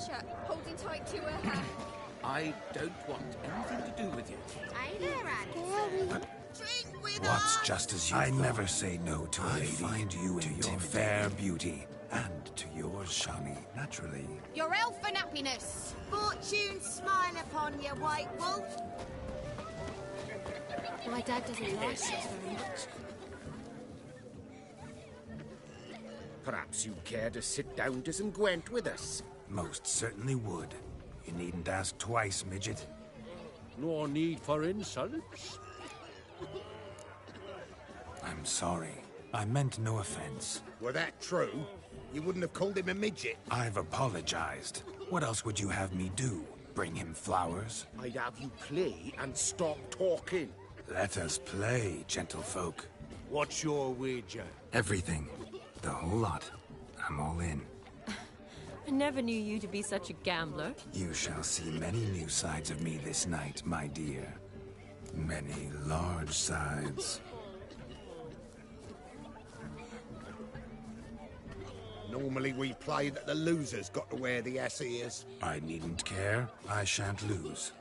Shut, holding tight to her hand. I don't want anything to do with you. Hey there, Annie. Drink with What's us. just as you I never say no to a lady. I find you to your fair beauty, and to yours, Shani, naturally. Your elfin happiness. Fortune smile upon you, White Wolf. My dad doesn't like us very much. Perhaps you'd care to sit down to some Gwent with us. Most certainly would. You needn't ask twice, midget. No need for insults. I'm sorry. I meant no offense. Were that true, you wouldn't have called him a midget. I've apologized. What else would you have me do? Bring him flowers? I'd have you play and stop talking. Let us play, gentlefolk. What's your wager? Everything. The whole lot. I'm all in. I never knew you to be such a gambler. You shall see many new sides of me this night, my dear. Many large sides. Normally we play that the loser's got to wear the ass ears. I needn't care. I shan't lose.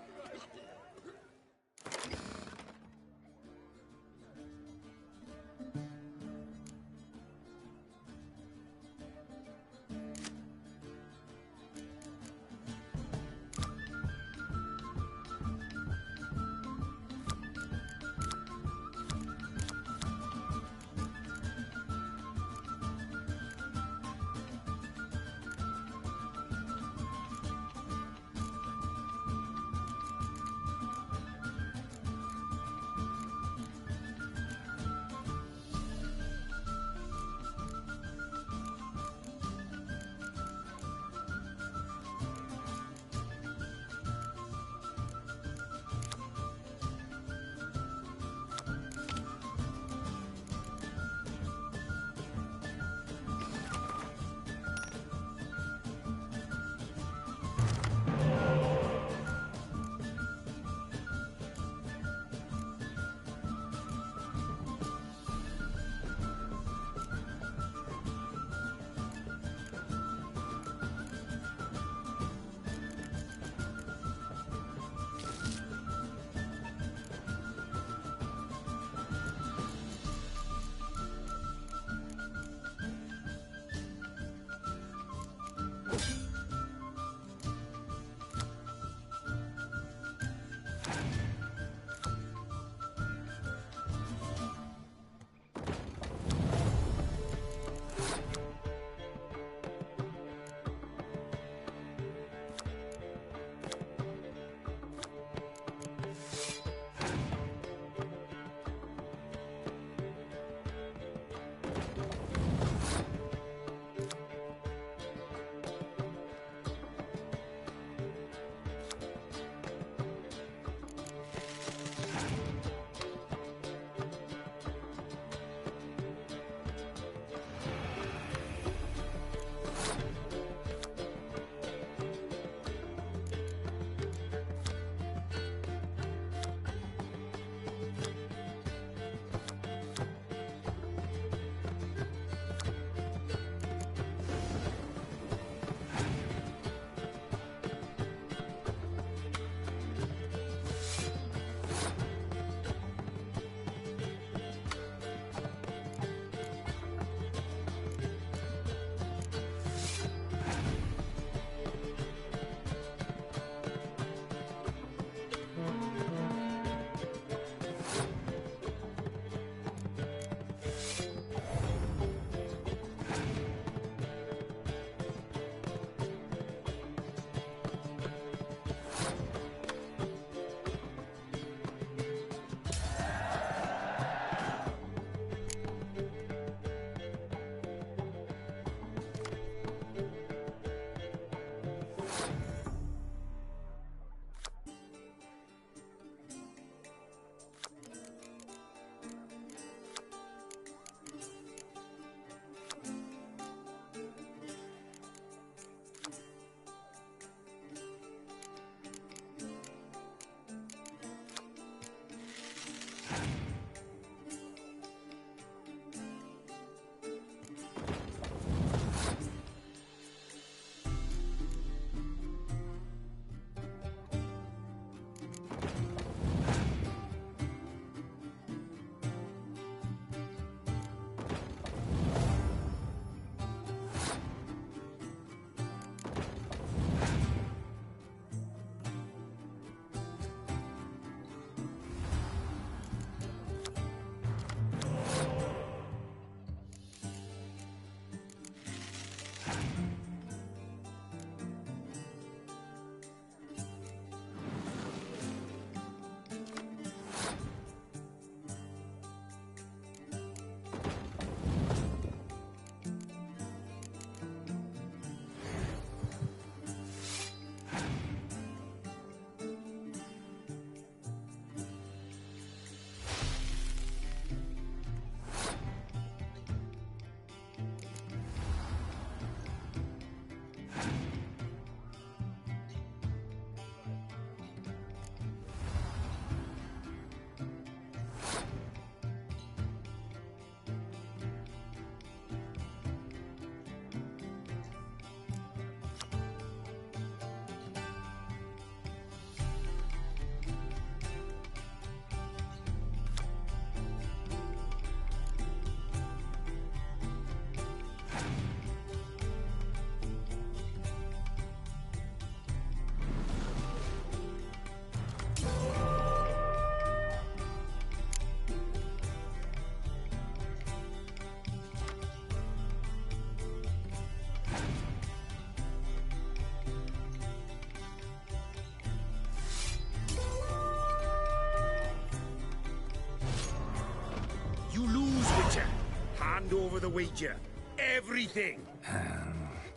the wager. Everything.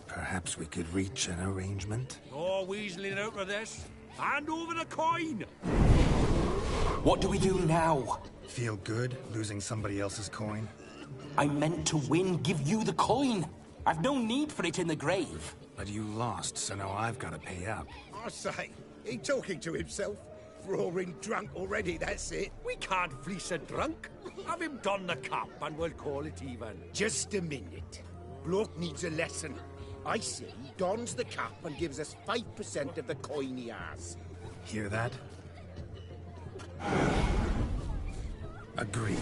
Perhaps we could reach an arrangement? No weaseling out of this. Hand over the coin! What do we do now? Feel good losing somebody else's coin? I meant to win, give you the coin. I've no need for it in the grave. But you lost, so now I've got to pay up. I say, he talking to himself. Roaring drunk already, that's it. We can't fleece a drunk. Have him don the cap and we'll call it even. Just a minute. Bloke needs a lesson. I say he dons the cap and gives us 5% of the coin he has. Hear that? Agreed.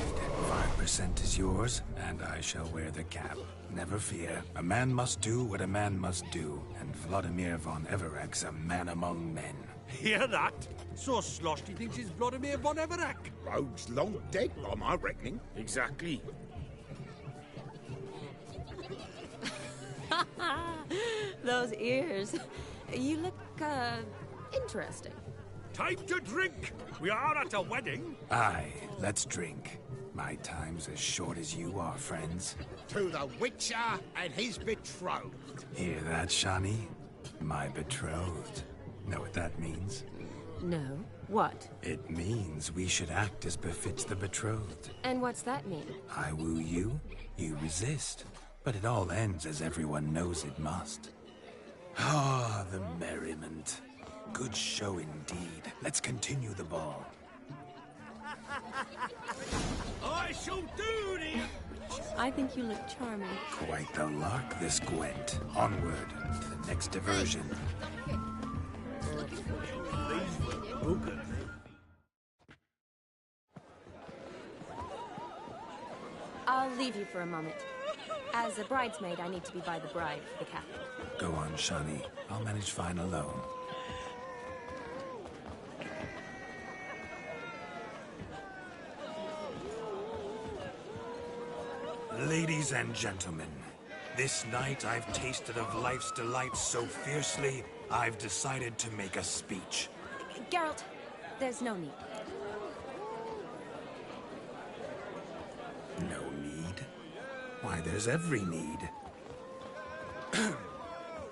5% is yours, and I shall wear the cap. Never fear. A man must do what a man must do, and Vladimir von Everek's a man among men. Hear that? So sloshed he thinks he's Vladimir von Everek. Rogue's long dead, by my reckoning. Exactly. Those ears. You look, interesting. Time to drink! We are at a wedding. Aye, let's drink. My time's as short as you are, friends. To the Witcher and his betrothed. Hear that, Shani? My betrothed. Know what that means? No. What? It means we should act as befits the betrothed. And what's that mean? I woo you, you resist. But it all ends as everyone knows it must. Ah, the merriment. Good show indeed. Let's continue the ball. I shall do thee! I think you look charming. Quite the lark, this Gwent. Onward to the next diversion. I'll leave you for a moment. As a bridesmaid, I need to be by the bride for the captain. Go on, Shani. I'll manage fine alone. Ladies and gentlemen, this night I've tasted of life's delights so fiercely, I've decided to make a speech. Geralt, there's no need. No need? Why, there's every need.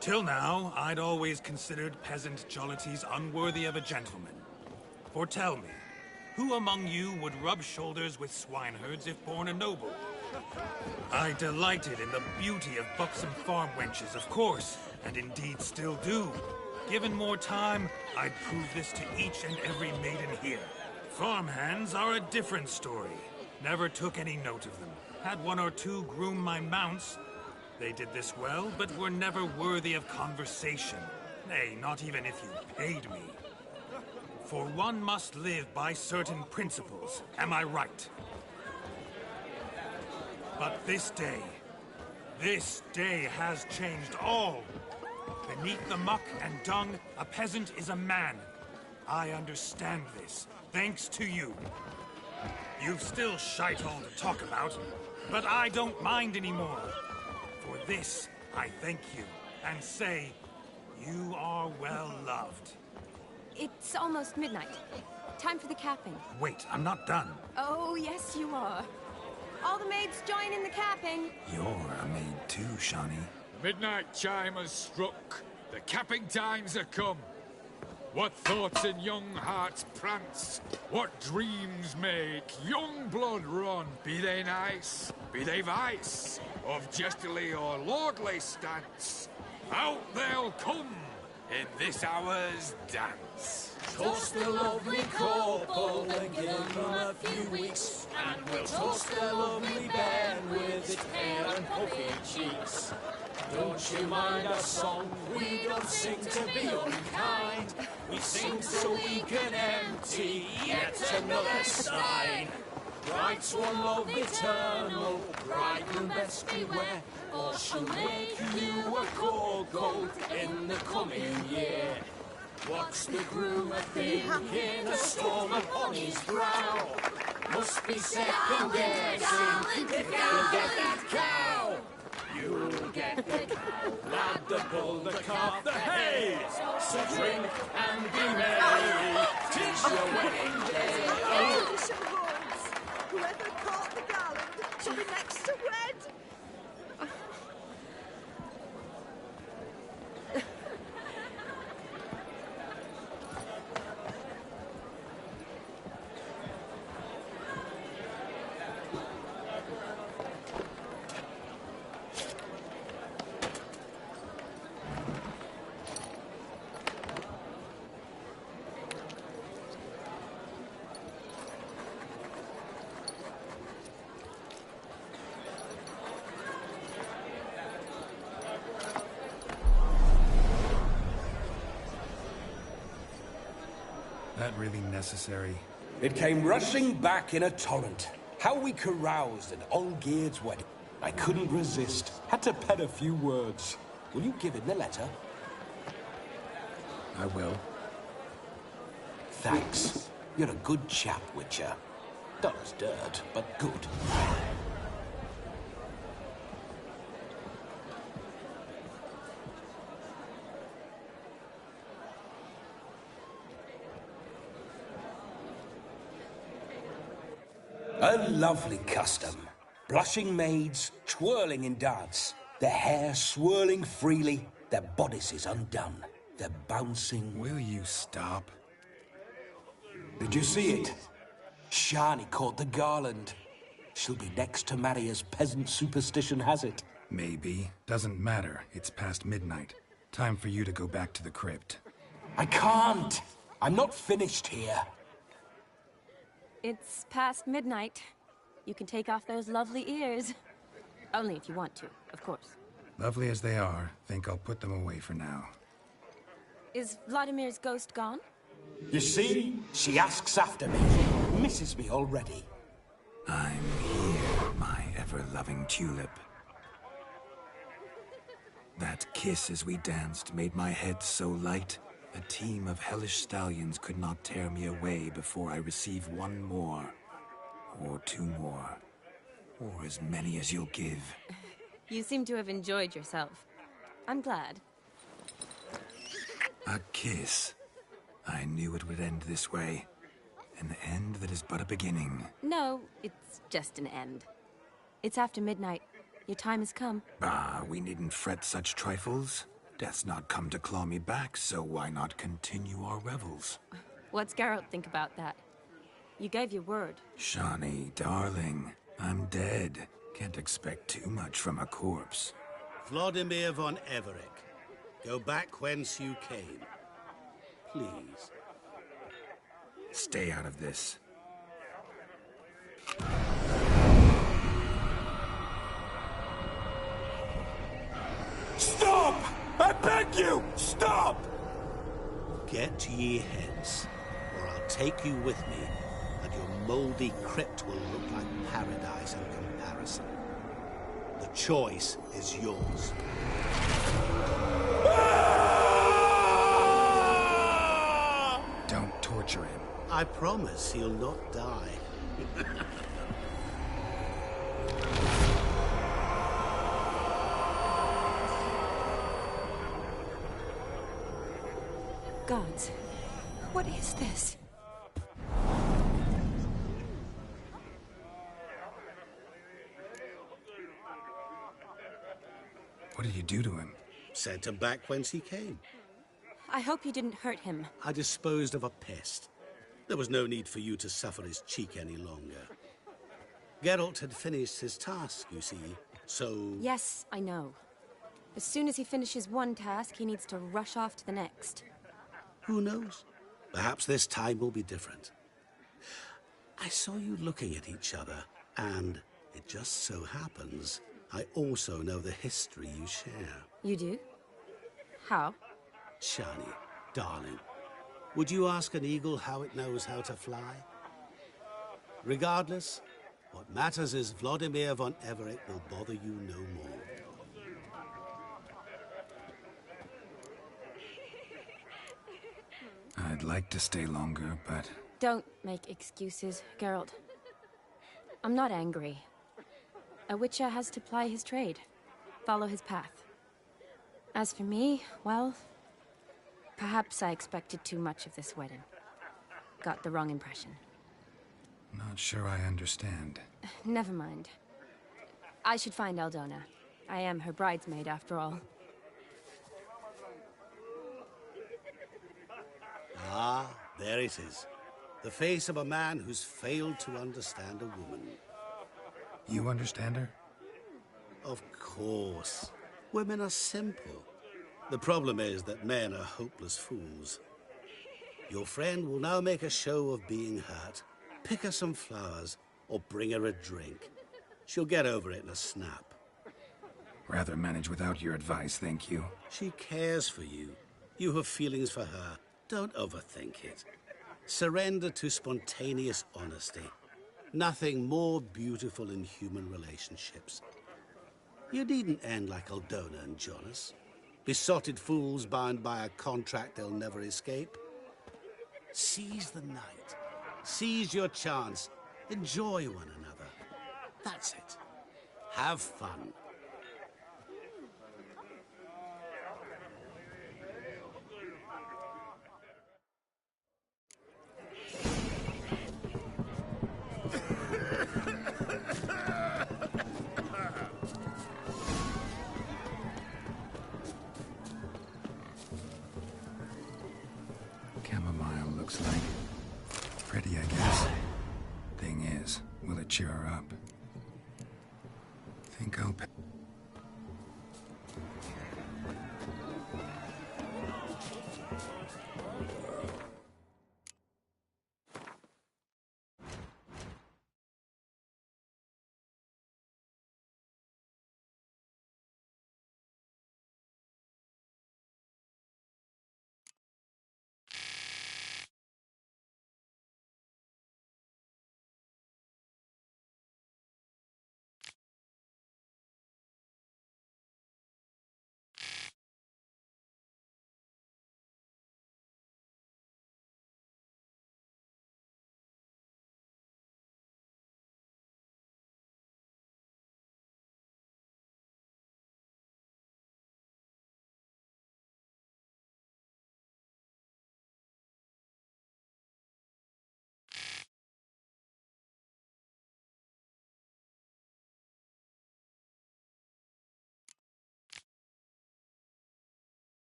Till now, I'd always considered peasant jollities unworthy of a gentleman. For tell me, who among you would rub shoulders with swineherds if born a noble? I delighted in the beauty of buxom farm wenches, of course, and indeed still do. Given more time, I'd prove this to each and every maiden here. Farmhands are a different story. Never took any note of them. Had one or two groom my mounts. They did this well, but were never worthy of conversation. Nay, not even if you paid me. For one must live by certain principles, am I right? But this day has changed all. Beneath the muck and dung, a peasant is a man. I understand this, thanks to you. You've still shite all to talk about, but I don't mind anymore. For this, I thank you, and say, you are well loved. It's almost midnight. Time for the capping. Wait, I'm not done. Oh, yes, you are. All the maids join in the capping. You're a maid too, Shani. Midnight chime has struck. The capping times are come. What thoughts in young hearts prance? What dreams make young blood run? Be they nice, be they vice, of jestily or lordly stance, out they'll come in this hour's dance. Toast the lovely couple and give them a few weeks, and we'll toast the lovely band with its pale and puffy cheeks. Don't you mind our song? We don't sing to be unkind. We sing so we can empty yet another stein. Bride's one love eternal, bridegroom best beware, or she'll make you a gold in the coming year. What's the groom a-thinking, a storm upon his brow? Must be second guessing if you'll get that cow. You'll get the cow, lad, the bull, the calf, the hay. So drink and be merry, 'tis your wedding day. Oh, lords, whoever caught the garland shall be next to wed. that really necessary? It came rushing back in a torrent. How we caroused at Olgierd's wedding. I couldn't resist. Had to pen a few words. Will you give him the letter? I will. Thanks. You're a good chap, Witcher. Dull as dirt, but good. A lovely custom. Blushing maids, twirling in dance. Their hair swirling freely, their bodices undone. They're bouncing... Will you stop? Did you see it? Shani caught the garland. She'll be next to marry as peasant superstition has it. Maybe. Doesn't matter. It's past midnight. Time for you to go back to the crypt. I can't! I'm not finished here. It's past midnight. You can take off those lovely ears. Only if you want to, of course. Lovely as they are, think I'll put them away for now. Is Vladimir's ghost gone? You see? She asks after me. Misses me already. I'm here, my ever-loving tulip. That kiss as we danced made my head so light, a team of hellish stallions could not tear me away before I receive one more. Or two more. Or as many as you'll give. You seem to have enjoyed yourself. I'm glad. A kiss. I knew it would end this way. An end that is but a beginning. No, it's just an end. It's after midnight. Your time has come. Bah, we needn't fret such trifles. Death's not come to claw me back, so why not continue our revels? What's Geralt think about that? You gave your word. Shani, darling, I'm dead. Can't expect too much from a corpse. Vladimir von Everec, go back whence you came. Please. Stay out of this. Stop! I beg you! Stop! Get ye hence, or I'll take you with me, and your mouldy crypt will look like paradise in comparison. The choice is yours. Don't torture him. I promise he'll not die. Gods, what is this? What did you do to him? Sent him back whence he came. I hope you didn't hurt him. I disposed of a pest. There was no need for you to suffer his cheek any longer. Geralt had finished his task, you see, so... Yes, I know. As soon as he finishes one task, he needs to rush off to the next. Who knows? Perhaps this time will be different. I saw you looking at each other, and it just so happens I also know the history you share. You do? How? Shani, darling, would you ask an eagle how it knows how to fly? Regardless, what matters is Vladimir von Everec will bother you no more. I'd like to stay longer, but... Don't make excuses, Geralt. I'm not angry. A Witcher has to ply his trade, follow his path. As for me, well, perhaps I expected too much of this wedding. Got the wrong impression. Not sure I understand. Never mind. I should find Aldona. I am her bridesmaid, after all. Ah, there it is. The face of a man who's failed to understand a woman. You understand her? Of course. Women are simple. The problem is that men are hopeless fools. Your friend will now make a show of being hurt, pick her some flowers, or bring her a drink. She'll get over it in a snap. Rather manage without your advice, thank you. She cares for you. You have feelings for her. Don't overthink it. Surrender to spontaneous honesty. Nothing more beautiful in human relationships. You needn't end like Aldona and Jonas. Besotted fools bound by a contract they'll never escape. Seize the night. Seize your chance. Enjoy one another. That's it. Have fun. Chamomile looks like. Pretty, I guess. Thing is, will it cheer her up? Think I'll...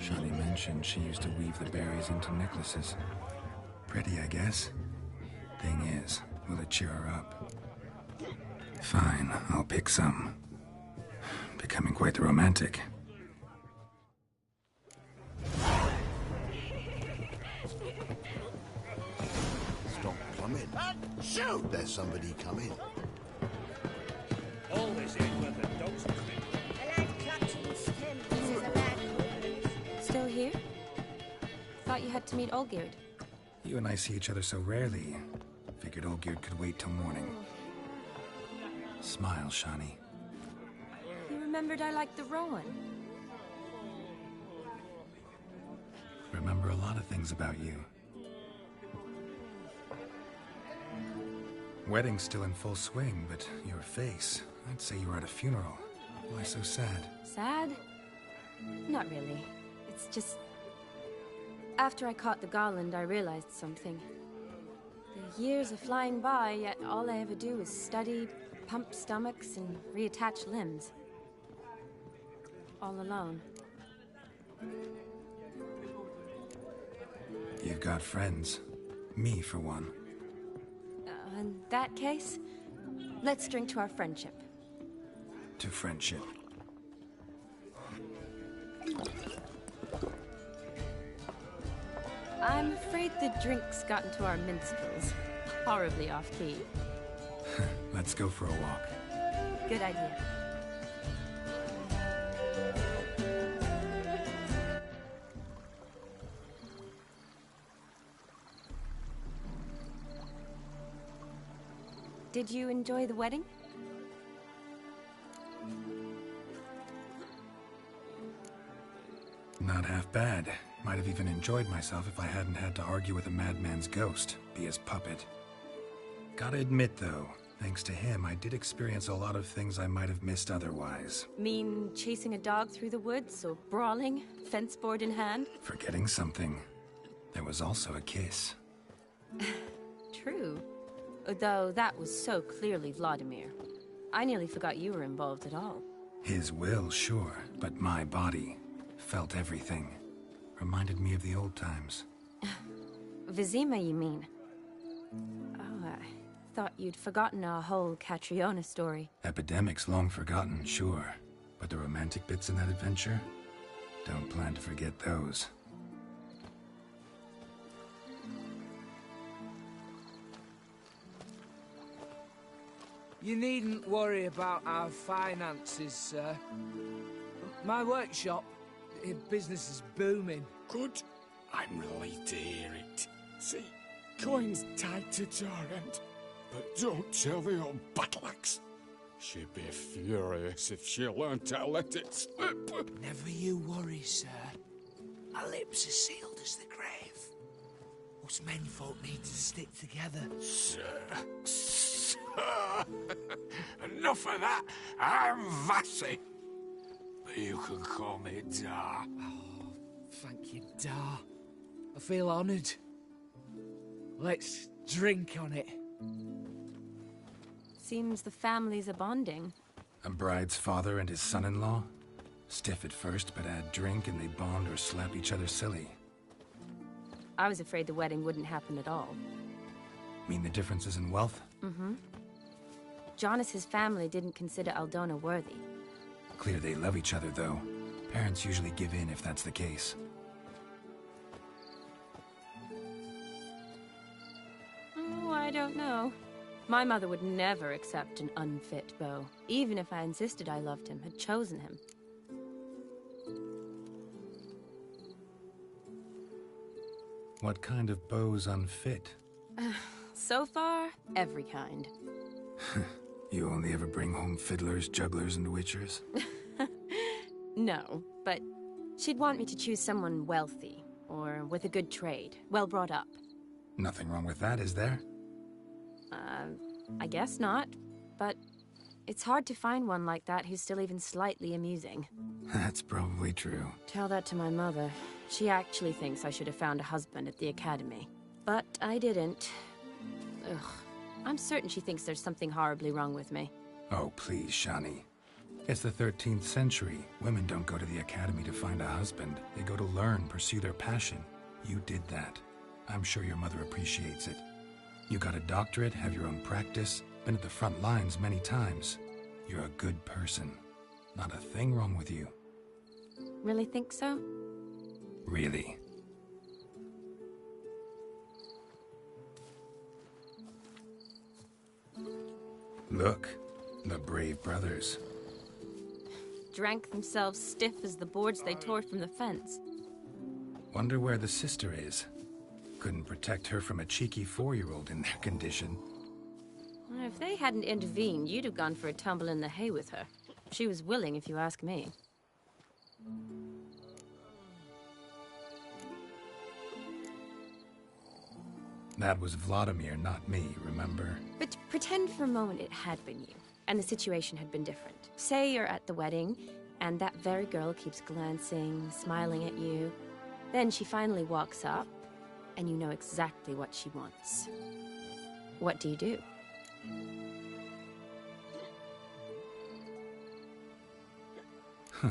Shani mentioned she used to weave the berries into necklaces. Pretty, I guess. Thing is, will it cheer her up? Fine, I'll pick some. Becoming quite the romantic. Stop plumbing. Shoot! There's somebody coming. Always in with the dogs. Still here? Thought you had to meet Olgierd. You and I see each other so rarely. Figured Olgierd could wait till morning. Smile, Shani. You remembered I liked the Rowan. Remember a lot of things about you. Wedding's still in full swing, but your face, I'd say you were at a funeral. Why so sad? Sad? Not really. It's just... After I caught the garland, I realized something. The years are flying by, yet all I ever do is study, pump stomachs, and reattach limbs. All alone. You've got friends. Me, for one. In that case, let's drink to our friendship. To friendship. I'm afraid the drink's gotten to our minstrels. Horribly off-key. Let's go for a walk. Good idea. Did you enjoy the wedding? Not half bad. Might have even enjoyed myself if I hadn't had to argue with a madman's ghost, be his puppet. Gotta admit, though, Thanks to him, I did experience a lot of things I might have missed otherwise. Mean chasing a dog through the woods, or brawling, fence board in hand? Forgetting something. There was also a kiss. True. Though that was so clearly Vladimir. I nearly forgot you were involved at all. His will, sure, but my body felt everything. Reminded me of the old times. Vizima, you mean? Oh, I thought you'd forgotten our whole Catriona story. Epidemics long forgotten, sure. But the romantic bits in that adventure? Don't plan to forget those. You needn't worry about our finances, sir. My workshop, business is booming. Good. I'm relieved to hear it. See, coin's tied to Torrent, but don't tell the old battleaxe. She'd be furious if she learned to let it slip. Never you worry, sir. My lips are sealed as the grave. Us menfolk need to stick together. Sir. Enough of that. I'm Vassy. But you can call me Dar. Oh, thank you, Dar. I feel honoured. Let's drink on it. Seems the families are bonding. A bride's father and his son-in-law? Stiff at first, but add drink and they bond or slap each other silly. I was afraid the wedding wouldn't happen at all. Mean the differences in wealth? Mm-hmm. Jonas's family didn't consider Aldona worthy. Clear they love each other, though. Parents usually give in if that's the case. Oh, I don't know. My mother would never accept an unfit beau, even if I insisted I loved him, had chosen him. What kind of beau's unfit? So far, every kind. You only ever bring home fiddlers, jugglers, and witchers? No, but she'd want me to choose someone wealthy, or with a good trade, well brought up. Nothing wrong with that, is there? I guess not, but it's hard to find one like that who's still even slightly amusing. That's probably true. Tell that to my mother. She actually thinks I should have found a husband at the academy. But I didn't. Ugh. I'm certain she thinks there's something horribly wrong with me. Oh, please, Shani. It's the 13th century. Women don't go to the academy to find a husband. They go to learn, pursue their passion. You did that. I'm sure your mother appreciates it. You got a doctorate, have your own practice, been at the front lines many times. You're a good person. Not a thing wrong with you. Really think so? Really. Look, the brave brothers. Drank themselves stiff as the boards they tore from the fence. Wonder where the sister is. Couldn't protect her from a cheeky 4-year-old in their condition. If they hadn't intervened, you'd have gone for a tumble in the hay with her. She was willing, if you ask me. That was Vladimir, not me, remember? But pretend for a moment it had been you, and the situation had been different. Say you're at the wedding, and that very girl keeps glancing, smiling at you. Then she finally walks up, and you know exactly what she wants. What do you do? Huh.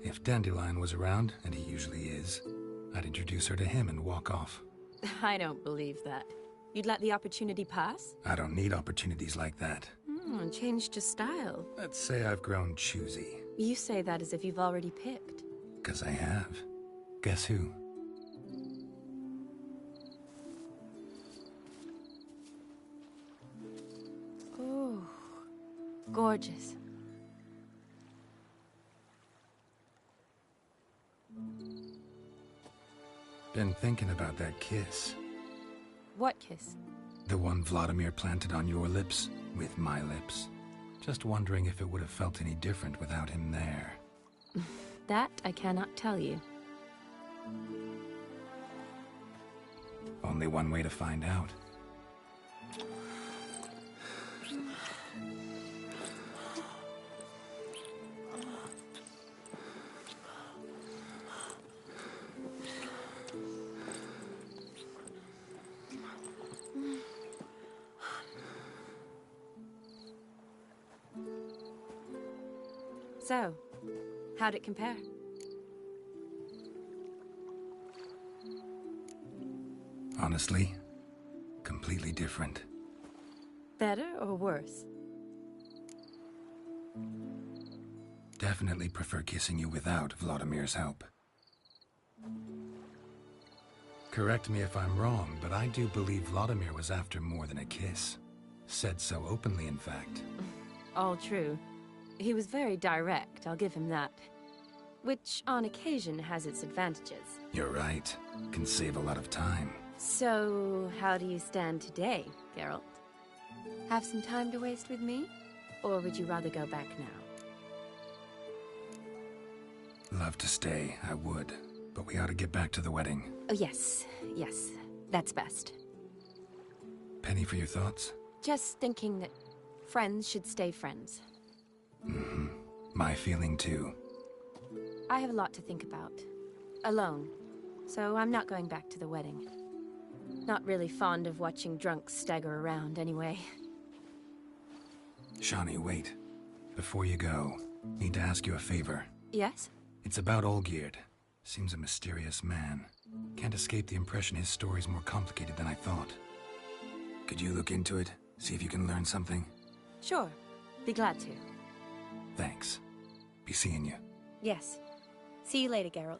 If Dandelion was around, and he usually is, I'd introduce her to him and walk off. I don't believe that. You'd let the opportunity pass? I don't need opportunities like that. Changed your style. Let's say I've grown choosy. You say that as if you've already picked. 'Cause I have. Guess who? Oh, gorgeous. Been thinking about that kiss. What kiss? The one Vladimir planted on your lips, with my lips. Just wondering if it would have felt any different without him there. That I cannot tell you. Only one way to find out. So, how'd it compare? Honestly, completely different. Better or worse? Definitely prefer kissing you without Vladimir's help. Correct me if I'm wrong, but I do believe Vladimir was after more than a kiss. Said so openly, in fact. All true. He was very direct, I'll give him that. Which, on occasion, has its advantages. You're right. Can save a lot of time. So, how do you stand today, Geralt? Have some time to waste with me? Or would you rather go back now? Love to stay, I would. But we ought to get back to the wedding. Oh, yes. Yes. That's best. Penny for your thoughts? Just thinking that friends should stay friends. Mm-hmm. My feeling too. I have a lot to think about. Alone. So I'm not going back to the wedding. Not really fond of watching drunks stagger around, anyway. Shani, wait. Before you go, need to ask you a favor. Yes? It's about Olgierd. Seems a mysterious man. Can't escape the impression his story's more complicated than I thought. Could you look into it? See if you can learn something? Sure. Be glad to. Thanks. Be seeing you. Yes. See you later, Geralt.